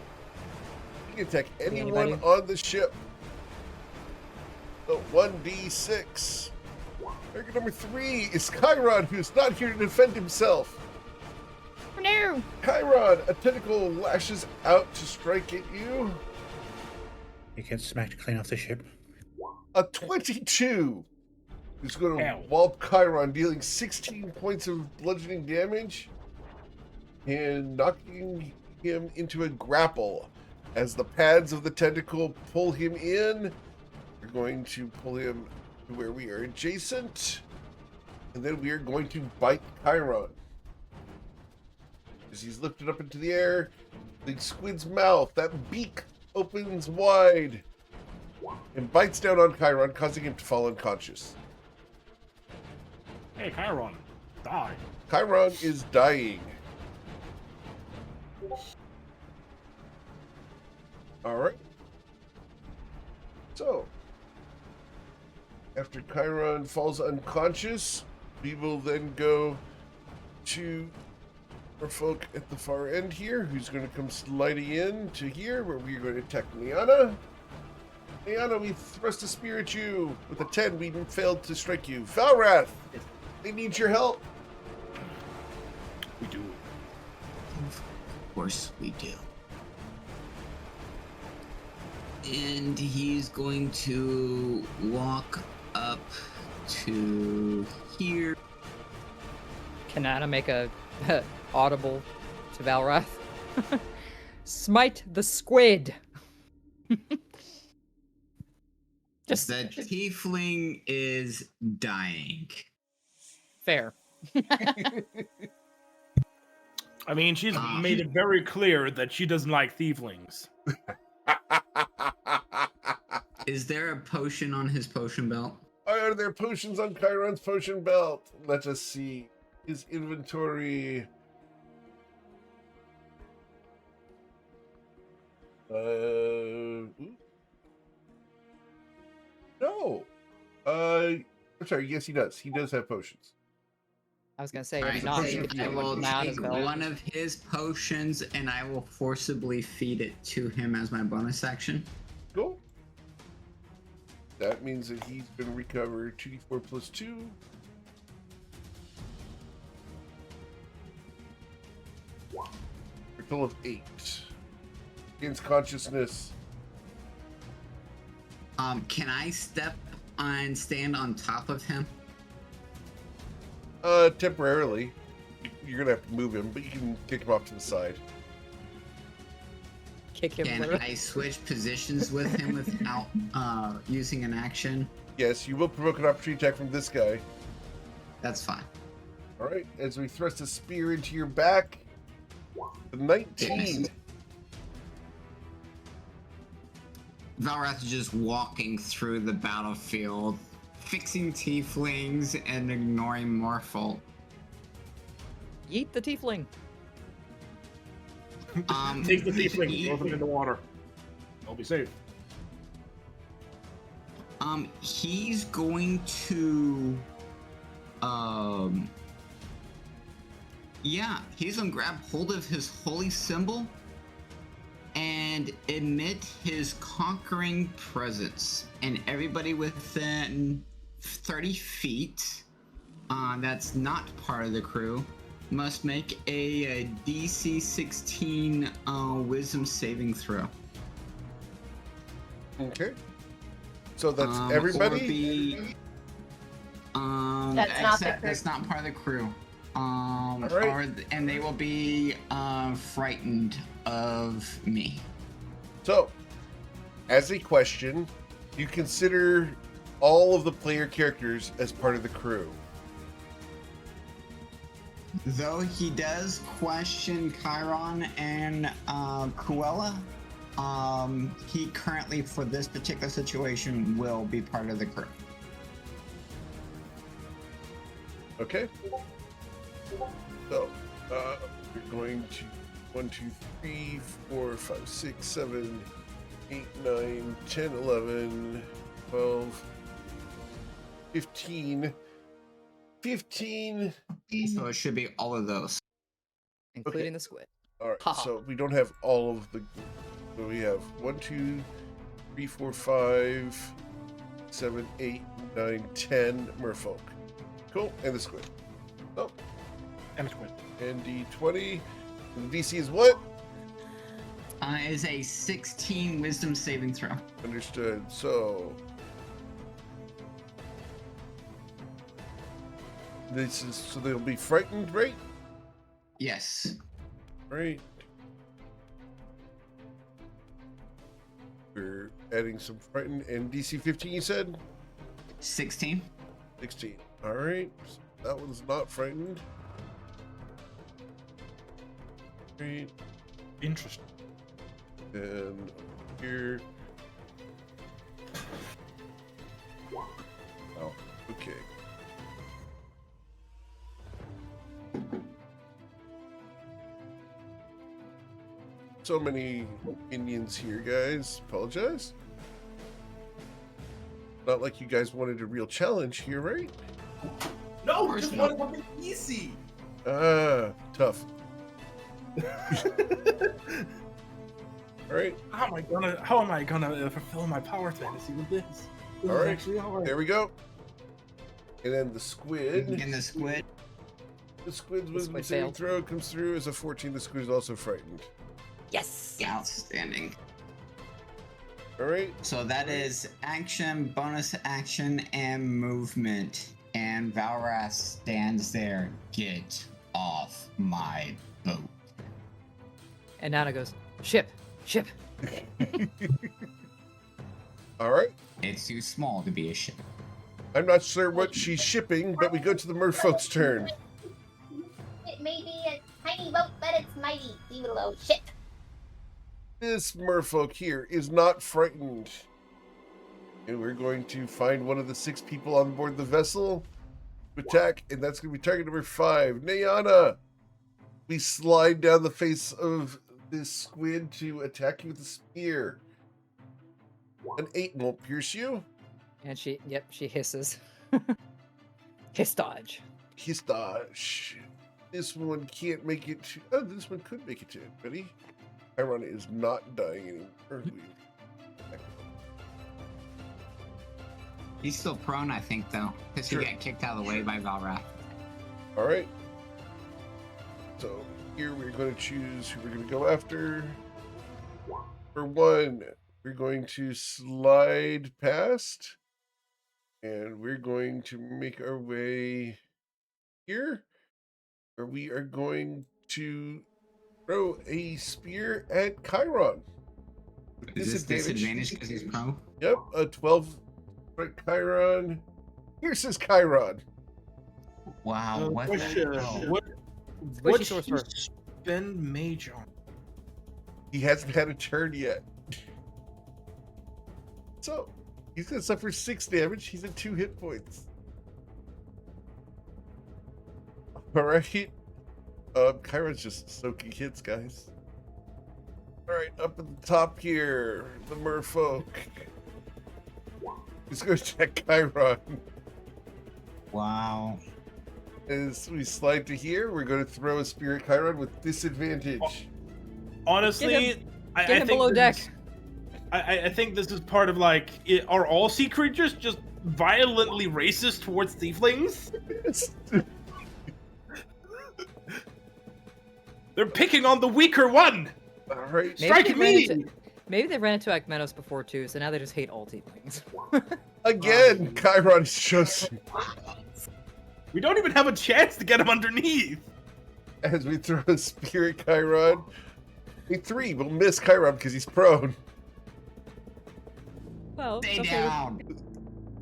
A: You can attack anyone
E: Anybody?
A: on the ship. So 1d6. Target number 3 is Chiron, who's not here to defend himself.
B: No.
A: Chiron, a tentacle lashes out to strike at you.
G: You get smacked clean off the ship.
A: A 22. Who's going to
C: Ow.
A: wallop Chiron, dealing 16 points of bludgeoning damage and knocking him into a grapple. As the pads of the tentacle pull him in, we're going to pull him to where we are adjacent, and then we are going to bite Chiron. As he's lifted up into the air, the squid's mouth, that beak, opens wide and bites down on Chiron, causing him to fall unconscious.
C: Hey, Chiron, die.
A: Chiron is dying. All right. So, after Chiron falls unconscious, we will then go to our folk at the far end here, who's going to come sliding in to here, where we're going to attack Liana. Liana, we thrust a spear at you. With a 10, we failed to strike you. Valrath, they need your help.
C: We do.
F: Of course we do. And he's going to walk up to here.
E: Can Anna make a audible to Valrath? Smite the squid. Just
F: The tiefling is dying.
E: fair.
C: I mean, she's made it very clear that she doesn't like thieflings.
F: Is there a potion on his potion belt?
A: Are there potions on Chiron's potion belt? Let us see. His inventory. No. I'm sorry. Yes, he does. He does have potions.
E: I was gonna say,
F: Alright,
E: if not,
F: I
E: you could take
F: will
E: one out
F: take
E: as well.
F: one of his potions and I will forcibly feed it to him as my bonus action.
A: Cool. That means that he's going to recover 2d4 plus 2. For a total of 8. Gains consciousness.
F: Can I step and stand on top of him?
A: Temporarily. You're going to have to move him, but you can kick him off to the side.
E: Kick him.
F: Can
E: literally.
F: I switch positions with him without using an action?
A: Yes, you will provoke an opportunity attack from this guy.
F: That's fine.
A: All right, as we thrust a spear into your back. The 19.
F: Valrath is just walking through the battlefield, fixing tieflings and ignoring Morphle.
E: Yeet the tiefling.
C: Take the thiefling, throw them in the water. They'll be safe.
F: He's going to, yeah, he's gonna grab hold of his holy symbol and emit his conquering presence. And everybody within 30 feet, that's not part of the crew, must make a DC 16 wisdom saving throw.
A: Okay. So that's
F: Or
A: everybody?
F: be,
D: That's not the crew.
F: that's not part of the crew.
A: Alright.
F: And they will be frightened of me.
A: So, as a question, you consider all of the player characters as part of the crew.
F: Though he does question Chiron and Cruella, he currently, for this particular situation, will be part of the crew.
A: Okay. So, we're going to 1, 2, 3, 4, 5, 6, 7, 8, 9, 10, 11, 12, 15. 15.
F: So it should be all of those.
E: Including
A: Okay.
E: the squid.
A: All right.
E: Haha.
A: So we don't have all of the So we have 1, 2, 3, 4, 5, 7, 8, 9, 10 merfolk. Cool. And the squid. Oh.
C: And squid.
A: And D20. And the DC is what?
F: Is a 16 wisdom saving throw.
A: Understood. So they'll be frightened, right?
F: Yes.
A: Right. We're adding some frightened and DC 15. You said
F: 16.
A: 16. All right. So that one's not frightened. Right.
C: Interesting.
A: And here. Oh, okay. So many Indians here, guys. Apologize. Not like you guys wanted a real challenge here, right?
C: No,
F: course
C: just
F: not.
C: want something easy.
A: Ah, tough. All right.
C: How am I gonna fulfill my power fantasy with this? This
A: All
C: is
A: right.
C: actually hard.
A: There we go. And then the squid.
F: And the squid.
A: The squid's
E: The
A: wisdom
E: squid
A: saving
E: failed.
A: throw comes through as a 14. The squid is also frightened.
E: Yes.
F: Outstanding.
A: All right.
F: So that is action, bonus action, and movement. And Valras stands there. Get off my boat.
E: And Nana goes, ship.
A: All right.
F: It's too small to be a ship.
A: I'm not sure what she's shipping, but we go to the merfolk's turn.
D: It may be a tiny boat, but it's mighty. You little old ship.
A: This merfolk here is not frightened. And we're going to find one of the 6 people on board the vessel to attack, and that's going to be target number 5. Nayana! We slide down the face of this squid to attack you with a spear. An 8 won't pierce you.
E: And she hisses. Hiss dodge.
A: His dodge. This one can't make it to... Oh, this one could make it to anybody. Chiron is not dying anymore.
F: He's still prone, I think, though, because
A: Sure.
F: he got kicked out of the way by Valrath.
A: All right. So here we're going to choose who we're going to go after. For 1, we're going to slide past. And we're going to make our way here. Where we are going to throw a spear at Chiron.
F: Is this disadvantage because he's prone?
A: Yep, a 12 for Chiron. Pierces Chiron.
F: Wow, what the hell?
C: What
E: Squishy sorcerer.
C: spend mage on?
A: He hasn't had a turn yet. So, he's going to suffer 6 damage. He's at 2 hit points. Alright. Chiron's just soaking hits, guys. Alright, up at the top here, the merfolk. He's going to check Chiron.
F: Wow.
A: As we slide to here, we're going to throw a spear at Chiron with disadvantage.
C: Honestly,
E: Get
C: I
E: him
C: think
E: below deck.
C: I think this is part of like, are all sea creatures just violently racist towards tieflings? They're picking on the weaker one.
A: Alright.
C: Strike me!
E: Maybe they ran into Akmenos before too, so now they just hate all tieflings.
A: Again, Chiron is chosen.
C: We don't even have a chance to get him underneath.
A: As we throw a spear at Chiron. A 3 will miss Chiron because he's prone.
E: Well,
F: Stay
E: okay.
F: down.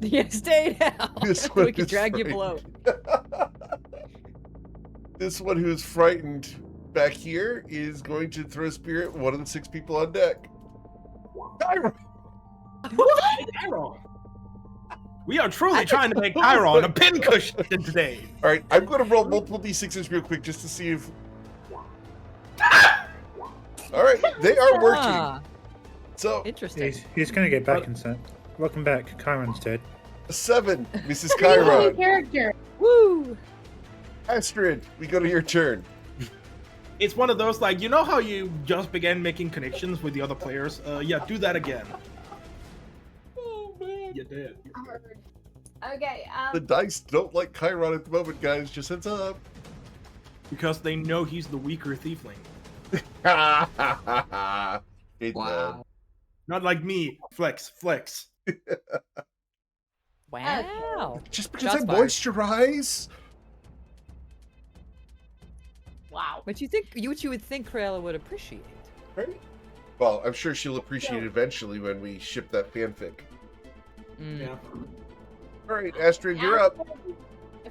E: Yeah, stay down.
A: This one
E: We can
A: is
E: drag you below.
A: This one who is frightened back here is going to throw a spear at one of the 6 people on deck. Chiron!
C: Chiron. We are truly trying to make Chiron a pincushion today.
A: All right, I'm going to roll multiple d6s real quick just to see if. All right, they are working.
E: Ah,
A: So
E: interesting.
G: He's going to get back in set. Welcome back. Chiron's dead.
A: a 7, Mrs.
D: New
A: Chiron.
D: character.
E: Woo!
A: Astrid, we go to your turn.
C: It's one of those, like, you know how you just began making connections with the other players? Yeah, do that again.
A: Oh man.
C: You did.
D: Okay.
A: The dice don't like Chiron at the moment, guys. Just heads up.
C: Because they know he's the weaker tiefling.
A: Hey,
F: Wow.
C: Not like me. Flex.
E: Wow.
A: just because
E: Shots
A: I
E: fired.
A: moisturize.
D: Wow.
E: What you would think Cruella would appreciate.
A: Right? Well, I'm sure she'll appreciate it eventually when we ship that fanfic.
E: Mm.
C: Yeah.
A: All right, Astrid, you're up.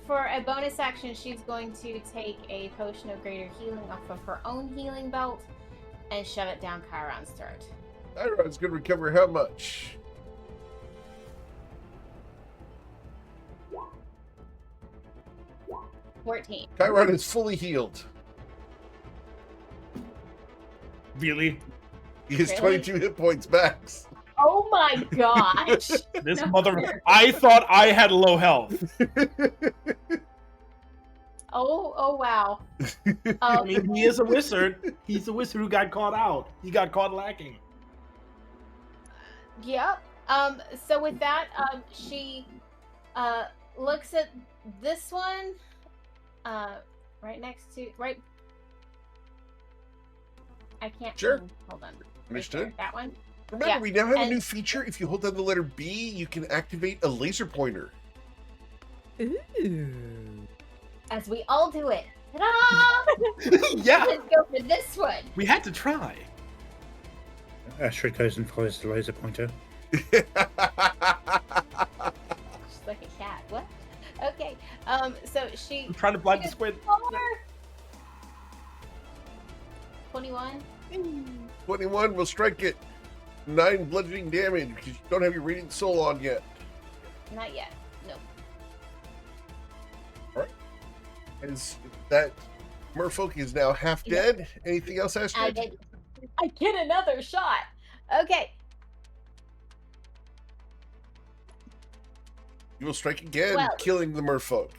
D: For a bonus action, she's going to take a potion of greater healing off of her own healing belt and shove it down Chiron's throat.
A: Chiron's going to recover how much?
D: $14.
A: Chiron is fully healed.
C: Really?
A: He has
D: Really?
A: 22 hit points max.
D: Oh my gosh!
C: This
D: No.
C: mother... I thought I had low health.
D: Oh wow.
C: I mean, he is a wizard. He's a wizard who got caught out. He got caught lacking.
D: Yep. So with that, she looks at this one, right next to I can't.
A: Sure.
D: Hold on. Right
A: Understood.
D: there, that one.
A: Remember,
D: Yeah,
A: we now have a
D: and-
A: new feature. If you hold down the letter B, you can activate a laser pointer.
E: Ooh.
D: As we all do it. Ta-da!
C: Yeah,
D: Let's go for this one.
C: we had to try.
G: Astrid goes and follows the laser pointer.
D: She's like a cat. What? Okay. So she.
C: I'm trying to blind the squid.
D: 21.
A: 21 will strike it. 9 bludgeoning damage because you don't have your Radiant Soul on yet.
D: Not yet. No.
A: As that merfolk is now half dead. Anything else, Astrid?
D: I get another shot. Okay.
A: You will strike again,
D: Well-
A: killing the merfolk.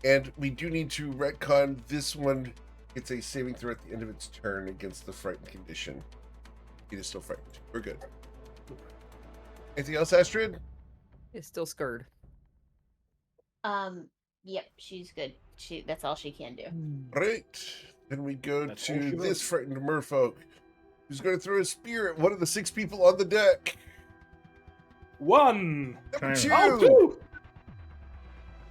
A: And we do need to retcon this one. It's a saving throw at the end of its turn against the frightened condition. It is still frightened. We're good. Anything else, Astrid?
E: It's still scared.
D: Yep, she's good. That's all she can do.
A: Right. Then we go
C: That's all
A: to
C: she
A: this
C: wrote.
A: frightened merfolk, who's going to throw a spear at one of the 6 people on the deck.
C: 1.
A: Number
G: Chiron.
A: 2.
C: Oh, 2.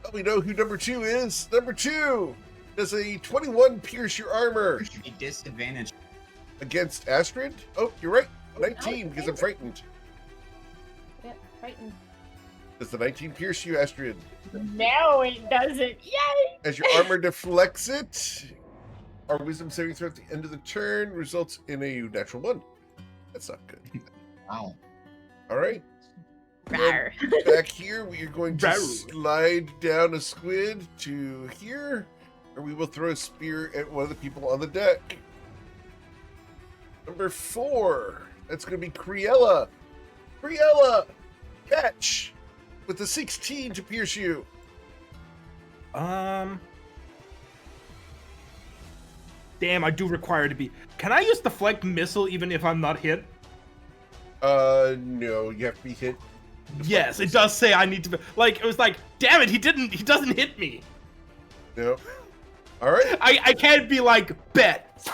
A: Well, we know who number 2 is. Number 2 does a 21 pierce your armor
F: A disadvantage.
A: against Astrid. Oh, you're right. 19 because I'm frightened.
D: Yep, frightened.
A: Does the 19 pierce you, Astrid?
D: No, it doesn't. Yay!
A: As your armor deflects it, our wisdom saving throw at the end of the turn results in a natural 1. That's not good.
F: Wow.
A: All right.
D: Rawr.
A: Back here, we are going to
C: Rawr.
A: slide down a squid to here, or we will throw a spear at one of the people on the deck. Number 4. That's going to be Cruella. Cruella, catch with the 16 to pierce you.
C: Damn, I do require to be. Can I use deflect missile even if I'm not hit?
A: No, you have to be hit.
C: Yes, it does say I need to be. Like, it was like, damn it, he doesn't hit me.
A: No. All right.
C: I can't be like, bet,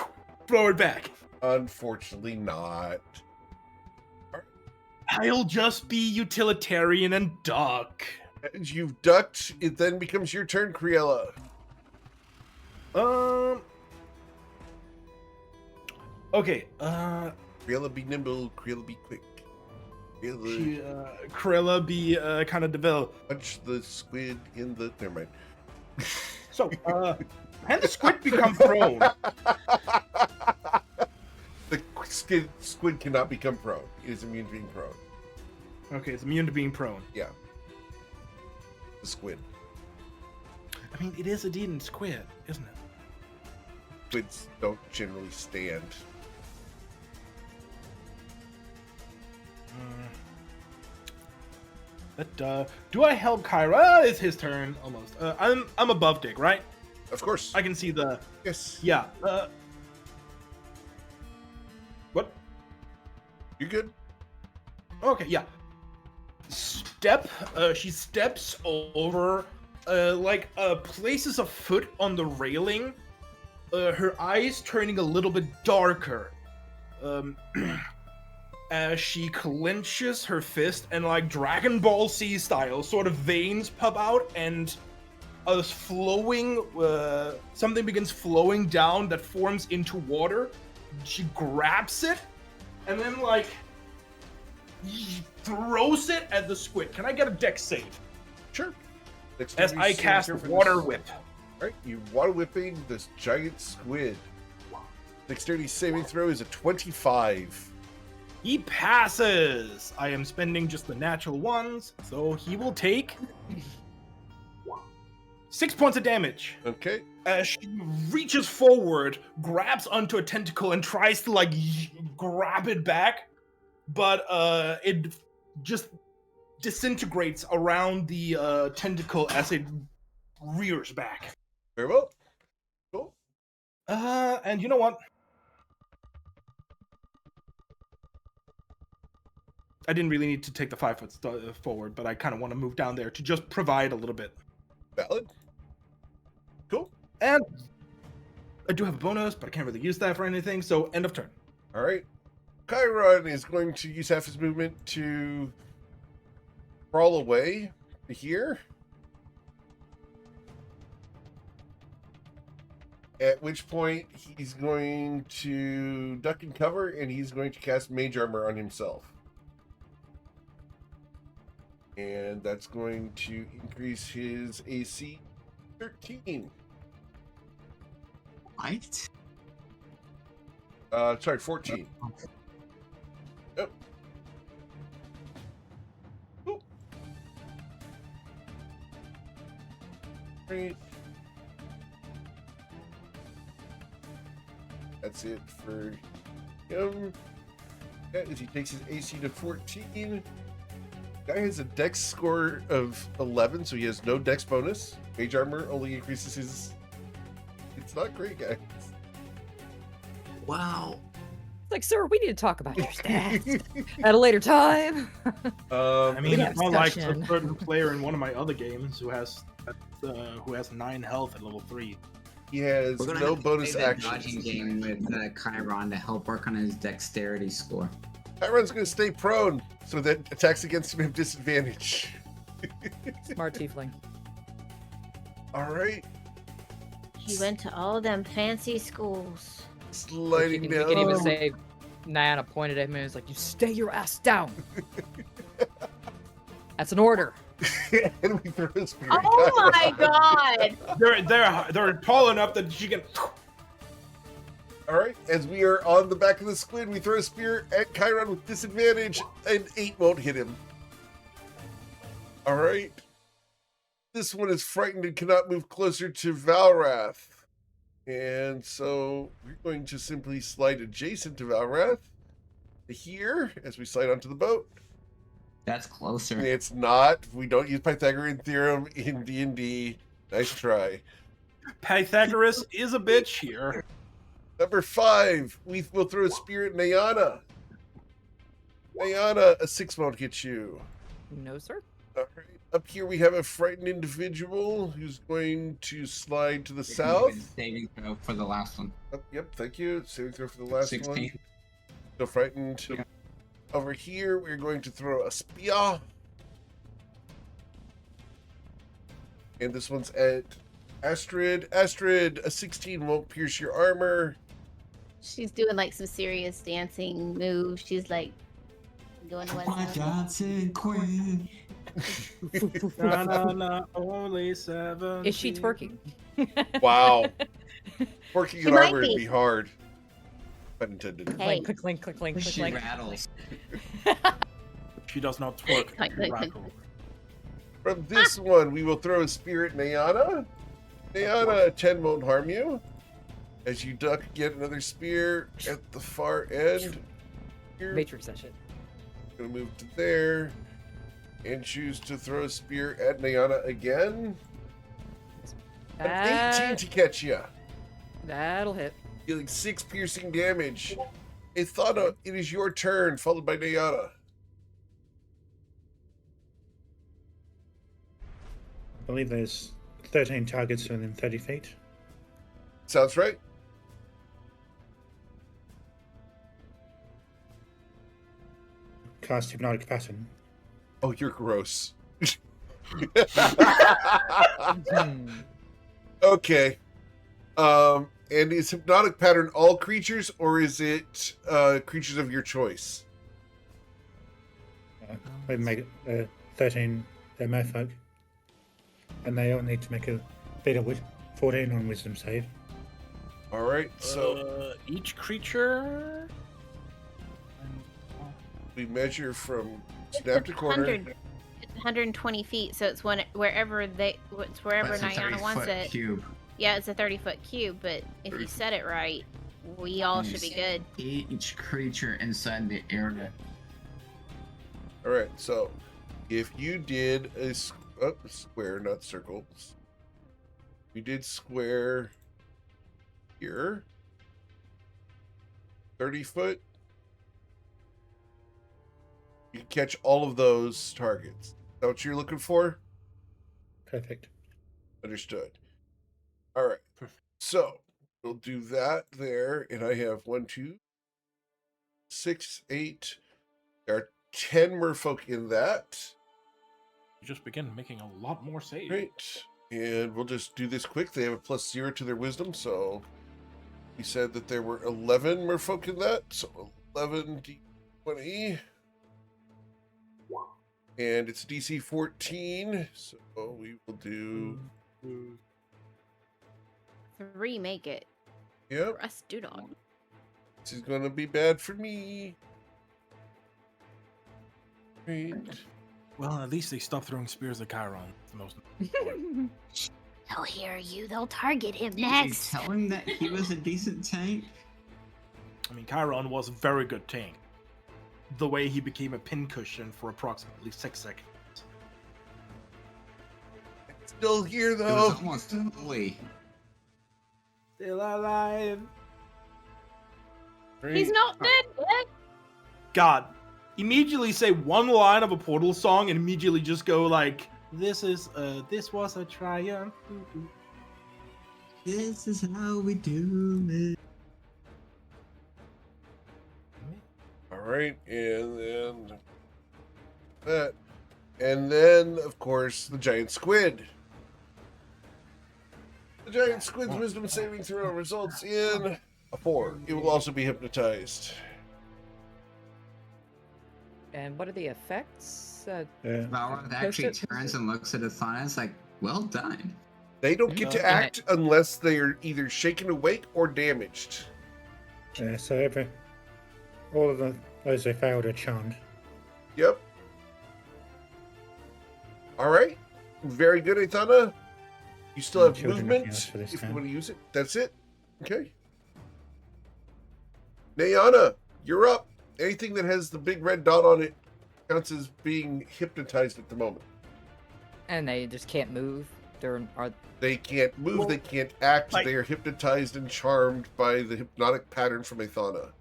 C: throw it back.
A: Unfortunately not.
C: I'll just be utilitarian and duck.
A: As you've ducked, it then becomes your turn, Cruella.
C: Okay,
A: Cruella be nimble, Cruella be quick. Cruella
C: Cruella be kind of developed.
A: punch the squid in the... Never mind.
C: So, can the squid become prone?
A: The squid cannot become prone. It is immune to being prone.
C: Okay, it's immune to being prone.
A: Yeah. The squid.
C: I mean, it is a demon squid, isn't it?
A: Squids don't generally stand.
C: But do I help Kyra? It's his turn almost. I'm above Dick, right?
A: Of course.
C: I can see the
A: Yes.
C: yeah.
A: You good?
C: Okay, yeah. She steps over, places a foot on the railing, her eyes turning a little bit darker. As she clenches her fist and like Dragon Ball Z style, sort of veins pop out and something begins flowing down that forms into water. She grabs it and then like throws it at the squid. Can I get a dex save?
A: Sure.
C: As I cast Water Whip.
A: Alright, you water whipping this giant squid. Dexterity saving throw is a 25.
C: He passes! I am spending just the natural ones, so he will take 6 points of damage.
A: Okay.
C: As she reaches forward, grabs onto a tentacle, and tries to like grab it back, but it just disintegrates around the tentacle as it rears back.
A: Very well. Cool.
C: And you know what? I didn't really need to take the 5 foot forward, but I kind of want to move down there to just provide a little bit.
A: Valid. Cool.
C: And I do have a bonus, but I can't really use that for anything, so end of turn.
A: All right. Chiron is going to use half his movement to crawl away to here. At which point, he's going to duck and cover, and he's going to cast Mage Armor on himself. And that's going to increase his AC 13.
F: What?
A: Sorry, 14. Yep. Cool. Great. That's it for him. As he takes his AC to 14. Guy has a dex score of 11, so he has no dex bonus. Mage armor only increases his... It's not great, guys.
F: Wow.
E: It's like, sir, we need to talk about your stats at a later time.
C: I mean,
E: Yeah,
C: it's not like a
E: discussion.
C: certain player in one of my other games who has 9 health at level 3.
A: He has
F: We're gonna
A: no
F: have to
A: bonus
F: play that
A: actions.
F: dodging game with Chiron to help work on his dexterity score.
A: Chiron's going to stay prone, so that attacks against him have disadvantage.
E: Smart tiefling.
A: All right.
D: He went to all them fancy schools.
A: Sliding
E: We
A: down.
E: can even say, Niana pointed at him and was like, "You stay your ass down." That's an order.
A: And we throw a spear.
D: Oh my god!
C: They're tall enough that she can.
A: All right. As we are on the back of the squid, we throw a spear at Chiron with disadvantage, and 8 won't hit him. All right. This one is frightened and cannot move closer to Valrath. And so we're going to simply slide adjacent to Valrath to here as we slide onto the boat.
F: That's closer.
A: It's not. We don't use Pythagorean theorem in D&D. Nice try.
C: Pythagoras is a bitch here.
A: Number 5, we will throw a spear at Nayana. Nayana, a 6 won't hit you.
E: No, sir.
A: All right. Up here we have a frightened individual who's going to slide to the south.
F: Saving throw for the last one.
A: Oh, yep, thank you. Saving throw for the last
F: 16.
A: one. So frightened.
F: Yeah.
A: Over here, we're going to throw a spear. And this one's at Astrid. Astrid, a 16 won't pierce your armor.
D: She's doing like some serious dancing moves. She's like going to
F: My Johnson queen.
C: Only 7.
E: Is she twerking?
A: Wow. Working
D: She
A: in
D: might
A: armor would
D: be.
A: be hard. Pun intended.
D: Hey.
E: Click, click, click, click, click,
F: She
E: click.
F: rattles.
C: She does not twerk.
D: Click, click, click.
C: Rattle.
A: From this one, we will throw a spear at Nayana. Nayana, a 10 won't harm you. As you duck, get another spear at the far end. Here,
E: Matrix that shit.
A: gonna move to there. And choose to throw a spear at Nayana again. An 18 to catch you.
E: That'll hit.
A: Dealing 6 piercing damage. Ithana, it is your turn, followed by Nayana.
G: I believe there's 13 targets within 30 feet.
A: Sounds right.
G: Cast Hypnotic Pattern.
A: Oh, you're gross. Okay. And is hypnotic pattern all creatures, or is it creatures of your choice?
G: We make it 13 merfolk. And they all need to make a beat of 14 on wisdom save.
A: All right, so
C: each creature.
A: we measure from snap to corner.
D: 120 feet, so it's wherever
F: It's
D: Nayana wants
F: 30-foot
D: it.
F: cube.
D: Yeah, it's a 30-foot cube, but if you said it right, we all should be good.
F: Each creature inside the area.
A: All right, so if you did a square, not circle, you did square here, 30 foot, you can catch all of those targets. Is that what you're looking for?
G: Perfect.
A: Understood. All right. So we'll do that there. And I have 1, 2, 6, 8. There are 10 merfolk in that.
C: You just begin making a lot more saves.
A: Great. And we'll just do this quick. They have a +0 to their wisdom. So we said that there were 11 merfolk in that. So 11 d20. And it's DC 14. So we will do.
D: 3 make it.
A: Yep.
D: For us, Doodog.
A: This is going to be bad for me. Great.
C: Well, at least they stopped throwing spears at Chiron. The most.
B: They'll hear you. They'll target him
F: Did you
B: next.
F: tell him that he was a decent tank?
C: I mean, Chiron was a very good tank. The way he became a pincushion for approximately 6 seconds.
A: Still here,
F: It
A: though.
F: was almost fully.
C: Still alive.
D: He's not dead yet.
C: God, immediately say one line of a Portal song and immediately just go like, this was a triumph.
F: This is how we do it.
A: All right, and then that, and then of course the giant squid. The giant squid's wisdom saving throw results in a 4. It will also be hypnotized.
E: And what are the effects?
F: Valorant actually turns and looks at Athana. It's like, well done.
A: They don't get to act unless they are either shaken awake or damaged.
G: So all of those they failed are charmed.
A: Yep. All right. Very good, Athana. You still have
G: Children,
A: movement
G: nothing else for this
A: if you
G: turn.
A: want to use it. That's it. Okay. Nayana, you're up. Anything that has the big red dot on it counts as being hypnotized at the moment.
E: And they just can't move.
A: They can't move, they can't act,
C: like-
A: they are hypnotized and charmed by the hypnotic pattern from Athana.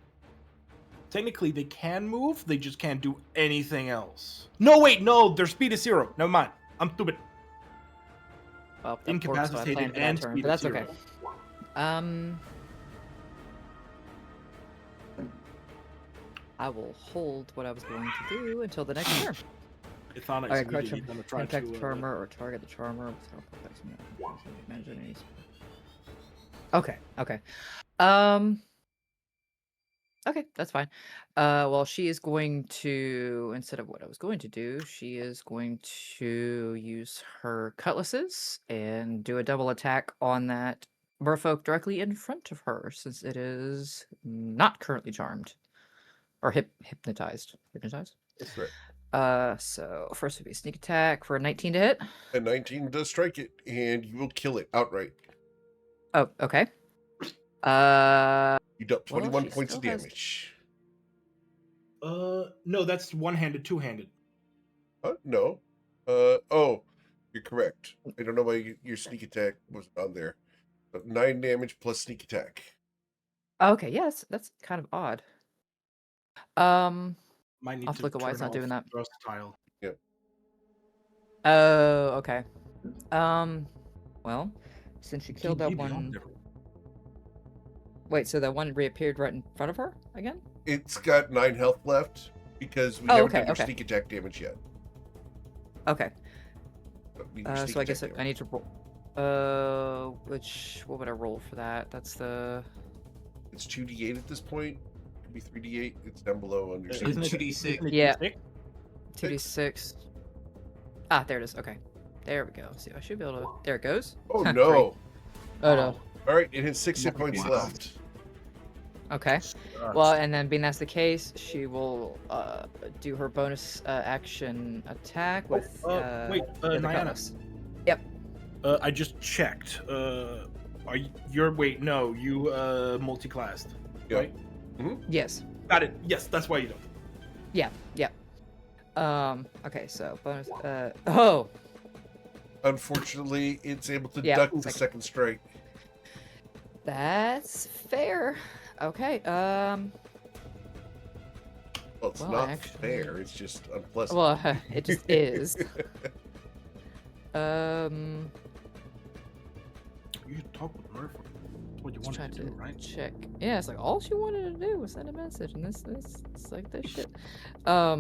C: Technically, they can move, they just can't do anything else. No, wait, no, their speed is 0. Never mind. I'm stupid.
E: Well, that works, so I
C: Incapacitated
E: planned for that
C: and
E: turn,
C: speed
E: but that's
C: is
E: okay.
C: 0.
E: I will hold what I was going to do until the next turn.
C: Athana
E: Okay,
C: is immediately going to try
E: contact
C: to...
E: the charmer or target the charmer. Manage enemies. Okay, okay. Okay, that's fine. Well, she is going to, instead of what I was going to do, she is going to use her cutlasses and do a double attack on that merfolk directly in front of her, since it is not currently charmed. Or hypnotized. Hypnotized?
A: That's right.
E: So first would be a sneak attack for a 19 to hit.
A: And 19 does strike it, and you will kill it outright.
E: Oh, okay.
A: You dealt
E: Well,
A: 21
E: she
A: points of
E: still has-
A: damage.
C: No, that's one-handed, two-handed.
A: No. Oh, you're correct. I don't know why your sneak attack was on there. But 9 damage plus sneak attack.
E: Okay, yes, that's kind of odd.
C: Might need
E: I'll have to look at why it's
C: turn
E: not doing
C: off
E: that.
C: versatile.
E: Oh, okay. Well, since you killed that
C: D&D Beyond
E: one.
C: never-
E: Wait, so that one reappeared right in front of her again?
A: It's got 9 health left because we
E: Oh,
A: haven't
E: okay,
A: done your
E: okay.
A: sneak attack damage yet.
E: Okay.
A: But we need your
E: So
A: sneak
E: I guess
A: attack
E: I need to roll. What would I roll for that? That's the.
A: It's 2d8 at this point. Could be 3d8. It's down below under.
C: Isn't
F: It's
C: it-
F: 2d6.
C: isn't it
E: Yeah.
C: 2d6?
E: 2d6. Ah, there it is. Okay. There we go. See, I should be able to. There it goes.
A: Oh
E: Great.
A: no!
E: Oh no.
A: All right, it has 6 hit points
F: Wow.
A: left.
E: Okay.
C: Sucks.
E: Well, and then being that's the case, she will do her bonus action attack with.
C: Wait,
E: the
C: Niana.
E: cutlass.
C: I just checked. Are you're wait? No, you multi-classed,
A: Yeah.
C: right?
E: Yes.
C: Got it. Yes, that's why you don't.
E: Yeah. Yeah. Okay. So bonus. Oh.
A: Unfortunately, it's able to
E: Yeah,
A: duck the
E: second.
A: second strike.
E: That's fair. Okay.
A: Well, it's
E: Well,
A: not
E: actually-
A: fair. It's just unpleasant.
E: Well, it just is.
C: You talk with Murph. That's what you
E: Just trying
C: wanted to
E: to
C: do, right?
E: check. Yeah, it's like all she wanted to do was send a message, and this it's like this shit. I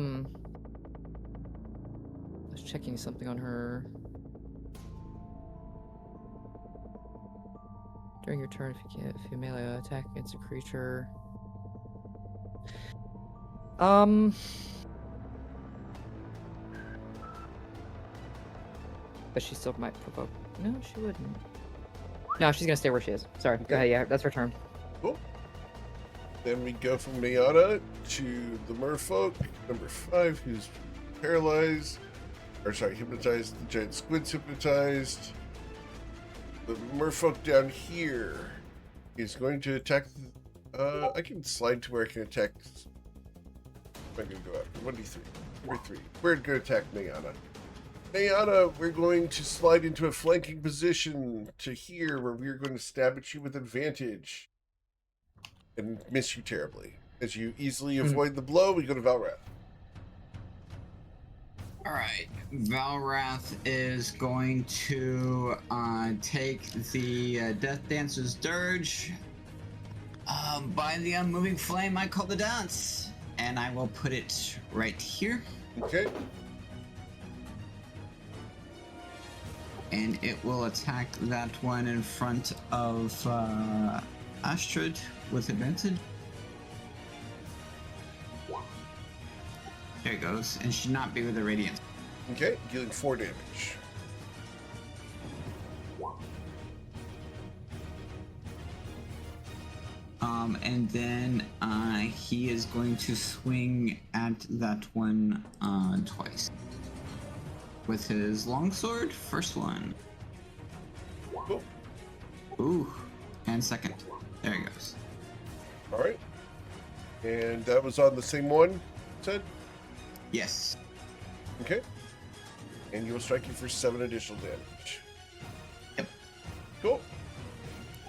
E: was checking something on her. During your turn, if you melee attack against a creature. But she still might provoke. No, she wouldn't. No, she's gonna stay where she is. Sorry. Go ahead. Yeah, that's her turn.
A: Cool. Then we go from Niana to the merfolk, number 5, who's paralyzed. Or sorry, hypnotized. The giant squid's hypnotized. The merfolk down here is going to attack. I can slide to where I can attack. I'm going to go after 1d3. Number 3. We're going to attack Niana. Niana, we're going to slide into a flanking position to here where we're going to stab at you with advantage. And miss you terribly. As you easily avoid the blow, we go to Valrath.
F: Alright, Valrath is going to take the Death Dancer's Dirge. By the unmoving flame, I call the dance. And I will put it right here.
A: Okay.
F: And it will attack that one in front of Astrid with advantage. There it goes. And should not be with a radiant.
A: Okay, dealing 4 damage.
F: And then he is going to swing at that one twice. With his longsword, first one.
A: Cool.
F: Ooh, and second. There he goes.
A: Alright. And that was on the same one, said?
F: Yes.
A: Okay. And you'll strike you for 7 additional damage.
F: Yep.
A: Cool.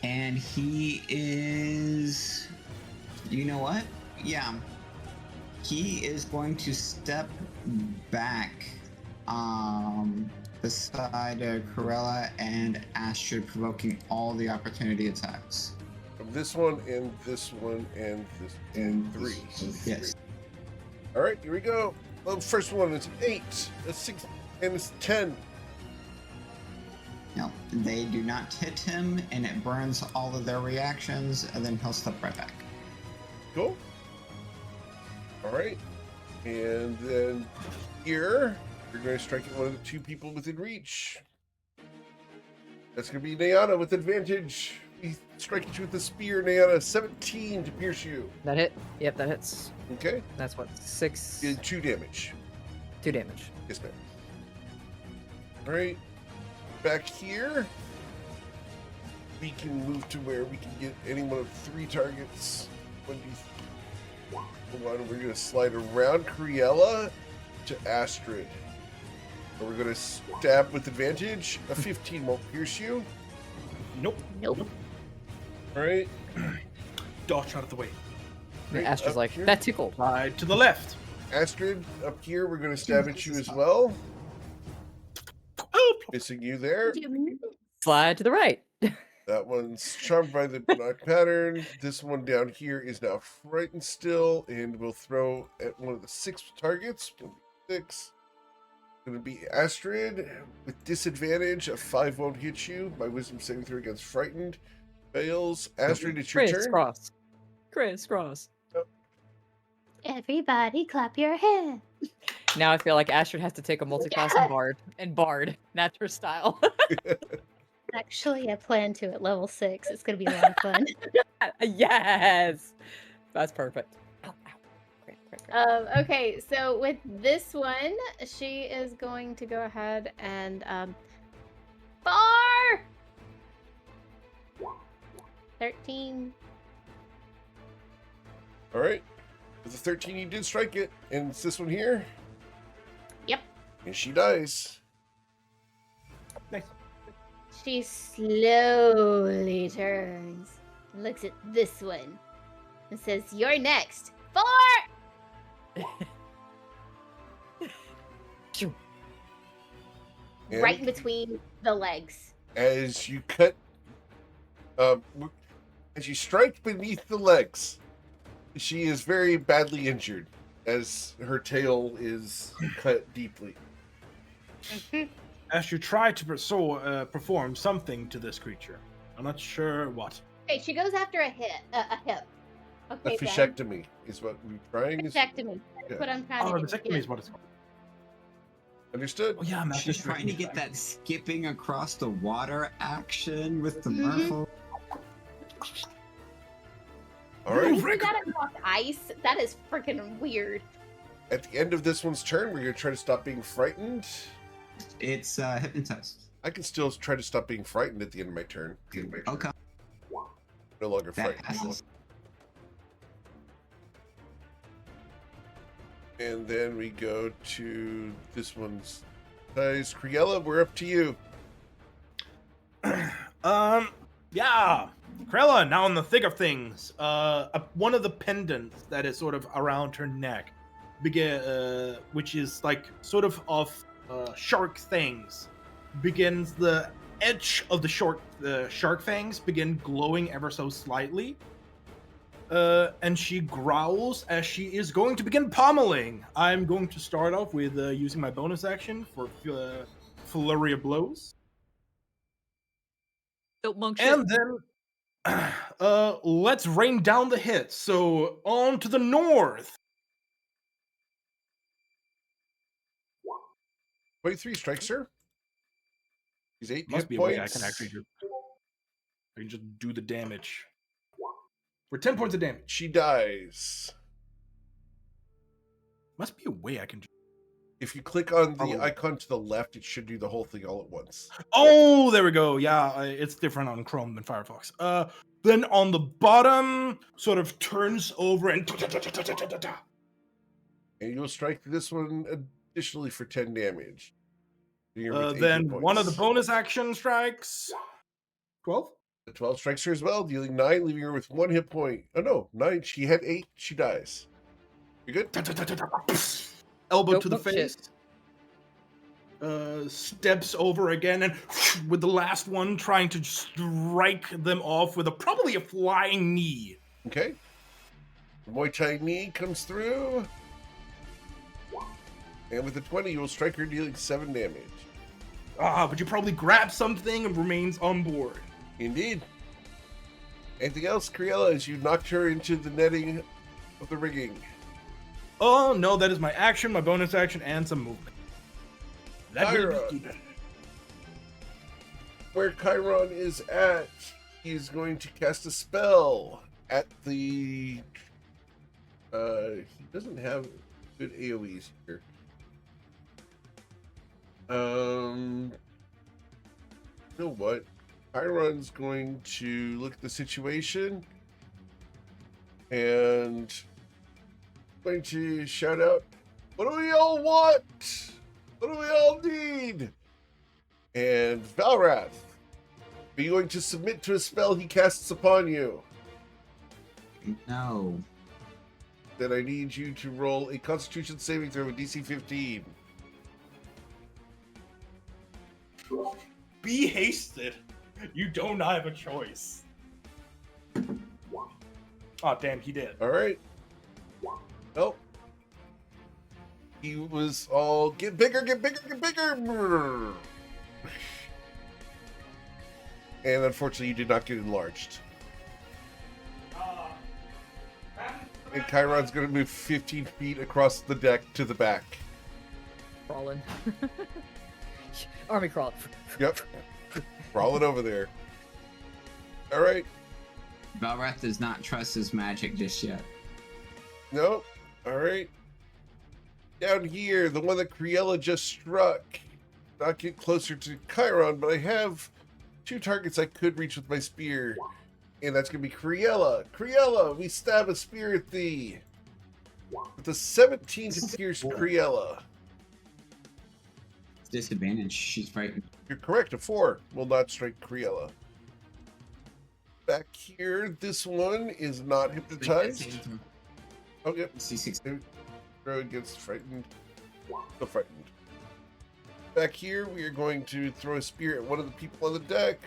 F: And he is... You know what? Yeah. He is going to step back beside Corella and Astrid, provoking all the opportunity attacks.
A: From this one and this one and this and 3.
F: Yes.
A: Alright, here we go. Well, first one is 8, a 6, and it's 10.
F: No, they do not hit him, and it burns all of their reactions, and then he'll step right back.
A: Cool. Alright. And then here, you're going to strike at one of the 2 people within reach. That's going to be Niana with advantage. He strikes you with the spear, Niana. 17 to pierce you.
E: That hit? Yep, that hits.
A: Okay.
E: That's what? 6.
A: Did 2 damage.
E: 2 damage.
A: Yes, ma'am. Alright. Back here, we can move to where we can get any one of 3 targets. 1d1. We're going to slide around Criella to Astrid. And we're going to stab with advantage. A 15 won't pierce you.
C: Nope.
B: Nope.
A: Alright.
C: Dodge out of the way.
E: And
A: Right
E: Astra's
A: up
E: like,
A: here.
E: that tickled.
C: Slide to the left.
A: Astrid, up here, we're going to stab at you as well.
C: Oh,
A: Missing you there.
E: Slide to the right.
A: That one's charmed by the knock pattern. This one down here is now frightened still, and we'll throw at one of the 6 targets. 6. Going to be Astrid with disadvantage. A 5 won't hit you. My wisdom saving throw against frightened fails. Astrid, it's your turn.
E: Crisscross. Crisscross.
B: Everybody clap your hands.
E: Now I feel like Astrid has to take a multiclass and Bard. That's her style.
B: Actually, I plan to at level 6. It's gonna be a lot of fun.
E: Yes. That's perfect. Ow, ow. Great.
D: Okay, so with this one, she is going to go ahead and bar 13.
A: All right. With the 13, you did strike it. And it's this one here.
D: Yep.
A: And she dies.
C: Nice.
D: She slowly turns, looks at this one, and says, "You're next." 4.
A: And
D: Right in between the legs.
A: as you cut, as you strike beneath the legs, she is very badly injured as her tail is cut deeply.
C: As you try to perform something to this creature, I'm not sure what.
D: Okay, she goes after a hip.
A: A
D: Okay, then.
A: fisectomy is what we're trying.
D: Vasectomy. That's
A: Yeah.
D: what I'm trying
C: Oh,
D: to
C: vasectomy
D: do.
C: is what it's called.
A: Understood?
C: Oh yeah, I'm
F: She's trying to get that skipping across the water action with the
D: Mhm.
F: merfolk.
A: All right.
D: You do that across ice? That is freaking weird.
A: At the end of this one's turn, we're going to try to stop being frightened.
F: It's hypnotized.
A: I can still try to stop being frightened at the end of my turn.
F: Okay.
A: No longer
F: That
A: frightened.
F: passes.
A: And then we go to this one's guys. Kriella, we're up to you.
C: Yeah, Krella, now in the thick of things. One of the pendants that is sort of around her neck, which is like sort of shark things, begins the edge of the shark fangs begin glowing ever so slightly. And she growls as she is going to begin pommeling. I'm going to start off with using my bonus action for flurry of blows.
E: Don't monk shit.
C: And then let's rain down the hits. So on to the north.
A: 23 strikes her. He's 8
C: Must
A: hit
C: be a
A: points.
C: way I can actually just do the damage. For 10 points of damage.
A: She dies.
C: Must be a way I can do.
A: If you click on the
C: Probably.
A: icon to the left, it should do the whole thing all at once.
C: Oh, there we go. Yeah, it's different on Chrome than Firefox. Then on the bottom, sort of turns over and
A: And you'll strike this one additionally for 10 damage. You're with 8 hit
C: then one of the
A: points.
C: bonus action strikes. 12?
A: The 12 strikes her as well, dealing 9, leaving her with 1 hit point. Oh no, 9. She had 8. She dies. You good?
C: Elbow
E: Nope,
C: to the
E: nope, shit.
C: face. Steps over again and with the last one trying to strike them off with probably a flying knee.
A: Okay. The Muay Thai knee comes through. And with the 20, you will strike her, dealing 7 damage.
C: But you probably grab something and remains on board.
A: Indeed. Anything else, Kriella, as you knocked her into the netting of the rigging?
C: Oh no, that is my action, my bonus action, and some movement. That will
A: Kyra.
C: be good.
A: Where Chiron is at, he's going to cast a spell at the... he doesn't have good AoEs here. You know what? Chiron's going to look at the situation and going to shout out, "What do we all want? What do we all need?" And Valrath, are you going to submit to a spell he casts upon you?
F: No.
A: then I need you to roll a Constitution saving throw with DC 15.
K: Be hasted. You do not have a choice. Oh, damn, he did.
A: All right. Nope. He was all, get bigger, get bigger, get bigger. And unfortunately, you did not get enlarged. And Chiron's going to move 15 feet across the deck to the back.
E: Crawling. Army crawl.
A: Yep. Crawling over there. All right.
F: Valrath does not trust his magic just yet.
A: Nope. All right. Down here, the one that Criella just struck. Not get closer to Chiron, but I have 2 targets I could reach with my spear. And that's going to be Criella. Criella, we stab a spear at thee. With a 17 to pierce Criella.
F: Disadvantage. She's frightened.
A: You're correct. A 4 will not strike Criella. Back here, this one is not hypnotized. Oh, yep.
F: C6.
A: Throw against frightened. Still frightened. Back here, we are going to throw a spear at one of the people on the deck.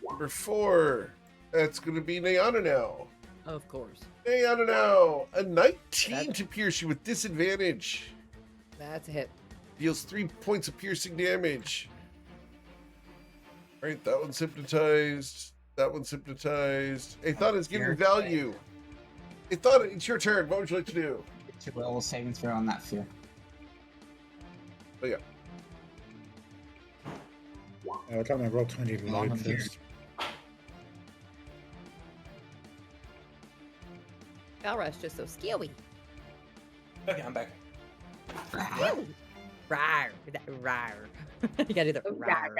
A: Number 4. That's going to be Nayana now.
E: Of course.
A: Nayana now. A 19 to pierce you with disadvantage.
E: That's a hit.
A: Deals 3 points of piercing damage. Alright, that one's hypnotized. That one's hypnotized. Athana's giving value. Athana, it's your turn. What would you like to do?
F: To roll saving throw on that fear.
A: Oh, yeah.
G: I would like my roll 20 to load first.
E: Valra's just so skilly.
K: Okay, I'm back.
E: Rawr. Rawr. You gotta do the rawr.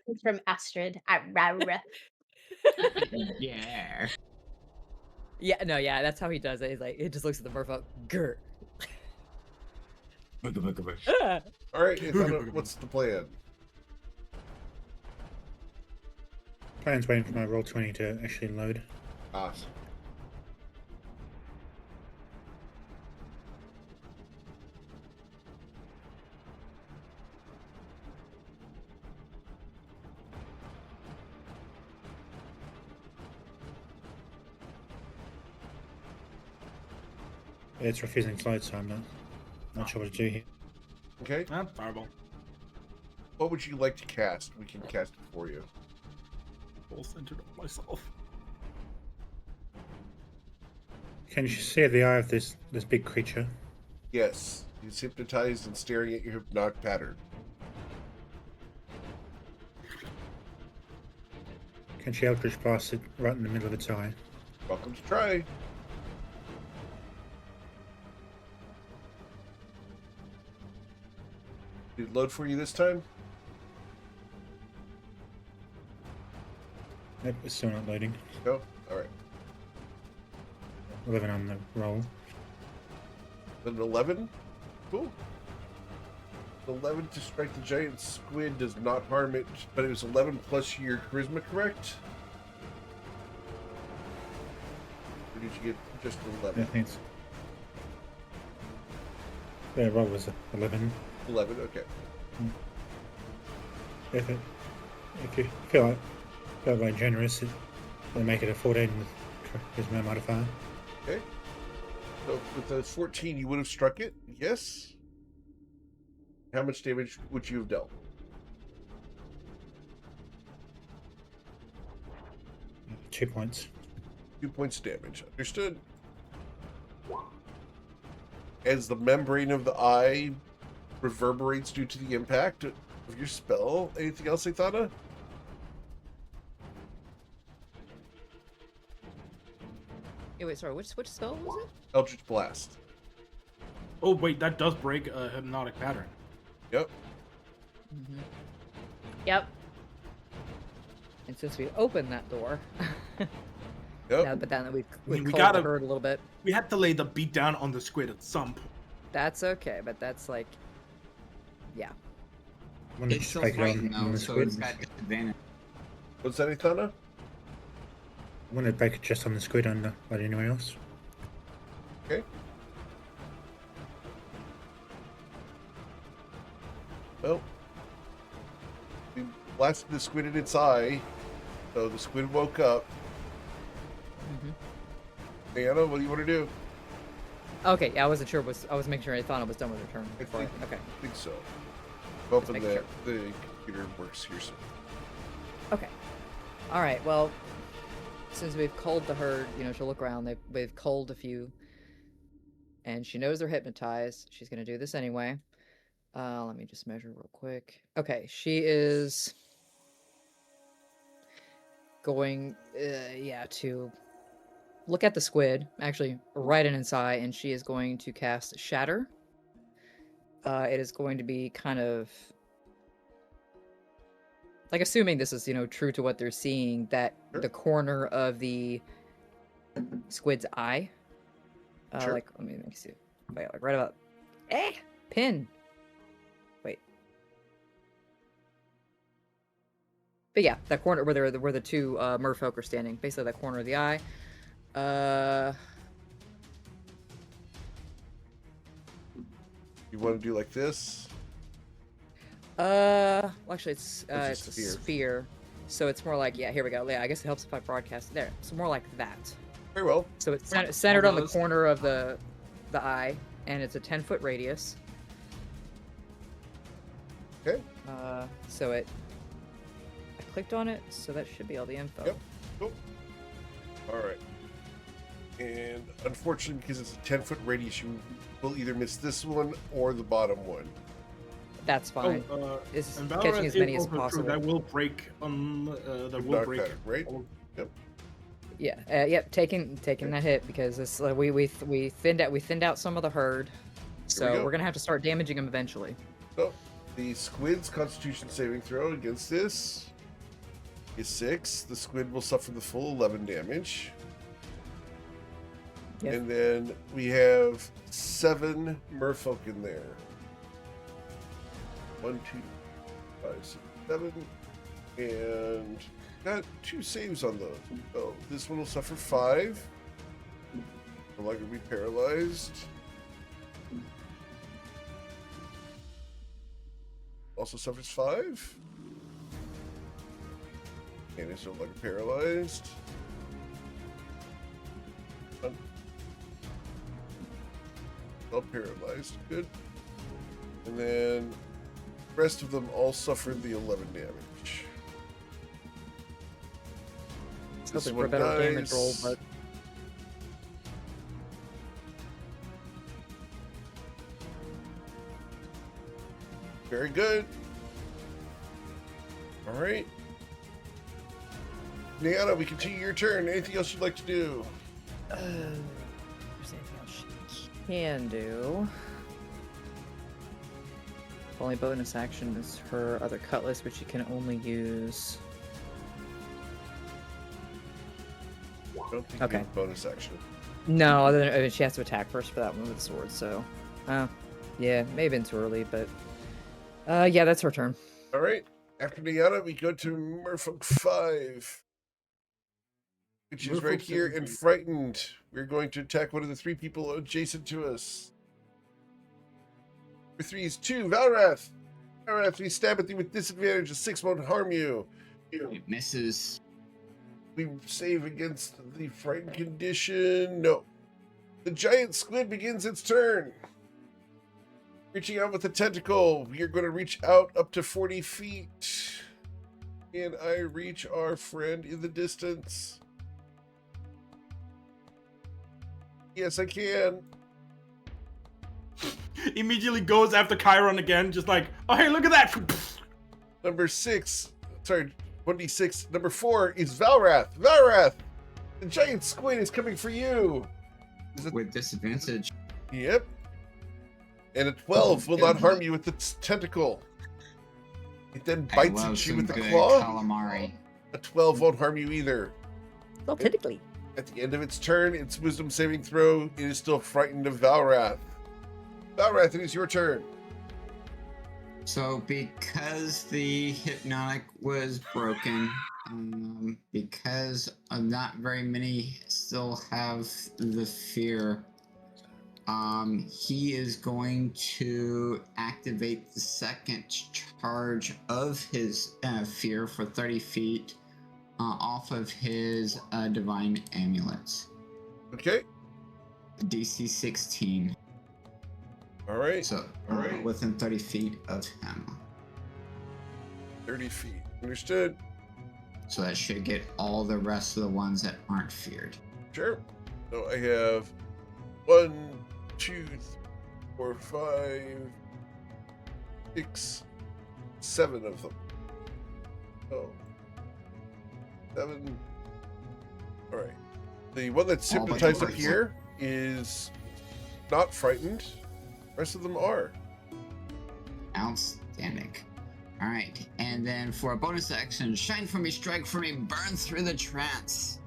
D: That's from Astrid. Rawr.
F: Yeah.
E: Yeah, no, yeah, that's how he does it. He's like, it just looks at the merfolk. Grr.
A: Alright, Athana, what's the plan?
G: Plan's waiting for my roll 20 to actually load.
A: Ah.
G: It's refusing to load, so I'm not sure what to do here.
A: Okay.
K: Fireball.
A: What would you like to cast? We can cast it for you.
K: Full centered on myself.
G: Can you see the eye of this big creature?
A: Yes. He's hypnotized and staring at your hypnotic pattern.
G: Can she Eldritch Blast it right in the middle of its eye?
A: Welcome to try. Did it load for you this time?
G: Nope, it's still not loading.
A: No? Alright.
G: 11 on the roll.
A: An 11? Cool. 11 to strike the giant squid does not harm it, but it was 11 plus your charisma, correct? Or did you get just 11?
G: I think it's... The roll was 11.
A: 11, okay.
G: If you feel like generous, it'll make it a 14 with charisma modifier.
A: Okay. So with a 14, you would have struck it, yes? How much damage would you have dealt?
G: 2 points.
A: 2 points of damage. Understood. As the membrane of the eye reverberates due to the impact of your spell. Anything else, Athana?
E: Wait, sorry, which spell was it?
A: Eldritch Blast.
K: Oh, wait, that does break a hypnotic pattern.
A: Yep.
E: Mm-hmm.
D: Yep.
E: And since we opened that door,
A: Yep.
E: yeah, but then we
K: We
E: called
K: gotta-
E: the herd a little bit.
K: We had to lay the beat down on the squid at some point.
E: That's okay, but that's like, yeah.
G: When did
F: It's
G: you
F: still
G: spike it
F: frightened
G: on
F: though,
G: the
F: so
G: squid?
F: it's got disadvantage.
A: What's that, Athana?
G: I want to break it just on the squid on the, not anywhere else.
A: Okay. Well, we blasted the squid in its eye, so the squid woke up. Diana, what do you want to do?
E: Okay, yeah, I wasn't sure. I was making sure I thought it was done with her turn.
A: I
E: Before
A: think,
E: okay.
A: I think so. Hoping
E: making
A: that
E: sure.
A: the computer works here soon.
E: Okay. All right. Well, since we've culled the herd, she'll look around. We've culled a few, and she knows they're hypnotized. She's gonna do this anyway. Let me just measure real quick. Okay, she is going, to look at the squid, actually right in its eye, and she is going to cast Shatter. It is going to be kind of like, assuming this is true to what they're seeing, that
A: Sure.
E: the corner of the squid's eye,
A: Sure.
E: like, let me see, wait, like right about, pin. Wait. But yeah, that corner where the two merfolk are standing, basically that corner of the eye.
A: You want to do like this?
E: Well, actually, it's
A: a
E: a sphere, so it's more like, yeah. Here we go. Yeah, I guess it helps if I broadcast there. So more like that.
A: Very well.
E: So it's centered on the corner of the eye, and it's a 10-foot radius.
A: Okay.
E: So I clicked on it, so that should be all the info.
A: Yep. Cool. All right. And unfortunately, because it's a 10-foot radius, you will either miss this one or the bottom one.
E: That's fine. It's catching as many as possible.
K: That will break on. That will break.
A: Cutter, right? Yep.
E: Yeah. Yep. Taking that hit because this we thinned out some of the herd, so we're gonna have to start damaging them eventually.
A: So the squid's Constitution saving throw against this is 6. The squid will suffer the full 11 damage.
E: Yep.
A: And then we have 7 merfolk in there. 1, 2, 5, 6, 7, and got 2 saves on those. So this one will suffer 5. No longer be paralyzed. Also suffers 5. And is no longer paralyzed. All paralyzed. Good. And then the rest of them all suffered the 11 damage. This
E: Hoping for
A: one
E: a better damage
A: dies.
E: roll, but
A: Very good. All right. Niana, we continue your turn. Anything else you'd like to do?
E: there's anything else she can do. Only bonus action is her other cutlass, which she can only use.
A: I don't think
E: Okay.
A: you have bonus action.
E: No, other than she has to attack first for that one with the sword. So, yeah, maybe been too early, but yeah, that's her turn.
A: All right. After Niana, we go to Merfolk 5, which is right
K: Merfolk
A: here and
K: 17.
A: frightened. We're going to attack one of the 3 people adjacent to us. Number 3 is 2, Valrath. Valrath, we stab at thee with disadvantage. A 6 won't harm you.
F: It misses.
A: We save against the frightened condition. No. The giant squid begins its turn. Reaching out with a tentacle. You're going to reach out up to 40 feet. Can I reach our friend in the distance? Yes, I can.
K: Immediately goes after Chiron again, just like, oh hey, look at that!
A: Number 6. Sorry, 1d6. Number 4 is Valrath. Valrath! The giant squid is coming for you.
F: With disadvantage.
A: Yep. And a 12 will not harm you with its tentacle. It then
F: I
A: bites
F: love
A: at you
F: some
A: with the
F: good
A: claw.
F: calamari.
A: A 12 won't harm you either.
E: Well, technically.
A: At the end of its turn, its wisdom saving throw, it is still frightened of Valrath. Valrath, it is your turn.
F: So because the hypnotic was broken, because not very many still have the fear, he is going to activate the second charge of his fear for 30 feet off of his divine amulets.
A: Okay.
F: DC 16.
A: All right.
F: So within 30 feet of him.
A: 30 feet. Understood.
F: So that should get all the rest of the ones that aren't feared.
A: Sure. So I have 1, 2, 3, 4, 5, 6, 7 of them. Oh. 7. All right. The one that's
F: All but
A: hypnotized up
F: yours.
A: here is not frightened. The rest of them are.
F: Outstanding. All right, and then for a bonus action, shine for me, strike for me, burn through the trance.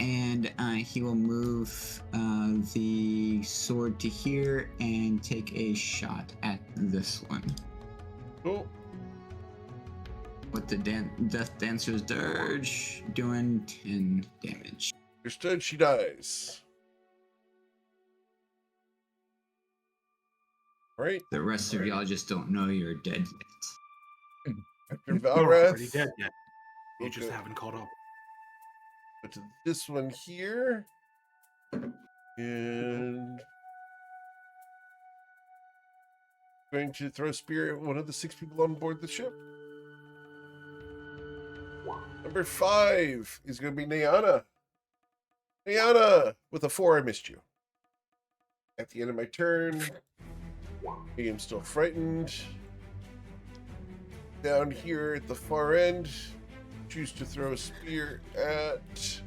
F: And he will move the sword to here and take a shot at this one.
A: Cool.
F: With the Death Dancer's Dirge, doing 10 damage.
A: Understood. She dies. All right.
F: The rest of y'all just don't know you're dead yet.
A: After
K: You're already
A: Valrath,
K: dead yet. You just
A: Okay.
K: haven't caught up.
A: go to this one here. And going to throw a spear at one of the 6 people on board the ship. Number 5 is going to be Nayana. Nayana, with a 4, I missed you. At the end of my turn, I am still frightened. Down here at the far end, choose to throw a spear at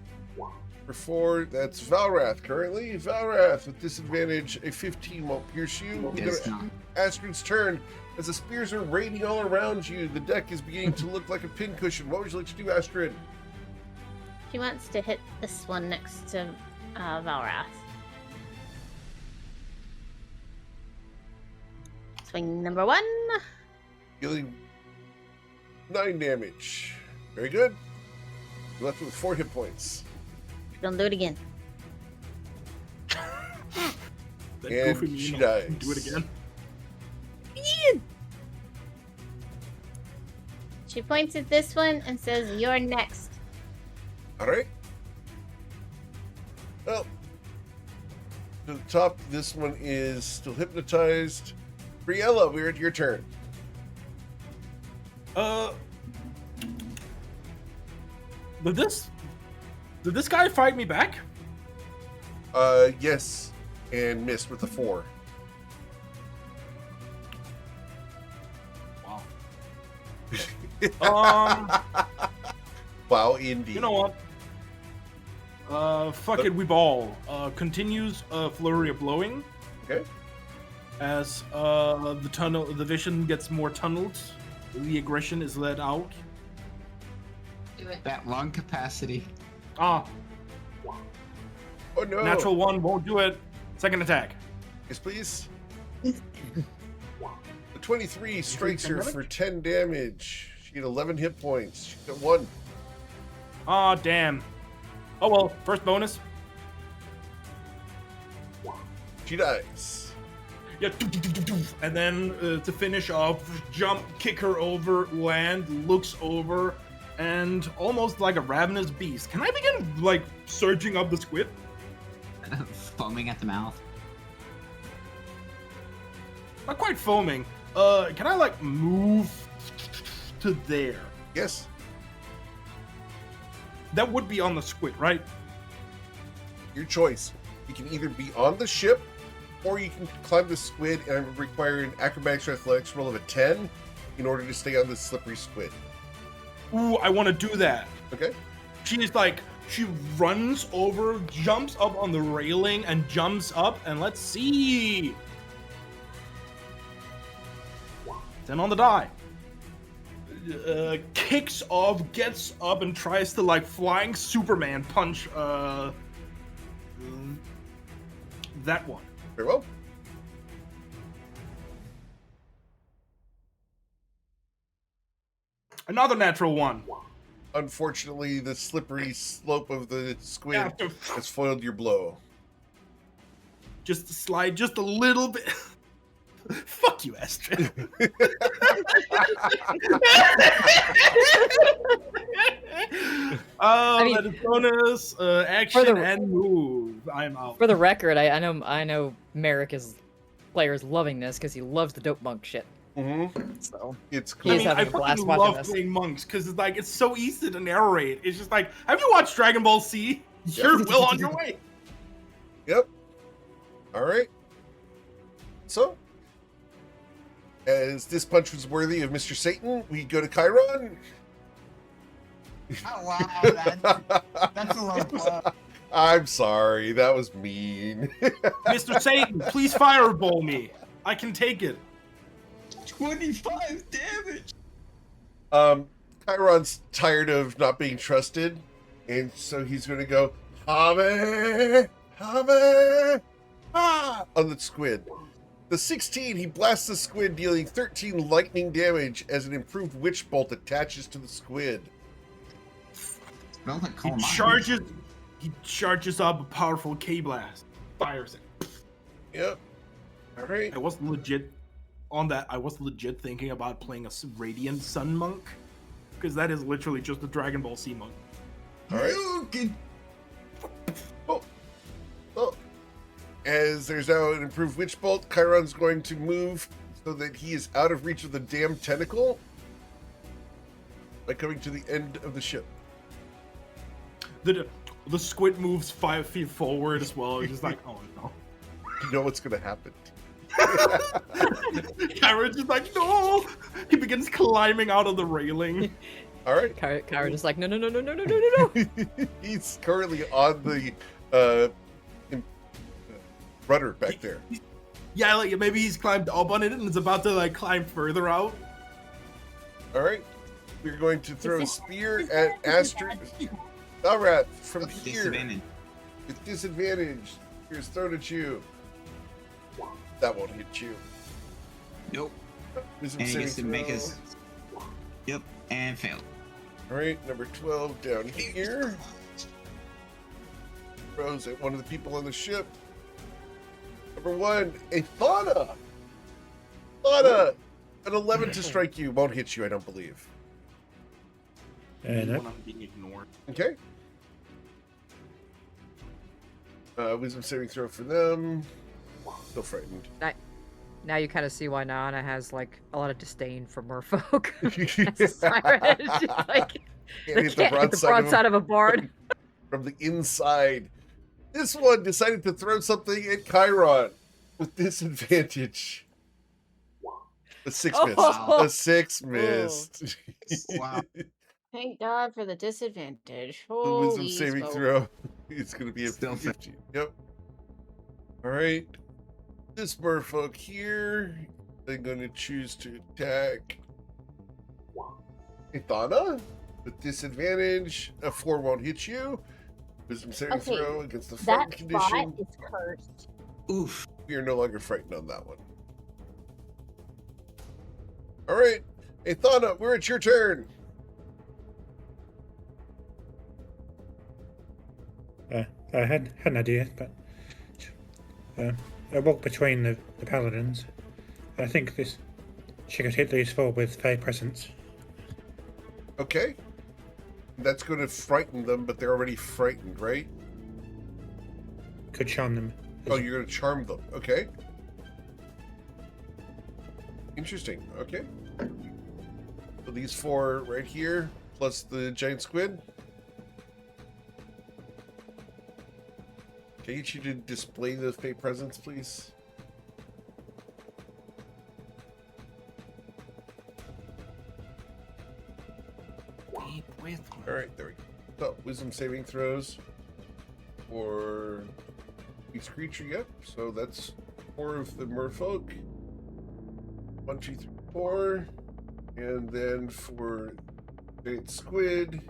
A: for 4. That's Valrath currently. Valrath with disadvantage, a 15 won't pierce you. We go
F: Does
A: to
F: not.
A: Astrid's turn. As the spears are raining all around you, the deck is beginning to look like a pincushion. What would you like to do, Astrid?
D: She wants to hit this one next to Valrath. Swing number 1.
A: Dealing 9 damage. Very good. You left it with 4 hit points.
D: Don't do it again.
K: That
A: And
K: goofy
A: she
K: meme,
A: dies.
K: Do it again.
D: She points at this one and says, "You're next."
A: All right. Well, to the top, this one is still hypnotized. Briella, we're at your turn.
K: Did this guy fight me back?
A: Yes, and missed with a 4.
K: Wow.
A: Wow, indeed.
K: You know what? Fuck it, we ball. Continues flurry of blowing.
A: Okay.
K: As the vision gets more tunneled, the aggression is let out.
F: Do it. That lung capacity.
K: Ah,
A: Oh no.
K: natural 1 won't do it. Second attack.
A: Yes, please. The 23 strikes her for 10 damage. She had 11 hit points. She got 1.
K: Ah, damn. Oh well, first bonus.
A: She dies.
K: Yeah, and then to finish off, jump, kick her over, land, looks over, and almost like a ravenous beast. Can I begin like searching up the squid?
F: Foaming at the mouth.
K: Not quite foaming. Can I like move to there?
A: Yes.
K: That would be on the squid, right?
A: Your choice. You can either be on the ship, or you can climb the squid and require an acrobatics or athletics roll of a 10 in order to stay on the slippery squid.
K: Ooh, I want to do that.
A: Okay?
K: She runs over, jumps up on the railing, and jumps up, and let's see. 10 on the die. Kicks off, gets up, and tries to like flying Superman punch that one.
A: Very well.
K: Another natural one.
A: Unfortunately, the slippery slope of the squid
K: After-
A: has foiled your blow.
K: Just slide just a little bit. Fuck you, Astrid.
E: mean,
K: that is bonus, action,
E: the-
K: and move. I'm out.
E: For the record, I know Merrick is players loving this because he loves the dope monk shit.
A: Mm-hmm.
E: So
A: It's
E: He
A: cool.
E: is having
K: I
E: a blast
K: fucking
E: watching
K: love
E: this.
K: playing monks because it's like it's so easy to narrate. It's just like, have you watched Dragon Ball Z? You're well on your way.
A: Yep. All right. So, as this punch was worthy of Mr. Satan, we go to Chiron.
F: Oh, wow, that's a low blow.
A: I'm sorry, that was mean.
K: Mr. Satan, please fireball me. I can take it.
F: 25 damage.
A: Chiron's tired of not being trusted, and so he's going to go Hame, Hame, ah, on the squid. The 16, he blasts the squid, dealing 13 lightning damage as an improved witch bolt attaches to the squid.
F: Smells like
K: He
F: calamari.
K: charges up a powerful K blast. Fires it.
A: Yep. All right.
K: I was legit thinking about playing a Radiant Sun Monk. Because that is literally just a Dragon Ball Z monk.
A: All right.
F: You can-
A: Oh. As there's now an improved witch bolt, Chiron's going to move so that he is out of reach of the damn tentacle by coming to the end of the ship.
K: The squid moves 5 feet forward as well. It's just like, oh no.
A: You know what's going to happen.
K: Chiron's just like, no! He begins climbing out of the railing.
A: All right.
E: Kyra just like, no.
A: He's currently on the rudder back there.
K: Yeah, like maybe he's climbed up on it and is about to like climb further out.
A: All right. We're going to throw a spear at Astrid. All right, from here.
F: Disadvantage.
A: With disadvantage. Here's thrown at you. That won't hit you.
F: Nope.
A: Wisdom
F: And he
A: saving
F: gets to make
A: throw.
F: his. Yep, and fail.
A: All right, number 12 down here. Throws at one of the people on the ship. Number 1, a Thana. Thana, an 11 to strike you. Won't hit you, I don't believe.
G: Nope.
K: When I'm being ignored.
A: Okay. Wisdom saving throw for them. Still frightened.
E: Now you kind of see why Nana has like a lot of disdain for merfolk. As Syra is just like
A: Can't
E: they
A: hit
E: can't hit the broadside of a bard.
A: From the inside. This one decided to throw something at Chiron with disadvantage. A 6 missed.
E: Oh.
A: A 6 missed.
F: Wow.
D: Thank God for the disadvantage.
A: The wisdom
D: Holy
A: saving
D: smoke.
A: throw. It's going to be a
F: Still
A: 15. Yep. All right. This merfolk here, they're going to choose to attack Ithana with disadvantage. A 4 won't hit you. Wisdom saving
D: Okay,
A: throw against the
D: That
A: frightened
D: spot
A: condition.
D: is cursed.
F: Oof.
A: We are no longer frightened on that one. All right. Ithana, we're at your turn.
G: I had an idea, but I walk between the paladins. I think she could hit these four with Fey Presence.
A: Okay. That's going to frighten them, but they're already frightened, right?
G: Could charm them.
A: Oh, you're going to charm them. Okay. Interesting. Okay. So these 4 right here, plus the giant squid. Can I get you to display the Fey presence, please?
K: Keep with me.
A: All right, there we go. So, wisdom saving throws for each creature. Yep. So that's 4 of the merfolk. 1, 2, 3, 4, and then for giant squid.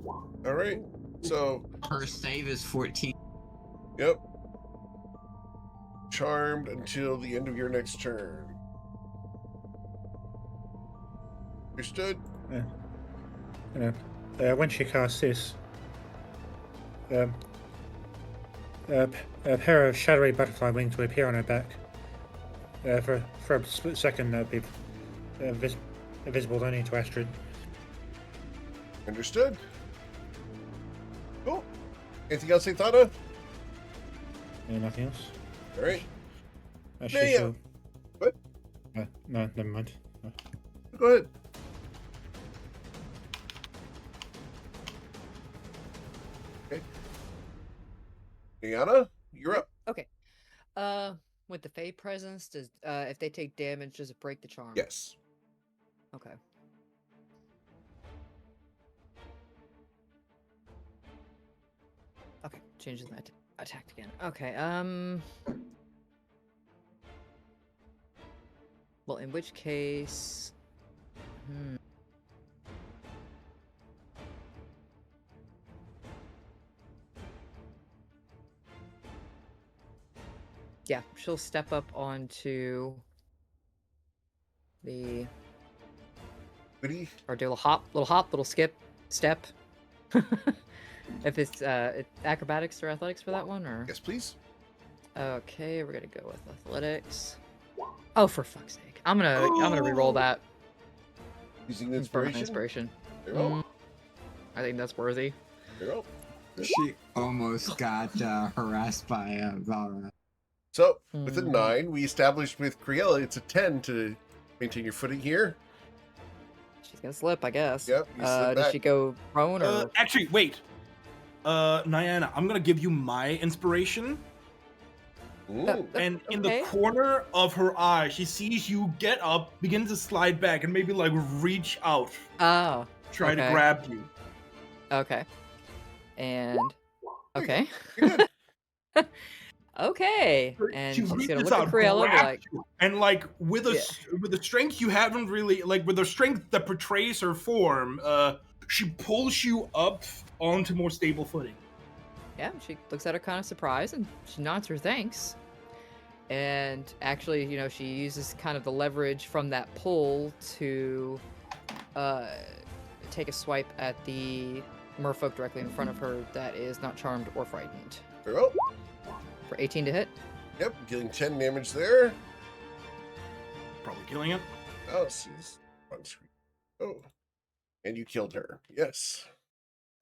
A: All right. So,
F: Her save is 14.
A: yep. Charmed until the end of your next turn. Understood.
G: When she casts this, a pair of shadowy butterfly wings will appear on her back. For a split second, they'll be visible only to Astrid.
A: Understood. Cool. Anything else they thought of?
G: Nothing else.
A: All right.
G: She'll...
A: What?
G: No, never mind. No.
A: Go ahead. Okay. Diana, you're up.
E: Okay. With the Fey presence, does if they take damage, does it break the charm?
A: Yes.
E: Okay. Okay, changes that attacked again. Okay, well, in which case... Yeah, she'll step up onto the...
A: Goody.
E: Or do a little hop, little skip, step. If it's acrobatics or athletics for that one, or...
A: Yes, please.
E: Okay, we're gonna go with athletics. Oh, for fuck's sake! I'm gonna re-roll that.
A: Using inspiration.
E: Inspiration.
A: There you go.
E: I think that's worthy.
A: There you go.
F: She almost got harassed by Valra.
A: So, with a 9, we established with Criella it's a 10 to maintain your footing here.
E: She's gonna slip, I guess.
A: Yep. You slip
E: does
A: back.
E: she go prone or?
K: Actually, wait. Niana, I'm gonna give you my inspiration.
A: Ooh.
K: And in
E: Okay.
K: the corner of her eye, she sees you get up, begin to slide back, and maybe like reach out,
E: Oh.
K: try to
E: okay.
K: grab you.
E: Okay. And. Okay.
A: You're good.
E: Okay. And
K: She
E: she's gonna
K: reaches
E: look at
K: out,
E: Criella and be
K: grabs
E: like,
K: you, and like with the strength you haven't really like with the strength that portrays her form, she pulls you up onto more stable footing.
E: yeah, she looks at her kind of surprised and she nods her thanks. And actually, she uses kind of the leverage from that pull to take a swipe at the merfolk directly in front of her that is not charmed or frightened.
A: There you go.
E: For 18 to hit.
A: Yep, dealing 10 damage there.
K: Probably killing it.
A: Oh, she's on screen. Oh. And you killed her. Yes.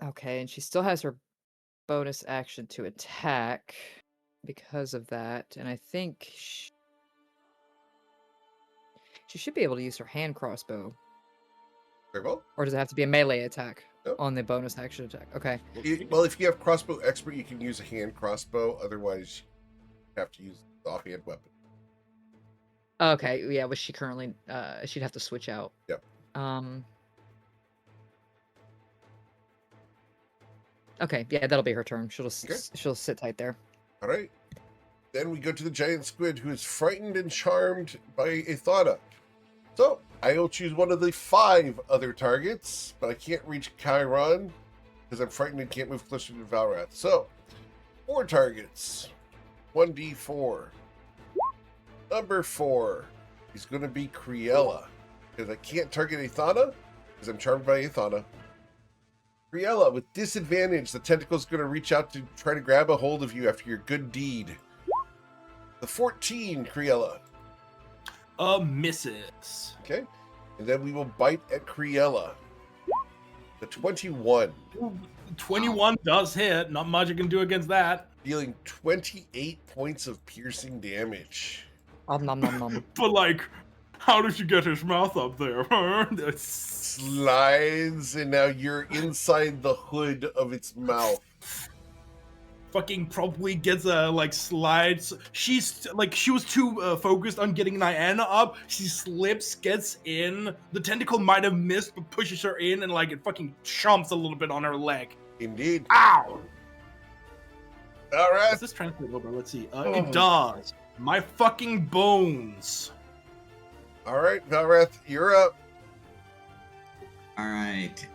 E: Okay, and she still has her bonus action to attack because of that. And I think she should be able to use her hand crossbow.
A: Very well.
E: Or does it have to be a melee attack
A: Nope.
E: on the bonus action attack? Okay.
A: Well, if you have crossbow expert, you can use a hand crossbow. Otherwise, you have to use the offhand weapon.
E: Okay, yeah, was she currently she'd have to switch out.
A: Yep.
E: Okay, yeah, that'll be her turn. She'll just
A: Okay.
E: she'll sit tight there.
A: All right. Then we go to the giant squid who is frightened and charmed by Athana. So I will choose one of the 5 other targets, but I can't reach Chiron because I'm frightened and can't move closer to Valrath. So 4 targets. 1d4. Number 4 is going to be Criella because I can't target Athana because I'm charmed by Athana. Criella, with disadvantage, the tentacle's going to reach out to try to grab a hold of you after your good deed. The 14, Criella.
K: Misses.
A: Okay. And then we will bite at Criella. The 21.
K: 21 does hit. Not much I can do against that.
A: Dealing 28 points of piercing damage.
E: Nom nom nom.
K: But like, how did you get his mouth up there?
A: Slides, and now you're inside the hood of its mouth.
K: Fucking probably gets a like slides. She's like she was too focused on getting Niana up. She slips, gets in. The tentacle might have missed, but pushes her in, and like it fucking chomps a little bit on her leg.
A: Indeed.
K: Ow!
A: All right.
K: Does this translate over? Let's see. It does. My fucking bones.
A: All right, Valrath, you're up.
F: All right.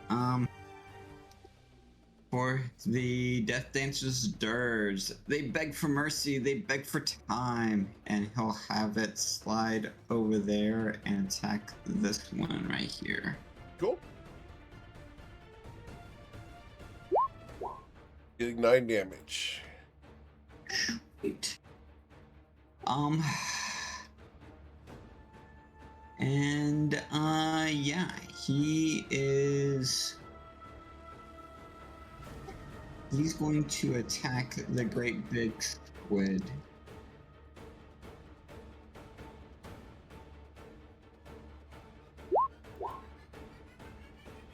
F: For the Death Dancer's dirge, they beg for mercy, they beg for time, and he'll have it slide over there and attack this one right here.
A: Dealing 9 damage.
F: Sweet. And yeah, he's going to attack the great big squid.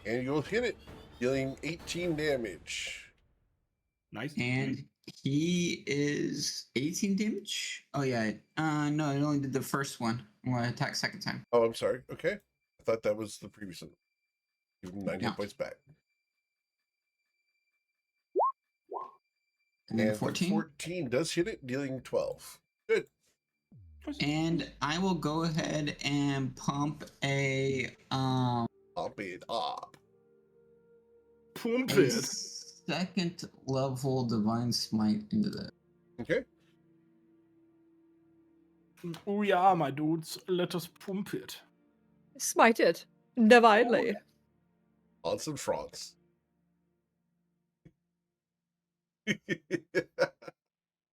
A: And you'll hit it, dealing 18 damage.
K: Nice.
F: And he is 18 damage. Oh yeah. No, it only did the first one. I'm gonna attack second time.
A: Oh, I'm sorry. Okay. I thought that was the previous one. Give him 9
F: No.
A: hit points back.
F: And then
A: And
F: 14.
A: 14 does hit it, dealing 12. Good.
F: And I will go ahead and pump a
A: Pump it up.
K: Pump
F: a
K: it.
F: second level divine smite into that.
A: Okay.
K: Oh yeah, my dudes. Let us pump it.
E: Smite it divinely.
A: On some frogs.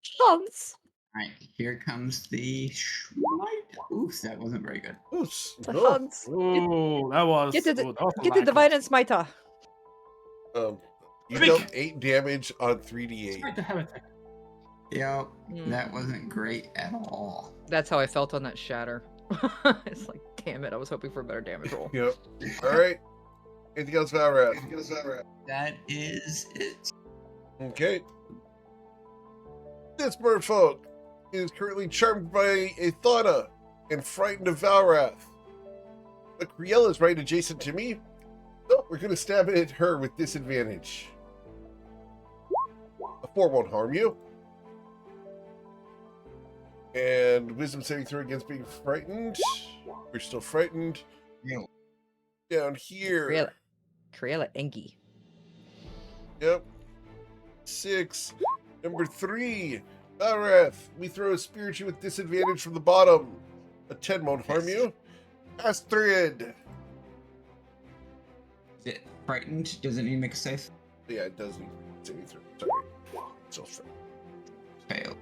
E: Chance.
F: Alright, here comes the smite. Oof, that wasn't very good.
A: Oops.
E: The
A: No.
E: Hans.
K: Oh, that was.
E: Get the,
K: that was
E: get the divine and smiter.
A: You
K: Quick.
A: dealt 8 damage on 3d8.
K: Smite the heretic.
F: Yep, that wasn't great at all.
E: That's how I felt on that shatter. It's like, damn it, I was hoping for a better damage roll.
A: Yep. Alright. Anything else, Valrath?
F: That is it.
A: Okay. This merfolk is currently charmed by a Thana and frightened of Valrath. But Criella is right adjacent to me. So we're going to stab at her with disadvantage. A 4 won't harm you. And wisdom saving throw against being frightened. We're still frightened. Down here.
E: Criella Engi.
A: Yep. 6. Number 3. Valrath. We throw a spear at you with disadvantage from the bottom. A 10 won't harm you. Astrid.
F: Is it frightened? Does it need to make a save?
A: Yeah, it doesn't. Saving throw. Sorry. So frightened.
F: Fail.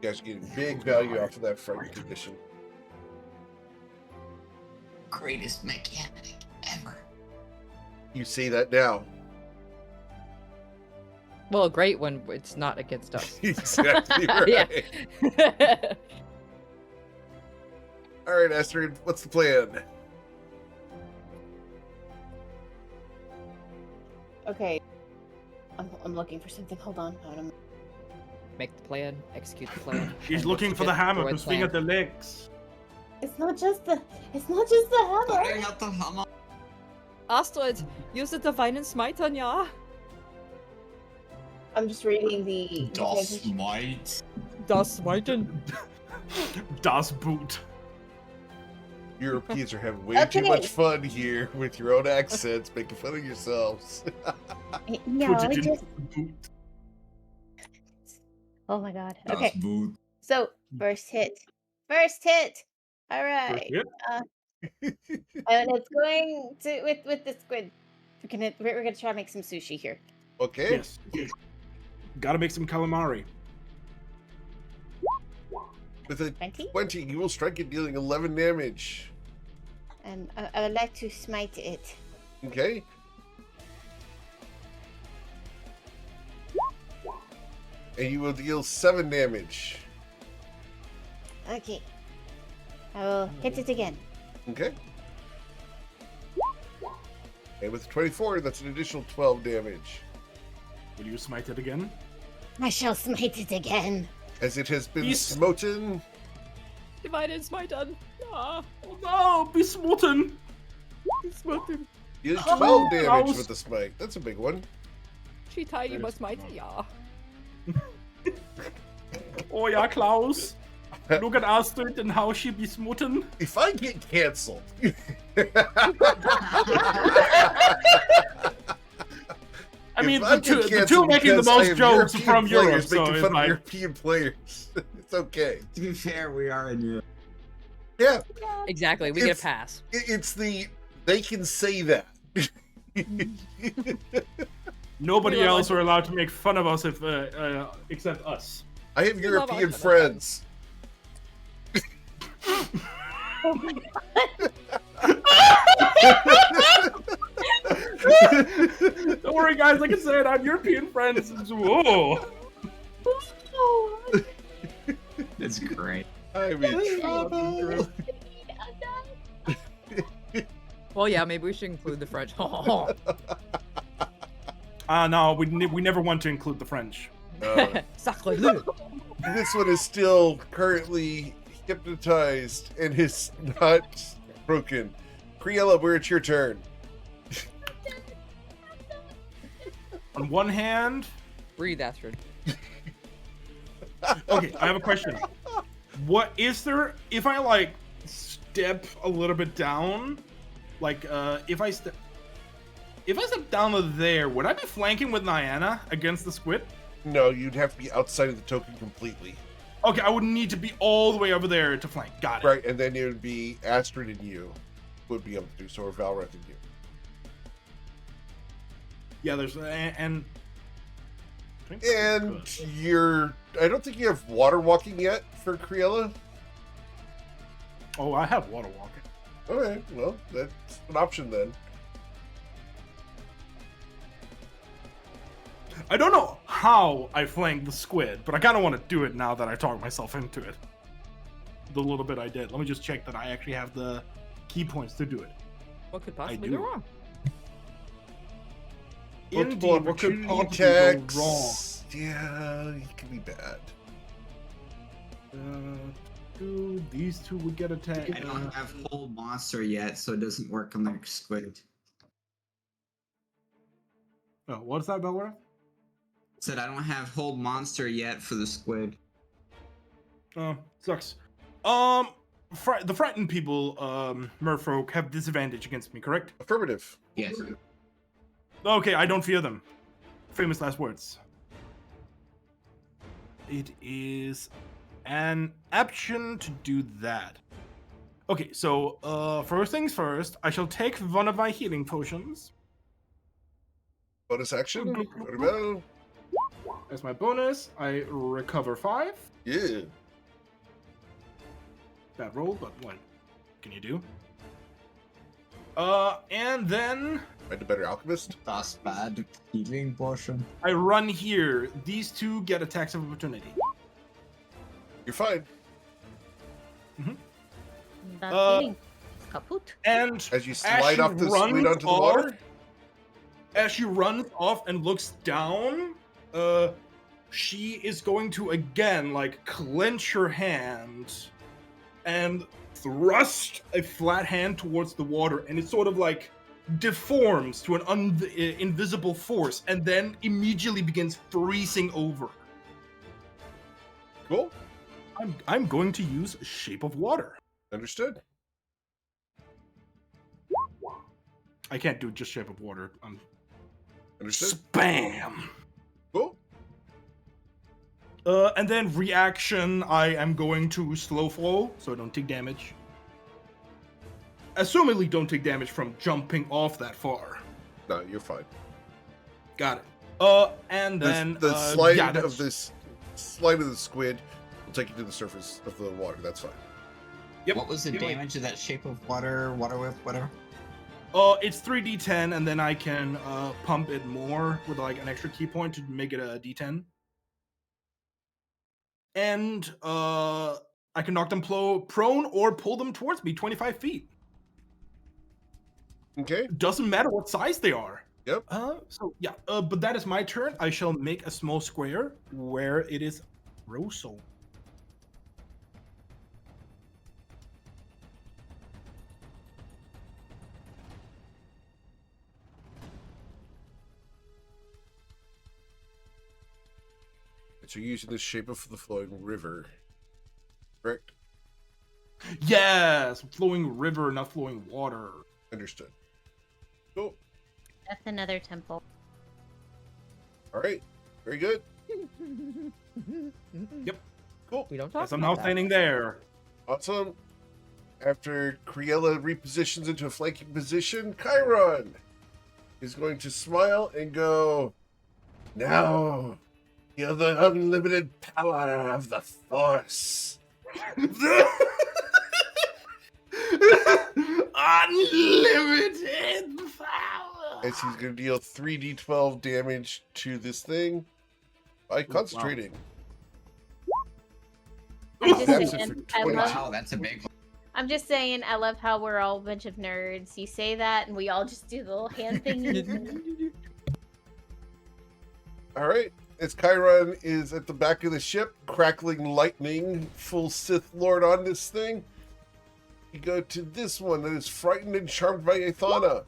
A: You guys are getting big value off of that frightened condition.
F: Greatest mechanic ever.
A: You say that now.
E: Well, great when it's not against us.
A: Exactly right.
E: Yeah.
A: All right, Astrid, what's the plan?
D: Okay. I'm looking for something. Hold on.
E: Make the plan, execute the plan.
K: She's
E: and
K: looking for the
E: execute
K: hammer
E: right
K: to swing
E: plan.
K: at the legs.
D: It's not just the hammer.
F: I got the hammer.
E: Astrid, use the divine and smite on ya.
D: I'm just reading the
F: Das Smite.
E: Das Smiten.
K: Das Boot.
A: Europeans are having way too
D: Okay.
A: much fun here with your own accents, making fun of yourselves.
D: No,
K: Put it in
D: just.
K: the boot.
D: Oh my god.
F: Das
D: Okay.
F: Boot.
D: So first hit. All right.
K: Yep.
D: And it's going to with the squid. We're gonna try to make some sushi here.
A: Okay.
K: Yes. Gotta make some calamari.
A: With a
D: 20?
A: 20, you will strike it, dealing 11 damage.
D: And I would like to smite it.
A: Okay. And you will deal 7 damage.
D: Okay. I will hit it again.
A: Okay. And with 24, that's an additional 12 damage.
K: Will you smite it again?
D: I shall smite it again.
A: As it has been
K: Yes.
A: smoten.
E: Divine and smite on. Ah,
K: Oh no, be smitten!
E: smoten.
A: Dealing
K: Oh,
A: 12 damage
K: gross.
A: with the smite. That's a big one.
E: She tiny
K: That
E: but
K: is
E: smite
K: smart.
E: ya.
K: Oh yeah, Klaus. Look at Astrid and how she be smitten.
A: If I get canceled.
K: I mean,
A: If I
K: the
A: get
K: two
A: canceled
K: making the
A: because I
K: most
A: have
K: jokes
A: European
K: from Europe,
A: players
K: so
A: making
K: it's
A: fun of
K: like,
A: European players. It's okay.
F: To be fair, we are in Europe.
A: Yeah,
E: Exactly, we get a
A: It's-
E: pass.
A: it's the they can say that.
K: Nobody
E: We love
K: else are allowed to make fun of us if except us.
A: I have
E: We love
A: European
E: Archival.
A: friends.
K: Don't worry, guys. Like I said, I'm European friends. Whoa.
F: That's great.
A: I'm in trouble.
E: Well, yeah, maybe we should include the French.
K: No, we never want to include the French.
E: Sacre bleu.
A: This one is still currently hypnotized and is not broken. Criella, where it's your turn.
K: On one hand,
E: Breathe, Astrid.
K: okay, I have a question. What is there if I like step a little bit down? Like, if I step down to there, would I be flanking with Niana against the squid?
A: No, you'd have to be outside of the token completely.
K: Okay, I would need to be all the way over there to flank. Got it.
A: Right, and then it would be Astrid and you would be able to do so, or Valrath and you.
K: Yeah, there's and
A: you're. I don't think you have water walking yet for Criella.
K: oh, I have water walking.
A: Okay, well, that's an option then.
K: I don't know how I flanked the squid, but I kind of want to do it now that I talked myself into it. The little bit I did. Let me just check that I actually have the key points to do it.
E: What could possibly
K: do.
E: go wrong?
K: Indeed,
A: Multiple
K: what could
A: opportunity
K: possibly go
A: attacks.
K: wrong?
A: Yeah, it can be bad.
K: These two would get attacked.
F: I don't have whole monster yet, so it doesn't work on the squid.
K: Oh, what's that, Belworth?
F: Said I don't have whole monster yet for the squid.
K: Oh, sucks. The frightened people, merfolk, have disadvantage against me, correct?
A: Affirmative.
F: Yes.
K: Okay, I don't fear them. Famous last words. It is an action to do that. Okay, so, first things first, I shall take one of my healing potions.
A: Bonus action. What about?
K: As my bonus, I recover 5.
A: Yeah.
K: Bad roll, but what can you do? And then
A: Find a better alchemist.
F: That's bad. Healing potion.
K: I run here. These two get attacks of opportunity.
A: You're fine.
D: That's healing. Kaput.
K: And
A: As you slide
K: she
A: off the
K: runs
A: squid onto the
K: off-
A: water.
K: As she runs off and looks down, she is going to again, like, clench her hand and thrust a flat hand towards the water, and it sort of like deforms to an invisible force, and then immediately begins freezing over.
A: Cool.
K: I'm going to use Shape of Water.
A: Understood.
K: I can't do just Shape of Water.
A: Understood.
K: Spam.
A: Cool.
K: And then reaction, I am going to slow flow, so I don't take damage. Assumedly don't take damage from jumping off that far.
A: No, you're fine.
K: Got it. And then
A: The slide
K: yeah,
A: of
K: that's-
A: this slide of the squid will take you to the surface of the water. That's fine.
K: Yep.
F: What was the
K: Yep.
F: damage of that shape of water, water whip, whatever?
K: It's 3d10, and then I can pump it more with like an extra key point to make it a d10. And I can knock them prone or pull them towards me 25 feet.
A: Okay.
K: Doesn't matter what size they are.
A: Yep.
K: So yeah, but that is my turn. I shall make a small square where it is Rosso.
A: So you're using the shape of the flowing river. Correct?
K: Yes, flowing river, not flowing water.
A: Understood. Cool.
D: That's another temple.
A: All right. Very good.
K: Yep.
A: Cool.
E: We don't talk
K: Yes, I'm
E: about
K: now
E: that.
K: standing there.
A: Awesome. After Criella repositions into a flanking position, Chiron is going to smile and go, Now, feel the unlimited power of the Force.
K: Unlimited power.
A: As he's going to deal 3d12 damage to this thing by concentrating.
D: I'm just
A: That's
D: saying,
A: it for
D: I
A: 20.
D: love,
F: Wow, that's a big one.
D: I'm just saying, I love how we're all a bunch of nerds. You say that, and we all just do the little hand thingies.
A: All right. As Chiron is at the back of the ship, crackling lightning, full Sith Lord on this thing, you go to this one that is frightened and charmed by Aethana.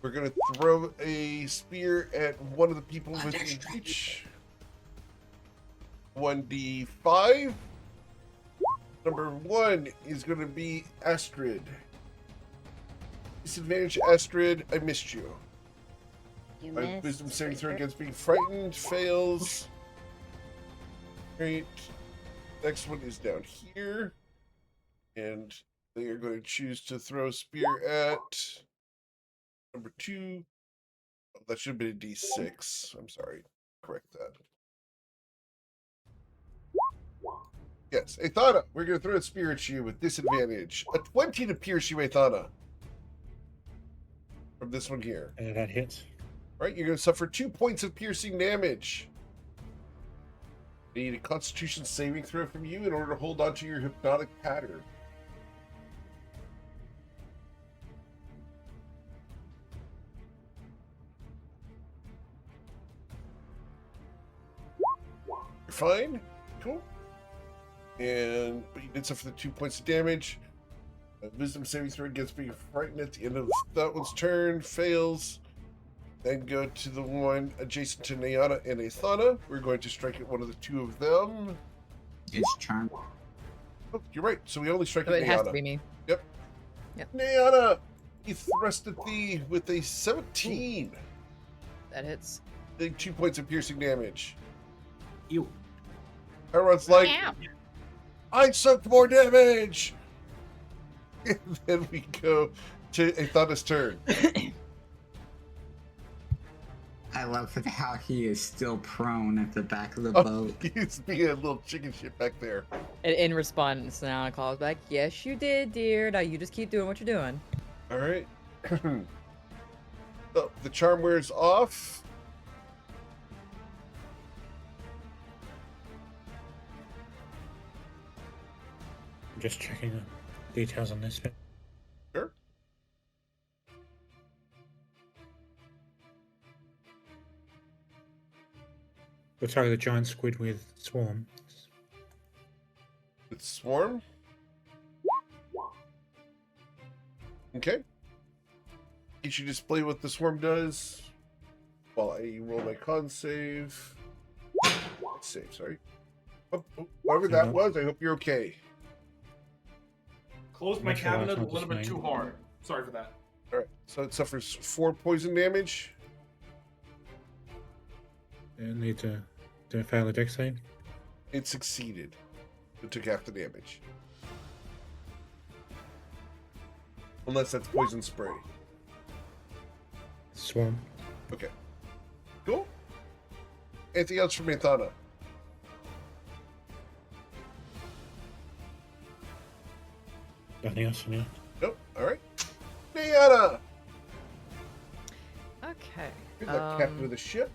A: We're going to throw a spear at one of the people within reach. 1d5. Number 1 is going to be Astrid. Disadvantage, Astrid. I missed you.
D: You
A: My
D: missed.
A: wisdom saving throw against being frightened fails. Great. Next one is down here. And they are going to choose to throw a spear at number 2. Oh, that should have been a d6. I'm sorry. Correct that. Yes, Aethana, we're going to throw a spear at you with disadvantage. A 20 to pierce you, Aethana. From this one here.
G: That hits.
A: All right, you're going to suffer 2 points of piercing damage. I need a Constitution saving throw from you in order to hold on to your hypnotic pattern. You're fine. Cool. And but you did suffer the 2 points of damage. Wisdom saving throw against being frightened at the end of that one's turn fails. Then go to the one adjacent to Nyana and Aethana. We're going to strike at one of the 2 of them.
F: It's charm.
A: Oh, you're right. So we only strike
E: So
A: at
E: it
A: Nyana.
E: has to be me.
A: Yep.
E: Yep.
A: Nyana, he thrust at thee with a 17.
E: That hits.
A: Big 2 points of piercing damage.
K: Ew.
A: Everyone's like,
D: Ow.
A: I sucked more damage. And then we go to Aethana's turn.
F: I love how he is still prone at the back of the
A: Oh,
F: boat.
A: he's being a little chicken shit back there.
E: And in response, Nana calls back, "Yes, you did, dear. Now you just keep doing what you're doing."
A: All right. Oh, the charm wears off.
G: I'm just checking the details on this bit.
A: Sure.
G: We'll target the giant squid with swarm.
A: With swarm. Okay. Can you display what the swarm does while I roll my con save? Save, sorry. Oh, whatever that was, I hope you're okay.
K: Closed my
G: Make sure that's
K: cabinet a
G: not
K: little bit
G: dismayed.
K: too hard. Sorry for that.
A: All right. So it suffers 4 poison damage.
G: And need to fail a dex save.
A: It succeeded. It took half the damage. Unless that's poison spray.
G: Swarm.
A: Okay. Cool. Anything else from Aethana?
G: Nothing else from you.
A: Nope. All right. Nyana!
E: Okay.
A: You're the captain of the ship.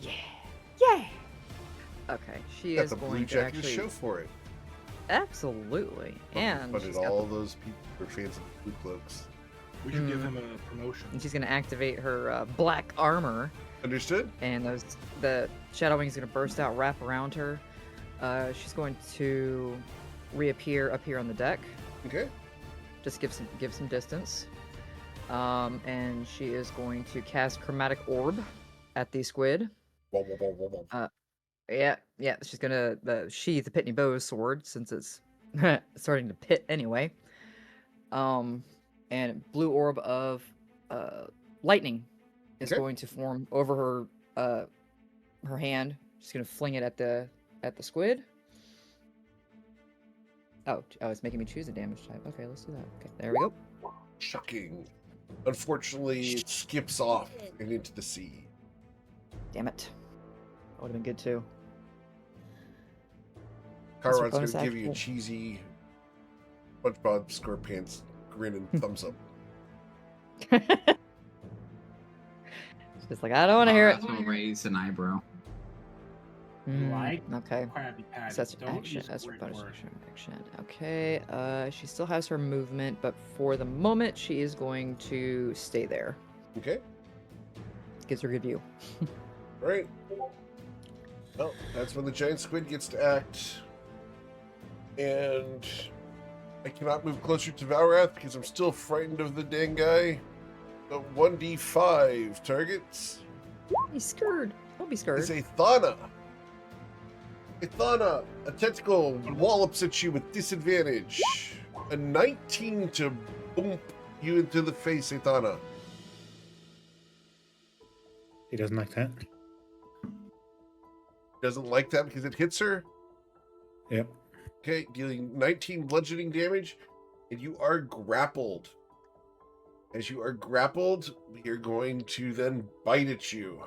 E: Yeah. Yeah. Okay, she
A: Got
E: is
A: the blue
E: going to
A: jacket to
E: actually.
A: show for it.
E: Absolutely. And
A: But
E: she's
A: at
E: got
A: all
E: the-
A: those people who are fans of the blue cloaks.
K: We should give him a promotion.
E: and she's going to activate her black armor,
A: Understood?
E: and the Shadow Wing is going to burst out, wrap around her. She's going to reappear up here on the deck.
A: Okay.
E: Just give some distance. And she is going to cast Chromatic Orb at the squid. Yeah. She's gonna sheath the Pitney Bow's sword since it's starting to pit anyway. And blue orb of lightning is
A: Okay.
E: going to form over her hand. She's gonna fling it at the squid. Oh, it's making me choose a damage type. Okay, let's do that. Okay, there we go.
A: Shocking. Unfortunately, it skips off and into the sea.
E: Damn it. That would have been good too.
A: Chiron's going
E: bonus
A: to give you a
E: action?
A: cheesy SpongeBob SquarePants grin and thumbs up.
E: She's like, I don't want to hear it.
F: Will raise an eyebrow.
K: Like
E: Okay.
K: Krabby Patty.
E: So that's
K: Don't
E: action.
K: use
E: That's her
K: weird
E: bonus
K: words.
E: action. Okay. She still has her movement, but for the moment, she is going to stay there.
A: Okay.
E: Gives her a good view.
A: All right. Well, that's when the giant squid gets to act. And I cannot move closer to Valrath because I'm still frightened of the dang guy. So 1d5 targets
E: He's scared. Don't be scared.
A: is a Thana. A Thana, a tentacle wallops at you with disadvantage. A 19 to boom you into the face, Athana.
G: He doesn't like that.
A: Doesn't like that because it hits her.
G: Yep.
A: Okay, dealing 19 bludgeoning damage, and you are grappled. As you are grappled, we are going to then bite at you.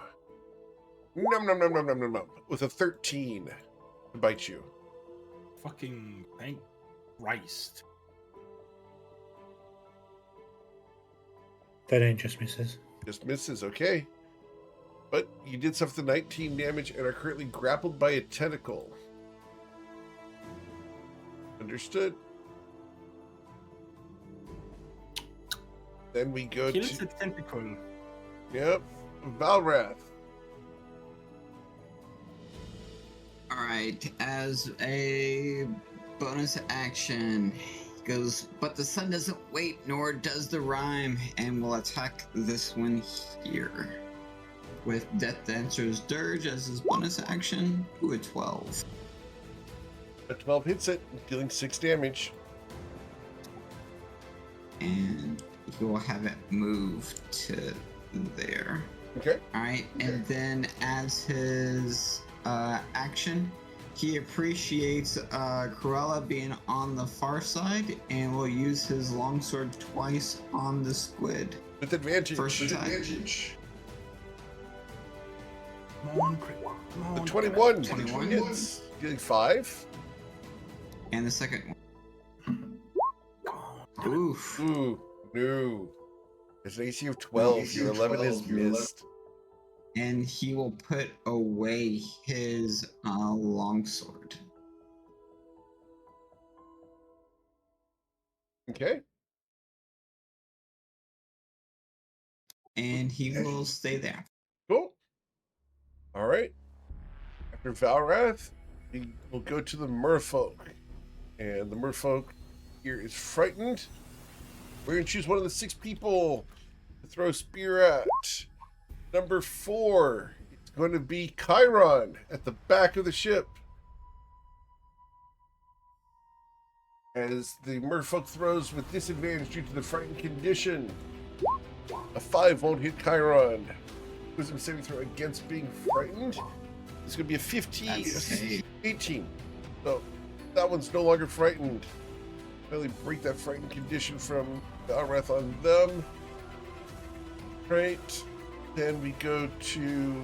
A: Num num num num num num num. With a 13 to bite you.
K: Fucking thank Christ.
G: That ain't just misses.
A: Just misses, okay. But you did suffer 19 damage and are currently grappled by a tentacle. Understood. Then we go
K: Kills
A: to...
K: a tentacle.
A: Yep. Valrath.
F: Alright, as a bonus action, he goes, but the sun doesn't wait, nor does the rhyme, and will attack this one here. With Death Dancer's Dirge as his bonus action, to a 12.
A: A 12 hits it, dealing 6 damage.
F: And he will have it moved to there.
A: Okay.
F: Alright, and then as his action, he appreciates Cruella being on the far side and will use his longsword twice on the squid.
A: With advantage.
F: First
A: With
F: attack.
A: advantage.
K: Come on, come on.
A: The 21.
F: 21.
A: Hits, dealing 5.
F: And the second one. Oof.
A: Ooh, no. There's an AC of 12. Your 11 is missed.
F: And he will put away his longsword.
A: Okay.
F: And he will stay there.
A: Cool. All right. After Valrath, we will go to the merfolk. And the merfolk here is frightened. We're going to choose one of the 6 people to throw a spear at. Number 4. It's going to be Chiron at the back of the ship. As the merfolk throws with disadvantage due to the frightened condition. A 5 won't hit Chiron. Wisdom saving throw against being frightened. It's going to be a 15,
F: That's
A: 18. So that one's no longer frightened. Really break that frightened condition from Valrath on them. Right. Then we go to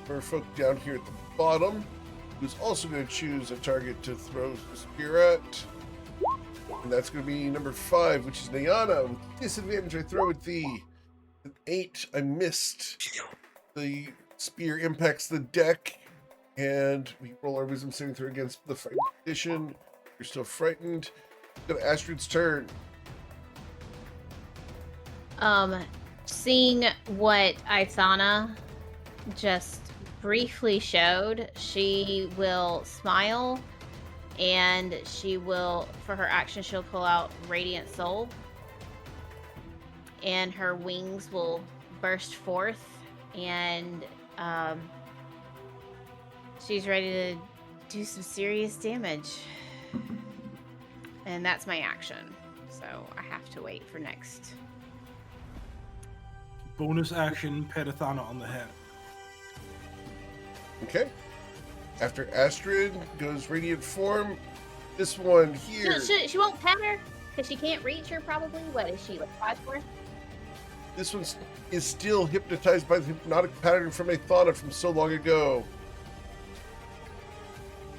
A: merfolk down here at the bottom, who's also going to choose a target to throw the spear at. And that's going to be number 5, which is Nyana. With disadvantage, I throw at thee. An 8, I missed. The spear impacts the deck, and we roll our wisdom saving throw against the frightened condition. You're still frightened. Go to Astrid's turn.
D: Seeing what Ithana just briefly showed, she will smile and she will, for her action, she'll pull out Radiant Soul and her wings will burst forth and she's ready to do some serious damage. And that's my action. So I have to wait for next.
K: Bonus action, pet Athana on the head.
A: Okay. After Astrid goes radiant form, this one here.
D: She won't pet her because she can't reach her. Probably. What is she like 5'4"?
A: This one is still hypnotized by the hypnotic pattern from Athana from so long ago.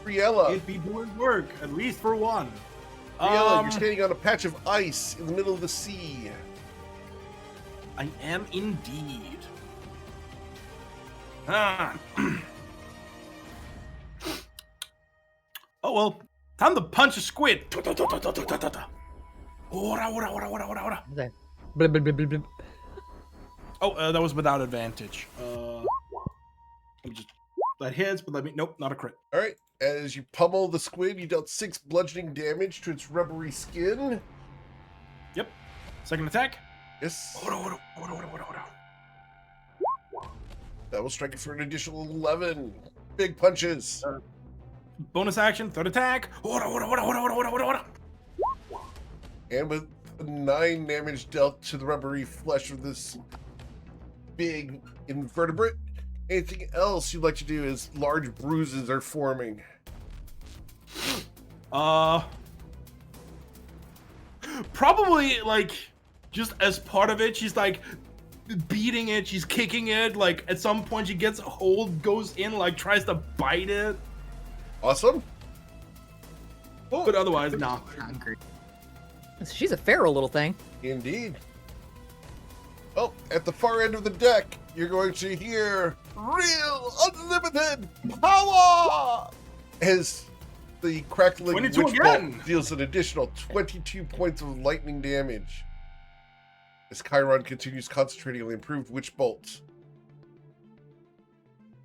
A: Briella.
K: It be doing work, at least for one.
A: Briella, you're standing on a patch of ice in the middle of the sea.
K: I am indeed. Ah. Oh well, time to punch a squid. Ora, ora, ora, ora, ora, ora.
E: There. Blip, blip, blip, blip, blip.
K: Oh, that was without advantage. That hits, but nope, not a crit.
A: All right. As you pummel the squid, you dealt 6 bludgeoning damage to its rubbery skin.
K: Yep. Second attack.
A: Yes.
K: Ora, ora, ora, ora, ora, ora.
A: That will strike it for an additional 11 big punches.
K: Bonus action, third attack. Ora, ora, ora, ora, ora, ora, ora, ora.
A: And with 9 damage dealt to the rubbery flesh of this big invertebrate. Anything else you'd like to do as large bruises are forming?
K: Probably like just as part of it, she's like beating it, she's kicking it. Like at some point, she gets a hold, goes in, like tries to bite it.
A: Awesome.
K: But otherwise, no.
E: She's a feral little thing.
A: Indeed. Oh, at the far end of the deck, you're going to hear real unlimited power as the crackling
K: 22
A: witch
K: again.
A: bolt deals an additional 22 points of lightning damage. As Chiron continues concentrating on the improved witch bolt.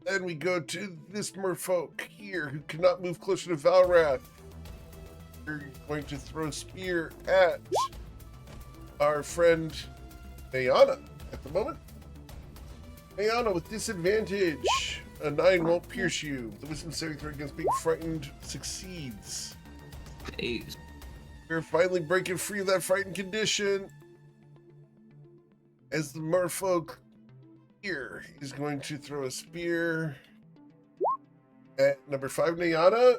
A: Then we go to this merfolk here who cannot move closer to Valrath. You're going to throw a spear at our friend Ayana at the moment. Ayana with disadvantage. A 9 won't pierce you. The wisdom saving throw against being frightened succeeds.
F: Jeez.
A: You're finally breaking free of that frightened condition. As the merfolk here is going to throw a spear at number 5, Nayana.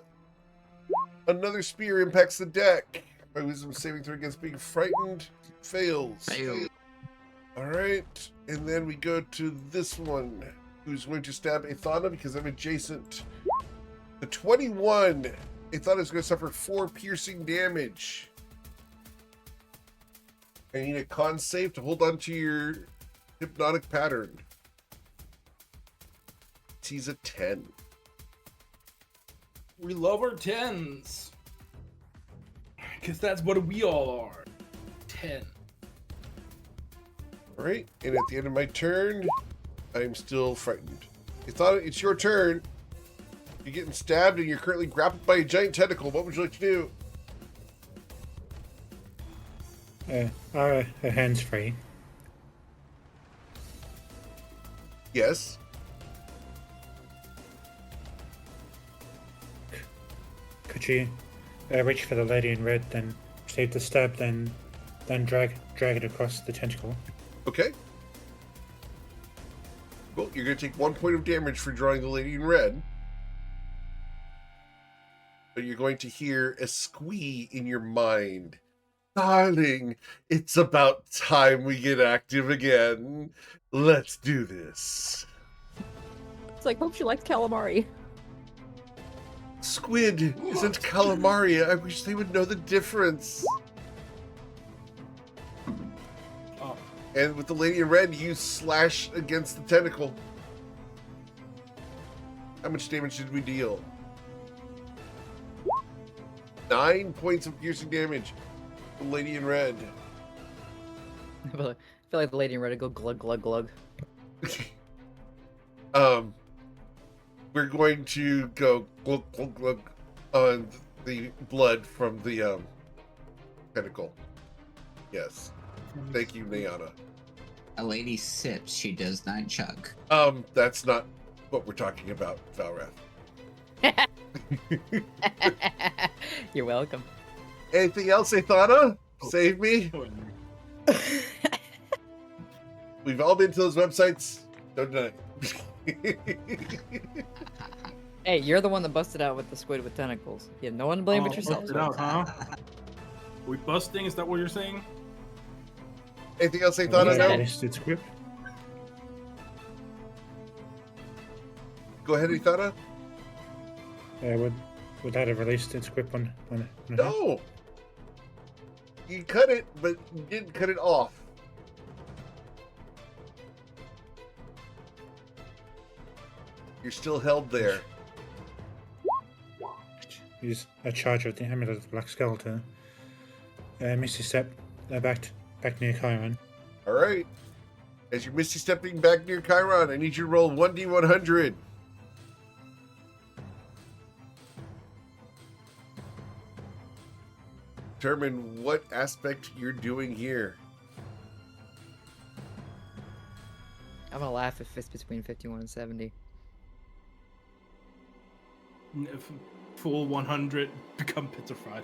A: Another spear impacts the deck. My wisdom saving throw against being frightened fails.
F: Fail.
A: Alright, and then we go to this one, who's going to stab Athana because I'm adjacent. The 21. Athana's going to suffer 4 piercing damage. I need a con save to hold on to your hypnotic pattern. He's a 10.
K: We love our 10s. Because that's what we all are. 10.
A: Alright, and at the end of my turn, I'm still frightened. Athana, it's your turn. You're getting stabbed and you're currently grappled by a giant tentacle. What would you like to do?
G: Are her hands free?
A: Yes.
G: Could you reach for the lady in red, then receive the stab, then drag it across the tentacle?
A: Okay. Well, you're going to take 1 point of damage for drawing the lady in red. But you're going to hear a squee in your mind. Darling, it's about time we get active again. Let's do this.
E: It's like, hope she likes calamari.
A: Squid isn't calamari. I wish they would know the difference.
K: Oh.
A: And with the lady in red, you slash against the tentacle. How much damage did we deal? 9 points of piercing damage. The lady in red.
E: I feel like the lady in red would go glug, glug, glug.
A: We're going to go glug, glug, glug on the blood from the tentacle. Yes. Thank you, Nayana.
F: A lady sips, she does not chug.
A: That's not what we're talking about, Valrath.
E: You're welcome.
A: Anything else, Athana? Save me. We've all been to those websites. Don't deny it.
E: Hey, you're the one that busted out with the squid with tentacles. You have no one to blame but yourself.
K: Busted out, huh? We busting? Is that what you're saying?
A: Anything else they
G: Would
A: thought
G: that
A: of
G: have
A: now?
G: released its grip?
A: Go ahead, Ithana.
G: Would that have released its grip on it?
A: No. You cut it, but you didn't cut it off. You're still held there.
G: Use a charge of the amulet of the Black Skull to Misty Step back near Chiron.
A: All right. As you're misty stepping back near Chiron, I need you to roll 1d100. Determine what aspect you're doing here.
E: I'm gonna laugh if it's between 51 and 70.
K: Full 100, become petrified.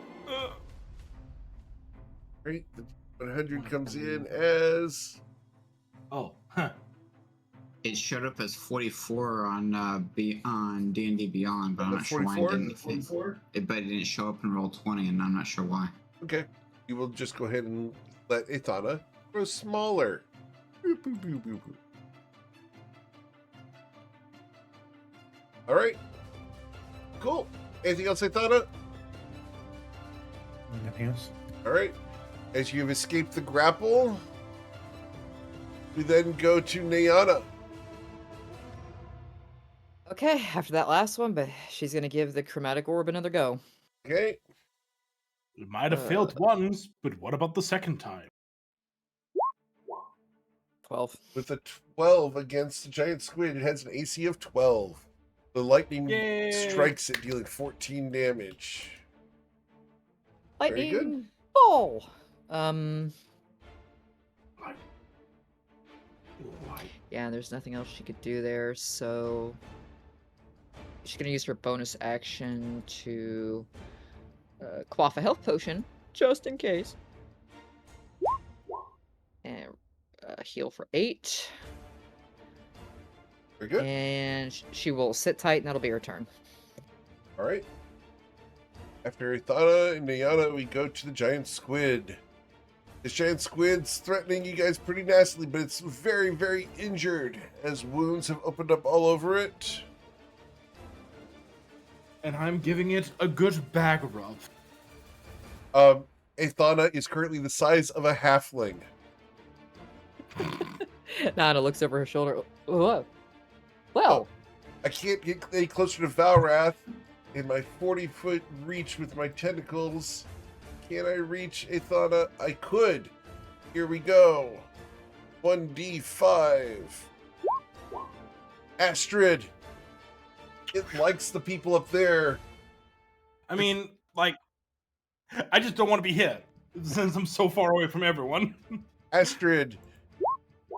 A: Right? The 100 comes in as...
K: Oh, huh.
F: It showed up as 44 on D&D Beyond, but I'm not sure why it
A: 44?
F: didn't. But it didn't show up in roll 20, and I'm not sure why.
A: Okay. You will just go ahead and let Ithana grow smaller. Boop, boop, boop, boop, boop. All right. Cool. Anything else, Ithana?
G: Nothing else.
A: All right. As you have escaped the grapple, we then go to Nayana.
E: Okay, after that last one, but she's gonna give the chromatic orb another go.
A: Okay.
K: It might have failed once, but what about the second time?
E: 12.
A: With a 12 against the giant squid, it has an AC of 12. The lightning
K: Yay.
A: strikes it, dealing 14 damage. Very good.
E: Lightning ball. Yeah, there's nothing else she could do there, so she's gonna use her bonus action to quaff a health potion, just in case. And heal for 8.
A: Very good.
E: And she will sit tight, and that'll be her turn.
A: All right. After Ithana and Nayana, we go to the giant squid. This giant squid's threatening you guys pretty nastily, but it's very, very injured as wounds have opened up all over it.
K: And I'm giving it a good bag rub.
A: Ithana is currently the size of a halfling.
E: Nana looks over her shoulder. Whoa. Well,
A: I can't get any closer to Valrath in my 40-foot reach with my tentacles. Can I reach Ithana? I could. Here we go. 1d5. Astrid. It likes the people up there.
K: I mean, like, I just don't want to be hit since I'm so far away from everyone.
A: Astrid.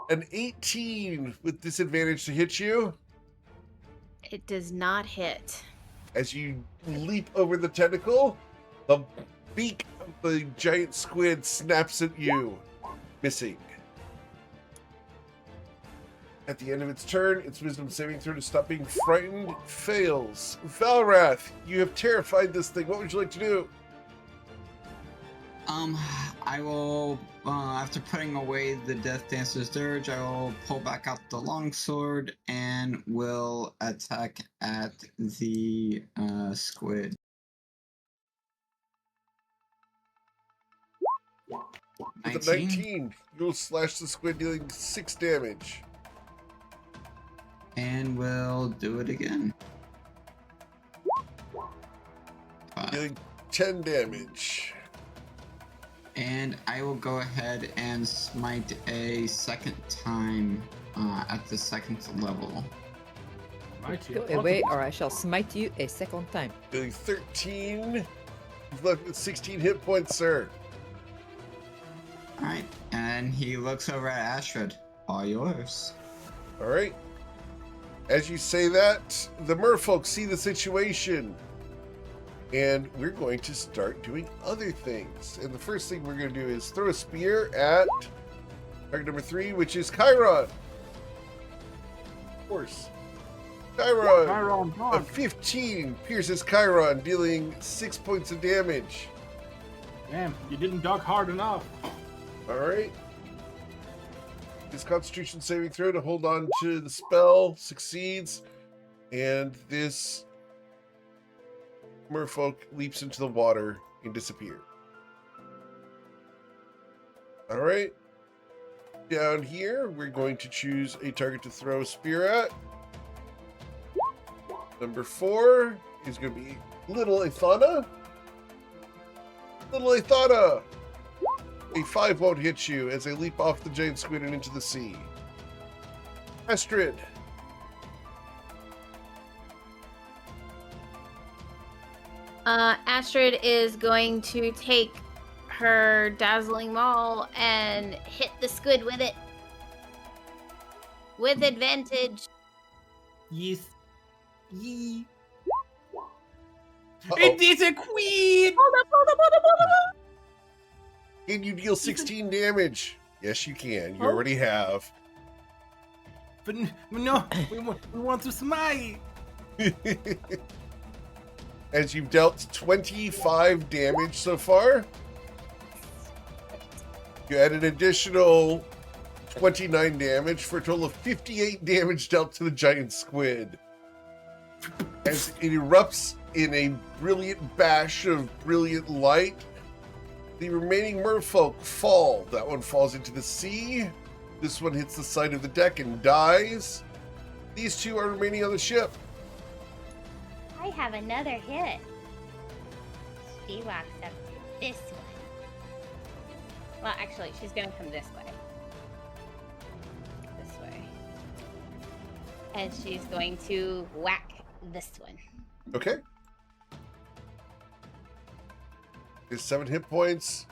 A: An 18 with disadvantage to hit you.
D: It does not hit.
A: As you leap over the tentacle, the beak of the giant squid snaps at you, missing. At the end of its turn, its wisdom saving throw to stop being frightened fails. Valrath, you have terrified this thing. What would you like to do?
F: I will, after putting away the Death Dancer's Dirge, I will pull back out the longsword and will attack at the squid.
A: With a 19, you'll slash the squid, dealing 6 damage.
F: And we'll do it again.
A: Dealing 10 damage.
F: And I will go ahead and smite a second time at the second level.
E: go away, or I shall smite you a second time.
A: Dealing 13. You've left with 16 hit points, sir.
F: Alright, and he looks over at Astrid. All yours.
A: All right. As you say that, the merfolk see the situation. And we're going to start doing other things. And the first thing we're going to do is throw a spear at target number 3, which is Chiron. Of course. Chiron. A 15 pierces Chiron, dealing 6 points of damage.
K: Damn, you didn't duck hard enough.
A: All right. His Constitution saving throw to hold on to the spell succeeds, and this merfolk leaps into the water and disappears. All right. Down here, we're going to choose a target to throw a spear at. Number 4 is going to be Little Athana. Little Athana! A 5 won't hit you as they leap off the giant squid and into the sea. Astrid.
D: Astrid is going to take her dazzling maul and hit the squid with it. With advantage.
K: Yes. Yee.
A: Uh-oh.
K: It is a queen!
D: Hold up.
A: Can you deal 16 damage? Yes, you can. You already have.
K: But no, we want to smite.
A: As you've dealt 25 damage so far, you add an additional 29 damage for a total of 58 damage dealt to the giant squid. As it erupts in a brilliant bash of brilliant light, the remaining merfolk fall. That one falls into the sea. This one hits the side of the deck and dies. These two are remaining on the ship.
D: I have another hit. She walks up to this one. Well, actually, she's going to come this way. This way. And she's going to whack this one.
A: Okay. There's 7 hit points.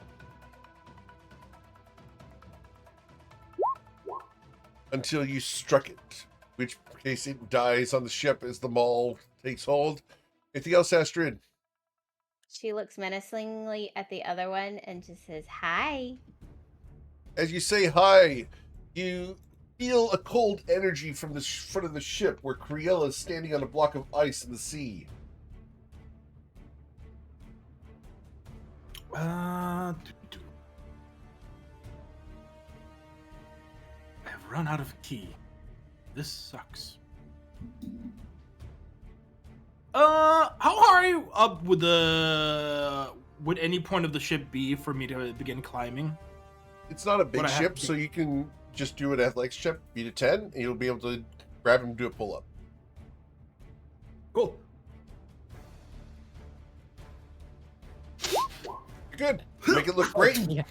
A: Until you struck it, which case it dies on the ship as the maul takes hold. Anything else, Astrid?
D: She looks menacingly at the other one and just says, "Hi."
A: As you say hi, you feel a cold energy from the front of the ship where Criella is standing on a block of ice in the sea.
K: I've run out of key. This sucks. How high up would any point of the ship be for me to begin climbing?
A: It's not a big
K: What I have
A: ship,
K: to
A: so you can just do an athletics check, beat a 10, and you'll be able to grab him and do a pull-up.
K: Cool.
A: Good. Make it look great.
E: Yeah.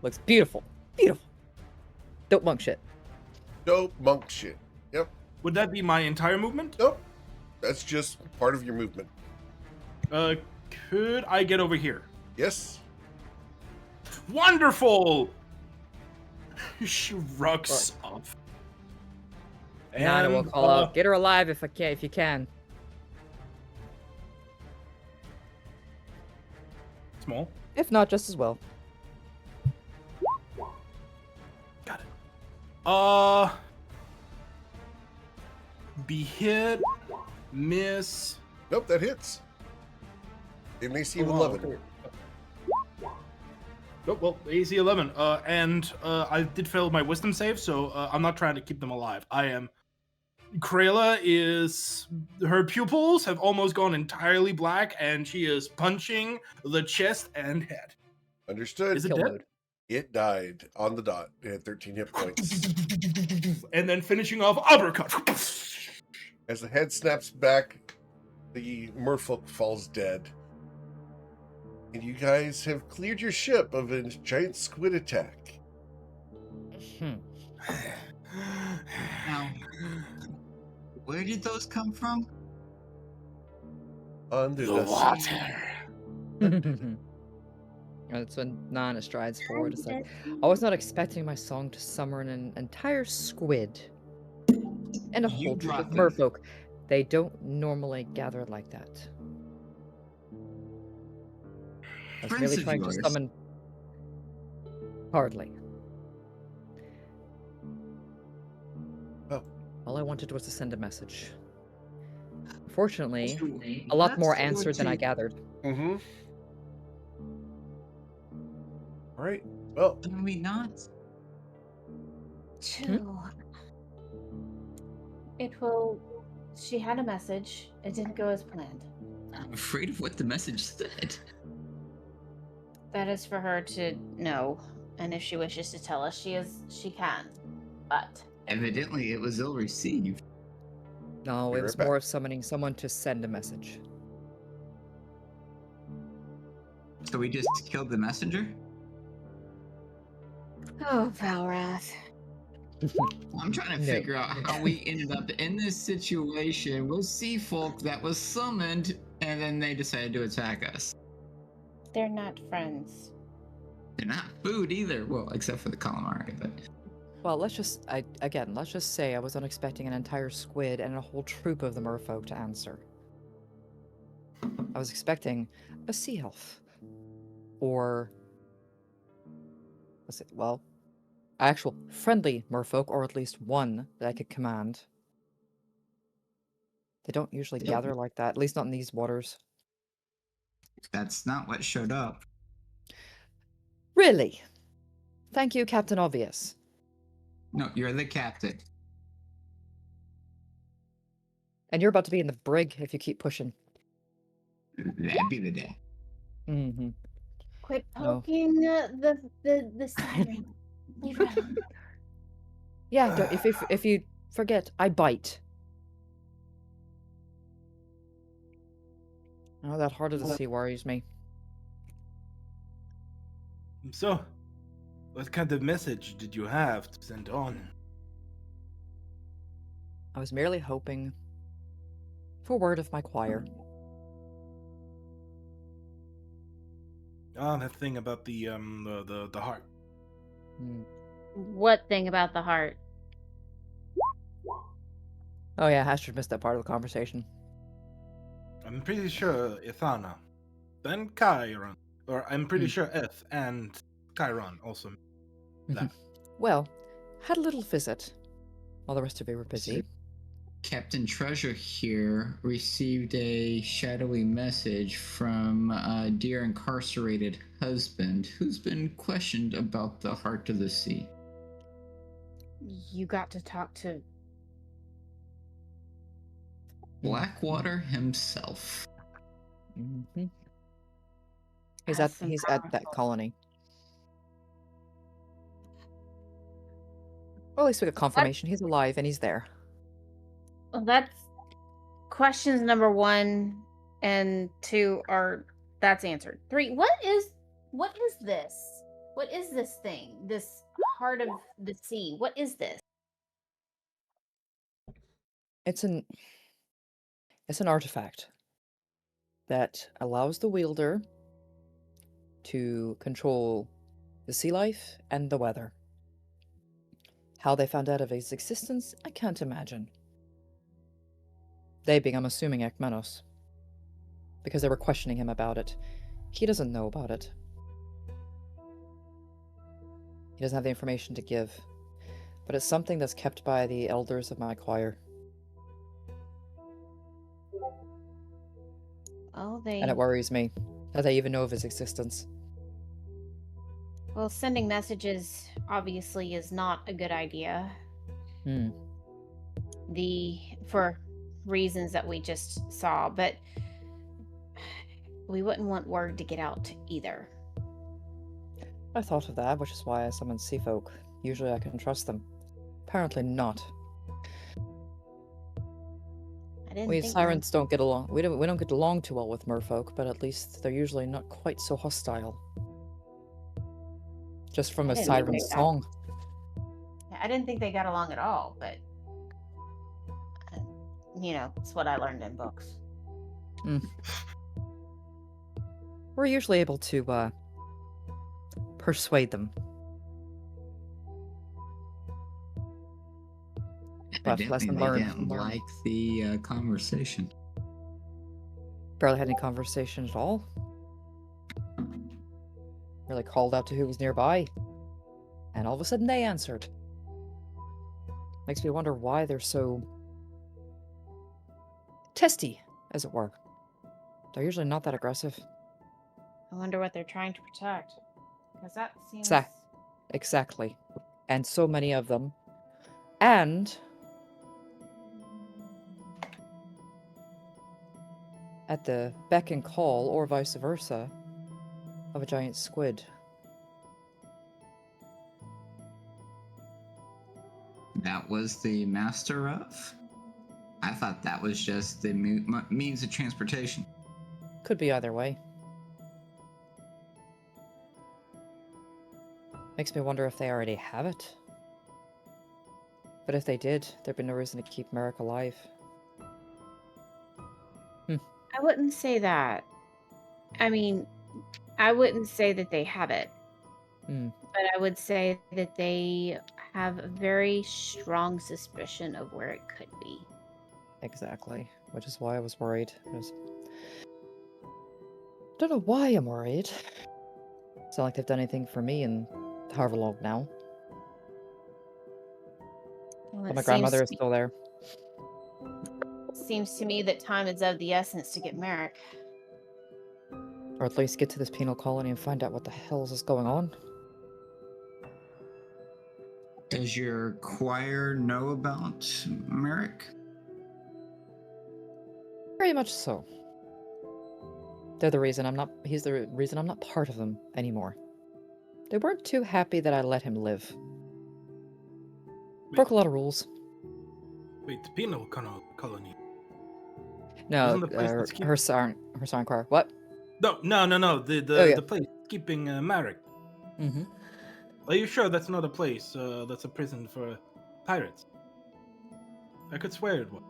E: Looks beautiful. Beautiful. Dope monk shit.
A: Dope monk shit. Yep.
K: Would that be my entire movement?
A: Nope. That's just part of your movement.
K: Could I get over here?
A: Yes.
K: Wonderful! She rucks up.
E: Nana will call out, "Get her alive if you can."
K: Small.
E: If not, just as well.
K: Got it. Be hit, miss.
A: Nope, that hits. An AC of 11.
K: Okay. Nope, well, AC 11. And I did fail my wisdom save, so I'm not trying to keep them alive. I am. Krayla is. Her pupils have almost gone entirely black, and she is punching the chest and head.
A: Understood.
K: Is it
E: Kill
K: dead?
E: mode.
A: It died on the dot. It had 13 hit points.
K: And then finishing off uppercut.
A: As the head snaps back, the merfolk falls dead. And you guys have cleared your ship of a giant squid attack.
F: Now, where did those come from?
A: Under
K: The
A: sea.
K: water.
E: That's when Nana strides forward. It's like, I was not expecting my song to summon an entire squid and a
F: You
E: whole troop of
F: dropped it.
E: merfolk. They don't normally gather like that. I was
F: Friends
E: merely
F: of
E: trying
F: yours.
E: to summon. Hardly.
A: Oh.
E: All I wanted was to send a message. Unfortunately, a lot more answered than I gathered.
A: Mm-hmm. All right. Well,
F: Can we not
D: Chill. She had a message. It didn't go as planned.
F: I'm afraid of what the message said.
D: That is for her to know. And if she wishes to tell us, she can. But
F: Evidently, it was ill received.
E: No,
A: Be
E: it
A: right
E: was
A: back.
E: more of summoning someone to send a message.
F: So we just killed the messenger?
D: oh, Valrath.
F: I'm trying to
E: No.
F: figure out how we ended up in this situation with sea folk that was summoned, and then they decided to attack us.
D: They're not friends.
F: They're not food either. Well, except for the calamari, but
E: Well, let's just say I was unexpecting an entire squid and a whole troop of the merfolk to answer. I was expecting a sea elf. Or actual friendly merfolk, or at least one that I could command. They don't usually gather like that, at least not in these waters.
F: that's not what showed up.
E: Really? Thank you, Captain Obvious.
F: No, you're the captain.
E: And you're about to be in the brig if you keep pushing.
F: That'd be the day.
E: Mm-hmm.
D: Quit
E: No.
D: poking the siren. Leave it alone.
E: Yeah, if you forget, I bite. Oh, that heart of the sea worries me.
K: So, what kind of message did you have to send on?
E: I was merely hoping for word of my choir.
K: Ah, that thing about the heart.
E: Hmm.
D: What thing about the heart?
E: Oh yeah, Astrid missed that part of the conversation.
K: I'm pretty sure Ithana, then Chiron, or I'm pretty sure Eth and Chiron also. left.
E: Well, had a little visit while the rest of you were busy.
F: Captain Treasure here received a shadowy message from a dear incarcerated husband who's been questioned about the heart of the sea.
D: You got to talk to
F: Blackwater himself.
E: Mm-hmm. He's
D: That's
E: at that colony. Well, at least we got confirmation he's alive and he's there.
D: Well, that's questions number 1 and 2 that's answered. 3, what is this? What is this thing? This heart of the sea. What is this?
E: It's an artifact that allows the wielder to control the sea life and the weather. How they found out of its existence, I can't imagine. They being, I'm assuming, Ekmenos. Because they were questioning him about it. He doesn't know about it. He doesn't have the information to give. But it's something that's kept by the elders of my choir.
D: Oh,
E: And it worries me that they even know of his existence.
D: Well, sending messages obviously is not a good idea. For reasons that we just saw, but we wouldn't want word to get out either.
E: I thought of that, which is why I summoned sea folk. Usually I can trust them. Apparently not. We sirens don't get along. We don't get along too well with merfolk, but at least they're usually not quite so hostile. Just from a siren song.
D: I didn't think they got along at all, but it's what I learned in books.
E: We're usually able to persuade them. But lesson
F: Evidently, they
E: learned.
F: didn't like the conversation.
E: Barely had any conversation at all. Really called out to who was nearby. And all of a sudden they answered. Makes me wonder why they're so testy, as it were. They're usually not that aggressive.
D: I wonder what they're trying to protect. Because that seems...
E: Exactly. And so many of them And at the beck and call, or vice versa, of a giant squid.
F: That was the master of? I thought that was just the means of transportation.
E: Could be either way. Makes me wonder if they already have it. But if they did, there'd be no reason to keep Merrick alive.
D: I wouldn't say that. I mean, I wouldn't say that they have it. But I would say that they have a very strong suspicion of where it could be.
E: Exactly. Which is why I was worried. Don't know why I'm worried. It's not like they've done anything for me in however long now.
D: Well,
E: But
D: it
E: my grandmother is
D: seems
E: still there.
D: to me that time is of the essence to get Merrick.
E: Or at least get to this penal colony and find out what the hell is going on.
F: Does your choir know about Merrick?
E: Very much so. They're the reason I'm not. He's the reason I'm not part of them anymore. They weren't too happy that I let him live. Broke a lot of rules.
C: Wait, the penal colony.
E: No,
C: Isn't the place that's
E: her song choir. What?
C: No. The
E: Oh, yeah.
C: the place keeping Marek.
E: Mm-hmm.
C: Are you sure that's not a place? That's a prison for pirates. I could swear it was.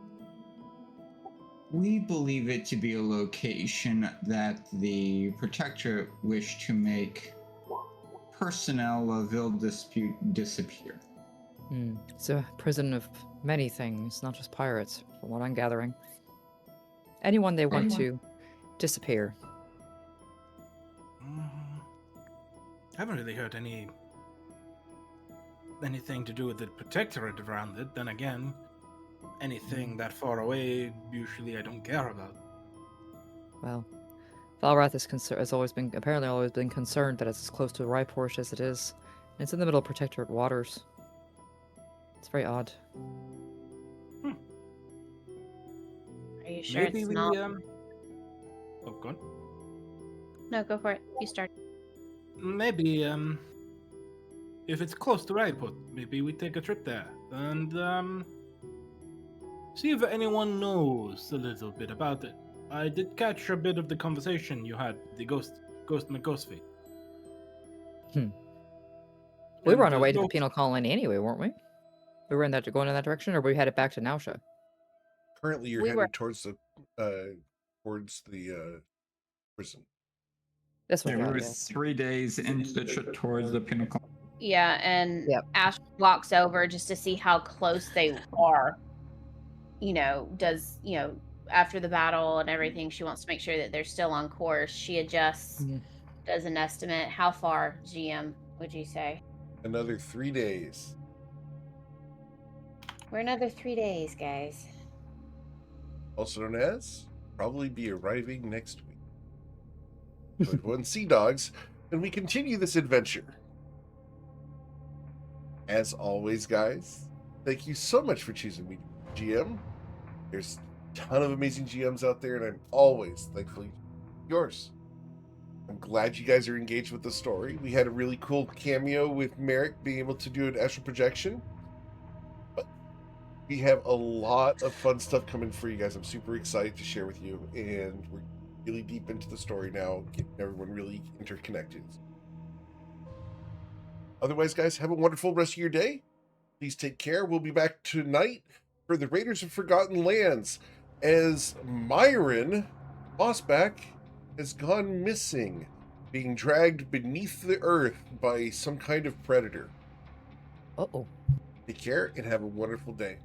F: We believe it to be a location that the Protectorate wished to make personnel of ill dispute disappear.
E: It's a prison of many things, not just pirates, from what I'm gathering. Anyone they want to disappear.
C: I haven't really heard anything to do with the Protectorate around it. Then again, anything that far away, usually I don't care about.
E: Well, Valrath has always been concerned that it's as close to Ryport as it is. And it's in the middle of Protectorate waters. It's very odd.
D: Are you sure
C: Maybe
D: it's
C: we
D: not?
C: Oh, go on.
D: No, go for it. You start.
C: Maybe if it's close to Ryport, maybe we take a trip there and see if anyone knows a little bit about it. I did catch a bit of the conversation you had, the ghost McGhostface.
E: We were on our way to the penal colony anyway, weren't we? We were going in that direction, or we headed back to Nausea?
A: Currently, you're
D: We
A: headed
D: were-
A: towards the prison.
E: That's what
F: Yeah, we
E: God
F: were
E: is.
F: 3 days into the trip towards the pinnacle.
D: Yeah, and
E: Yep.
D: Ash walks over just to see how close they are. After the battle and everything, she wants to make sure that they're still on course. She adjusts, does an estimate. How far, GM, would you say?
A: Another 3 days.
D: We're another 3 days, guys.
A: Also known as, probably be arriving next week. Toivoan Sea Dogs, and we continue this adventure. As always, guys, thank you so much for choosing me, GM. There's a ton of amazing GMs out there, and I'm always thankfully yours. I'm glad you guys are engaged with the story. We had a really cool cameo with Merrick being able to do an astral projection. But we have a lot of fun stuff coming for you guys. I'm super excited to share with you, and we're really deep into the story now, getting everyone really interconnected. Otherwise, guys, have a wonderful rest of your day. Please take care. We'll be back tonight for the Raiders of Forgotten Lands, as Myron Bossback has gone missing, being dragged beneath the earth by some kind of predator.
E: Uh-oh.
A: Take care and have a wonderful day.